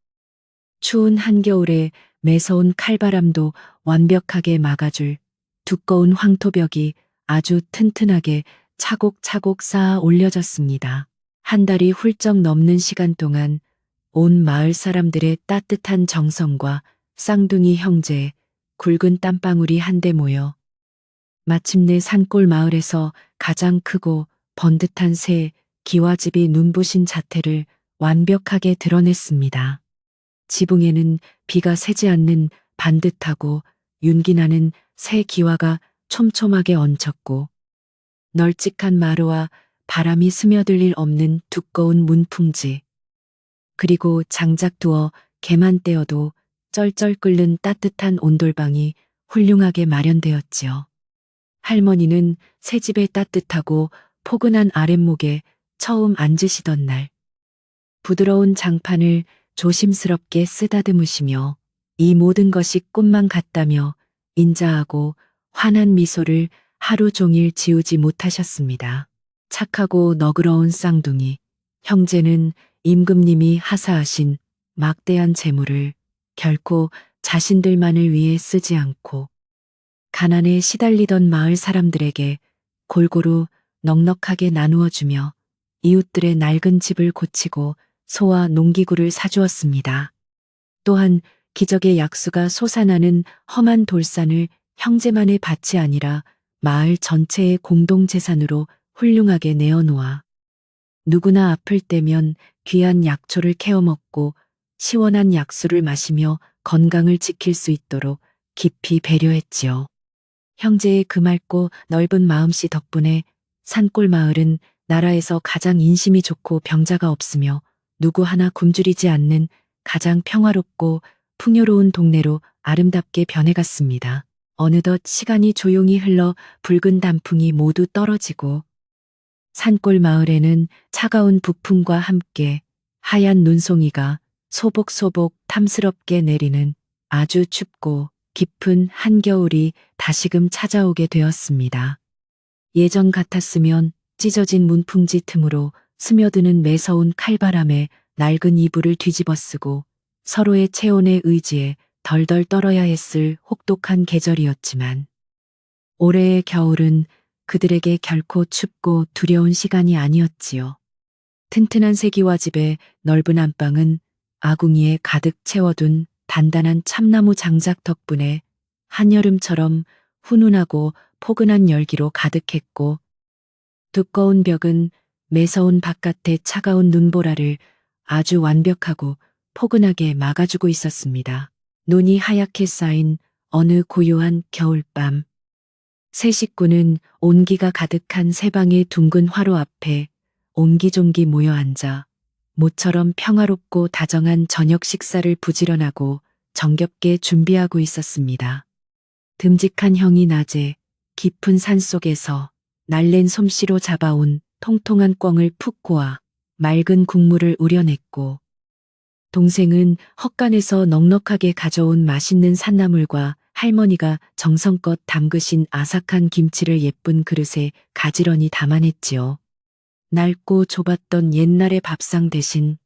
추운 한겨울에 매서운 칼바람도 완벽하게 막아줄 두꺼운 황토벽이 아주 튼튼하게 차곡차곡 쌓아 올려졌습니다. 한 달이 훌쩍 넘는 시간 동안 온 마을 사람들의 따뜻한 정성과 쌍둥이 형제의 굵은 땀방울이 한데 모여 마침내 산골 마을에서 가장 크고 번듯한 새 기와집이 눈부신 자태를 완벽하게 드러냈습니다. 지붕에는 비가 새지 않는 반듯하고 윤기나는 새 기와가 촘촘하게 얹혔고 널찍한 마루와 바람이 스며들 일 없는 두꺼운 문풍지 그리고 장작 두어 개만 떼어도 쩔쩔 끓는 따뜻한 온돌방이 훌륭하게 마련되었지요. 할머니는 새 집의 따뜻하고 포근한 아랫목에 처음 앉으시던 날 부드러운 장판을 조심스럽게 쓰다듬으시며 이 모든 것이 꿈만 같다며 인자하고 환한 미소를 하루 종일 지우지 못하셨습니다. 착하고 너그러운 쌍둥이 형제는 임금님이 하사하신 막대한 재물을 결코 자신들만을 위해 쓰지 않고 가난에 시달리던 마을 사람들에게 골고루 넉넉하게 나누어 주며 이웃들의 낡은 집을 고치고 소와 농기구를 사주었습니다. 또한 기적의 약수가 솟아나는 험한 돌산을 형제만의 밭이 아니라 마을 전체의 공동재산으로 훌륭하게 내어놓아 누구나 아플 때면 귀한 약초를 캐어 먹고 시원한 약수를 마시며 건강을 지킬 수 있도록 깊이 배려했지요. 형제의 금맑고 넓은 마음씨 덕분에 산골 마을은 나라에서 가장 인심이 좋고 병자가 없으며 누구 하나 굶주리지 않는 가장 평화롭고 풍요로운 동네로 아름답게 변해갔습니다. 어느덧 시간이 조용히 흘러 붉은 단풍이 모두 떨어지고 산골 마을에는 차가운 북풍과 함께 하얀 눈송이가 소복소복 탐스럽게 내리는 아주 춥고 깊은 한겨울이 다시금 찾아오게 되었습니다. 예전 같았으면 찢어진 문풍지 틈으로 스며드는 매서운 칼바람에 낡은 이불을 뒤집어 쓰고 서로의 체온의 의지에 덜덜 떨어야 했을 혹독한 계절이었지만 올해의 겨울은 그들에게 결코 춥고 두려운 시간이 아니었지요. 튼튼한 세기와 집의 넓은 안방은 아궁이에 가득 채워둔 단단한 참나무 장작 덕분에 한여름처럼 훈훈하고 포근한 열기로 가득했고 두꺼운 벽은 매서운 바깥의 차가운 눈보라를 아주 완벽하고 포근하게 막아주고 있었습니다. 눈이 하얗게 쌓인 어느 고요한 겨울밤 세 식구는 온기가 가득한 세 방의 둥근 화로 앞에 옹기종기 모여 앉아 모처럼 평화롭고 다정한 저녁 식사를 부지런하고 정겹게 준비하고 있었습니다. 듬직한 형이 낮에 깊은 산속에서 날랜 솜씨로 잡아온 통통한 꿩을 푹 고아 맑은 국물을 우려냈고 동생은 헛간에서 넉넉하게 가져온 맛있는 산나물과 할머니가 정성껏 담그신 아삭한 김치를 예쁜 그릇에 가지런히 담아냈지요. 낡고 좁았던 옛날의 밥상 대신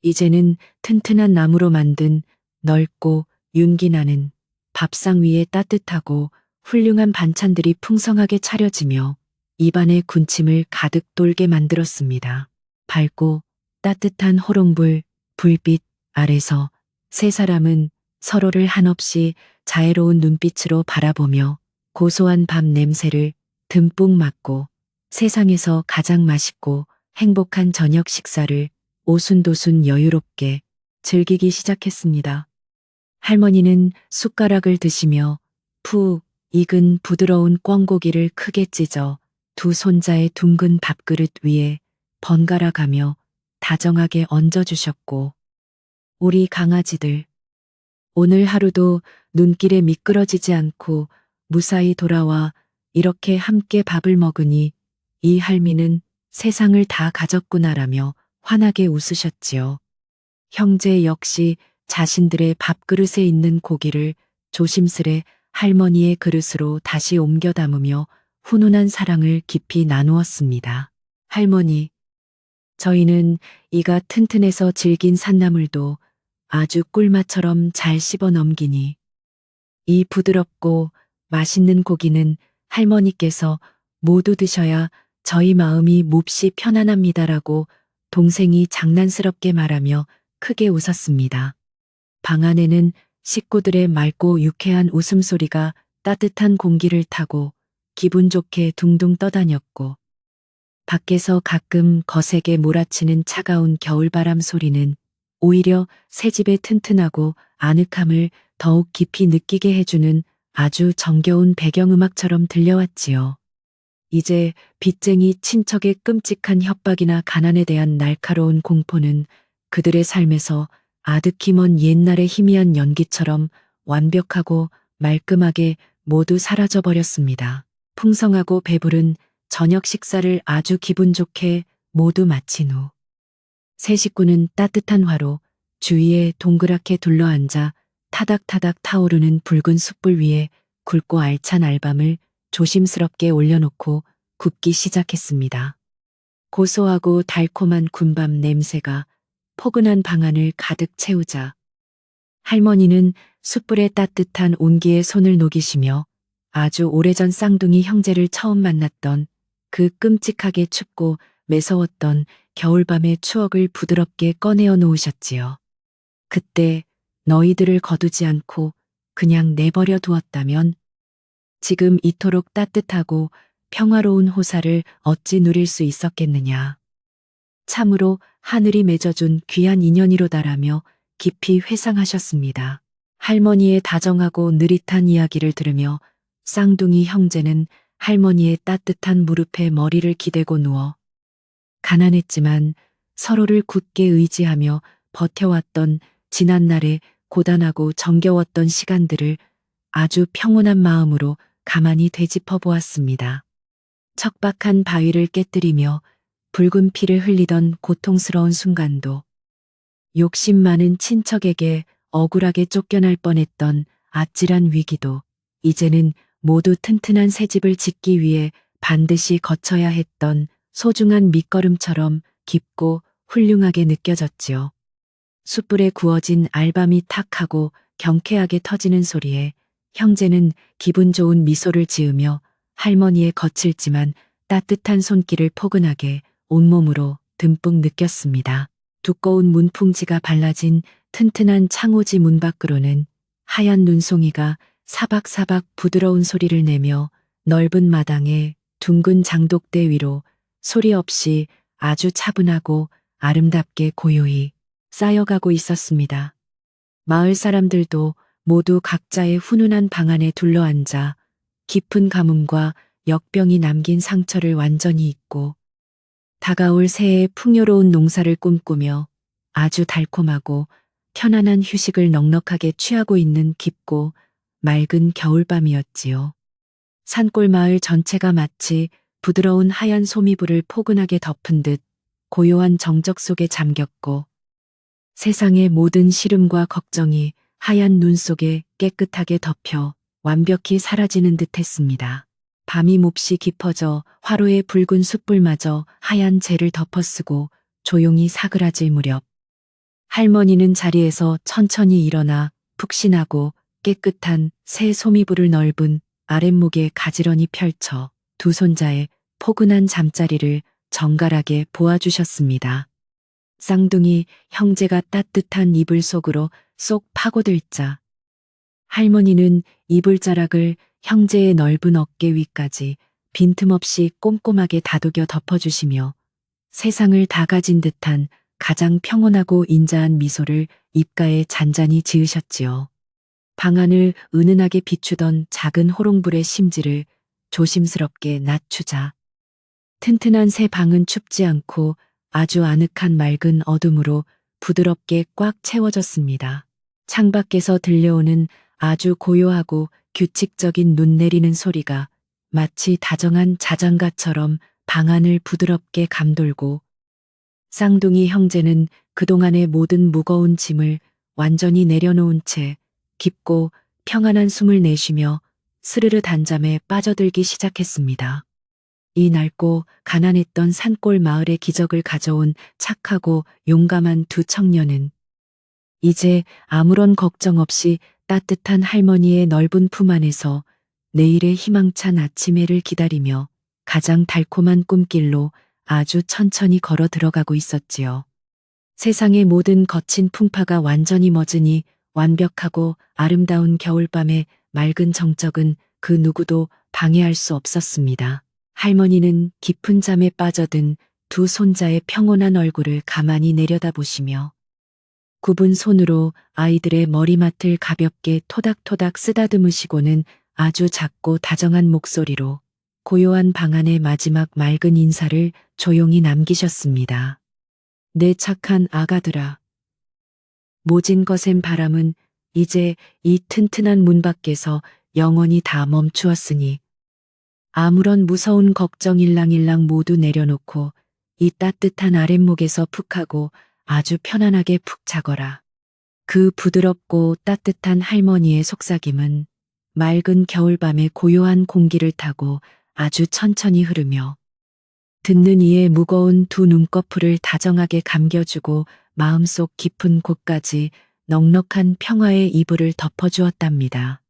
이제는 튼튼한 나무로 만든 넓고 윤기나는 밥상 위에 따뜻하고 훌륭한 반찬들이 풍성하게 차려지며 입안의 군침을 가득 돌게 만들었습니다. 밝고 따뜻한 호롱불, 불빛 아래서 세 사람은 서로를 한없이 자애로운 눈빛으로 바라보며 고소한 밥 냄새를 듬뿍 맡고 세상에서 가장 맛있고 행복한 저녁 식사를 오순도순 여유롭게 즐기기 시작했습니다. 할머니는 숟가락을 드시며 푹 익은 부드러운 꿩고기를 크게 찢어 두 손자의 둥근 밥그릇 위에 번갈아 가며 다정하게 얹어주셨고 우리 강아지들 오늘 하루도 눈길에 미끄러지지 않고 무사히 돌아와 이렇게 함께 밥을 먹으니 이 할미는 세상을 다 가졌구나라며 환하게 웃으셨지요. 형제 역시 자신들의 밥그릇에 있는 고기를 조심스레 할머니의 그릇으로 다시 옮겨 담으며 훈훈한 사랑을 깊이 나누었습니다. 할머니, 저희는 이가 튼튼해서 질긴 산나물도 아주 꿀맛처럼 잘 씹어 넘기니 이 부드럽고 맛있는 고기는 할머니께서 모두 드셔야 저희 마음이 몹시 편안합니다라고 동생이 장난스럽게 말하며 크게 웃었습니다. 방 안에는 식구들의 맑고 유쾌한 웃음소리가 따뜻한 공기를 타고 기분 좋게 둥둥 떠다녔고, 밖에서 가끔 거세게 몰아치는 차가운 겨울바람 소리는 오히려 새 집의 튼튼하고 아늑함을 더욱 깊이 느끼게 해주는 아주 정겨운 배경음악처럼 들려왔지요. 이제 빚쟁이 친척의 끔찍한 협박이나 가난에 대한 날카로운 공포는 그들의 삶에서 아득히 먼 옛날의 희미한 연기처럼 완벽하고 말끔하게 모두 사라져 버렸습니다. 풍성하고 배부른 저녁 식사를 아주 기분 좋게 모두 마친 후 세 식구는 따뜻한 화로 주위에 동그랗게 둘러앉아 타닥타닥 타오르는 붉은 숯불 위에 굵고 알찬 알밤을 조심스럽게 올려놓고 굽기 시작했습니다. 고소하고 달콤한 군밤 냄새가 포근한 방 안을 가득 채우자 할머니는 숯불의 따뜻한 온기에 손을 녹이시며 아주 오래전 쌍둥이 형제를 처음 만났던 그 끔찍하게 춥고 매서웠던 겨울밤의 추억을 부드럽게 꺼내어 놓으셨지요. 그때 너희들을 거두지 않고 그냥 내버려 두었다면 지금 이토록 따뜻하고 평화로운 호사를 어찌 누릴 수 있었겠느냐. 참으로 하늘이 맺어준 귀한 인연이로다라며 깊이 회상하셨습니다. 할머니의 다정하고 느릿한 이야기를 들으며 쌍둥이 형제는 할머니의 따뜻한 무릎에 머리를 기대고 누워 가난했지만 서로를 굳게 의지하며 버텨왔던 지난날의 고단하고 정겨웠던 시간들을 아주 평온한 마음으로 가만히 되짚어 보았습니다. 척박한 바위를 깨뜨리며 붉은 피를 흘리던 고통스러운 순간도, 욕심 많은 친척에게 억울하게 쫓겨날 뻔했던 아찔한 위기도 이제는 모두 튼튼한 새 집을 짓기 위해 반드시 거쳐야 했던 소중한 밑거름처럼 깊고 훌륭하게 느껴졌지요. 숯불에 구워진 알밤이 탁 하고 경쾌하게 터지는 소리에 형제는 기분 좋은 미소를 지으며 할머니의 거칠지만 따뜻한 손길을 포근하게 온몸으로 듬뿍 느꼈습니다. 두꺼운 문풍지가 발라진 튼튼한 창호지 문 밖으로는 하얀 눈송이가 사박사박 부드러운 소리를 내며 넓은 마당에 둥근 장독대 위로 소리 없이 아주 차분하고 아름답게 고요히 쌓여가고 있었습니다. 마을 사람들도 모두 각자의 훈훈한 방 안에 둘러앉아 깊은 가뭄과 역병이 남긴 상처를 완전히 잊고 다가올 새해의 풍요로운 농사를 꿈꾸며 아주 달콤하고 편안한 휴식을 넉넉하게 취하고 있는 깊고 맑은 겨울밤이었지요. 산골 마을 전체가 마치 부드러운 하얀 소미불을 포근하게 덮은 듯 고요한 정적 속에 잠겼고 세상의 모든 시름과 걱정이 하얀 눈 속에 깨끗하게 덮여 완벽히 사라지는 듯 했습니다. 밤이 몹시 깊어져 화로의 붉은 숯불마저 하얀 재를 덮어쓰고 조용히 사그라질 무렵 할머니는 자리에서 천천히 일어나 푹신하고 깨끗한 새 소미불을 넓은 아랫목에 가지런히 펼쳐 두 손자의 포근한 잠자리를 정갈하게 보아주셨습니다. 쌍둥이 형제가 따뜻한 이불 속으로 쏙 파고들자 할머니는 이불자락을 형제의 넓은 어깨 위까지 빈틈없이 꼼꼼하게 다독여 덮어주시며 세상을 다 가진 듯한 가장 평온하고 인자한 미소를 입가에 잔잔히 지으셨지요. 방 안을 은은하게 비추던 작은 호롱불의 심지를 조심스럽게 낮추자 튼튼한 새 방은 춥지 않고 아주 아늑한 맑은 어둠으로 부드럽게 꽉 채워졌습니다. 창밖에서 들려오는 아주 고요하고 규칙적인 눈 내리는 소리가 마치 다정한 자장가처럼 방 안을 부드럽게 감돌고 쌍둥이 형제는 그동안의 모든 무거운 짐을 완전히 내려놓은 채 깊고 평안한 숨을 내쉬며 스르르 단잠에 빠져들기 시작했습니다. 이 낡고 가난했던 산골 마을의 기적을 가져온 착하고 용감한 두 청년은 이제 아무런 걱정 없이 따뜻한 할머니의 넓은 품 안에서 내일의 희망찬 아침해를 기다리며 가장 달콤한 꿈길로 아주 천천히 걸어 들어가고 있었지요. 세상의 모든 거친 풍파가 완전히 멎으니 완벽하고 아름다운 겨울밤의 맑은 정적은 그 누구도 방해할 수 없었습니다. 할머니는 깊은 잠에 빠져든 두 손자의 평온한 얼굴을 가만히 내려다보시며 굽은 손으로 아이들의 머리맡을 가볍게 토닥토닥 쓰다듬으시고는 아주 작고 다정한 목소리로 고요한 방 안의 마지막 맑은 인사를 조용히 남기셨습니다. 내 착한 아가들아. 모진 거센 바람은 이제 이 튼튼한 문 밖에서 영원히 다 멈추었으니 아무런 무서운 걱정 일랑일랑 모두 내려놓고 이 따뜻한 아랫목에서 푹 하고 아주 편안하게 푹 자거라. 그 부드럽고 따뜻한 할머니의 속삭임은 맑은 겨울밤의 고요한 공기를 타고 아주 천천히 흐르며 듣는 이의 무거운 두 눈꺼풀을 다정하게 감겨주고 마음속 깊은 곳까지 넉넉한 평화의 이불을 덮어주었답니다.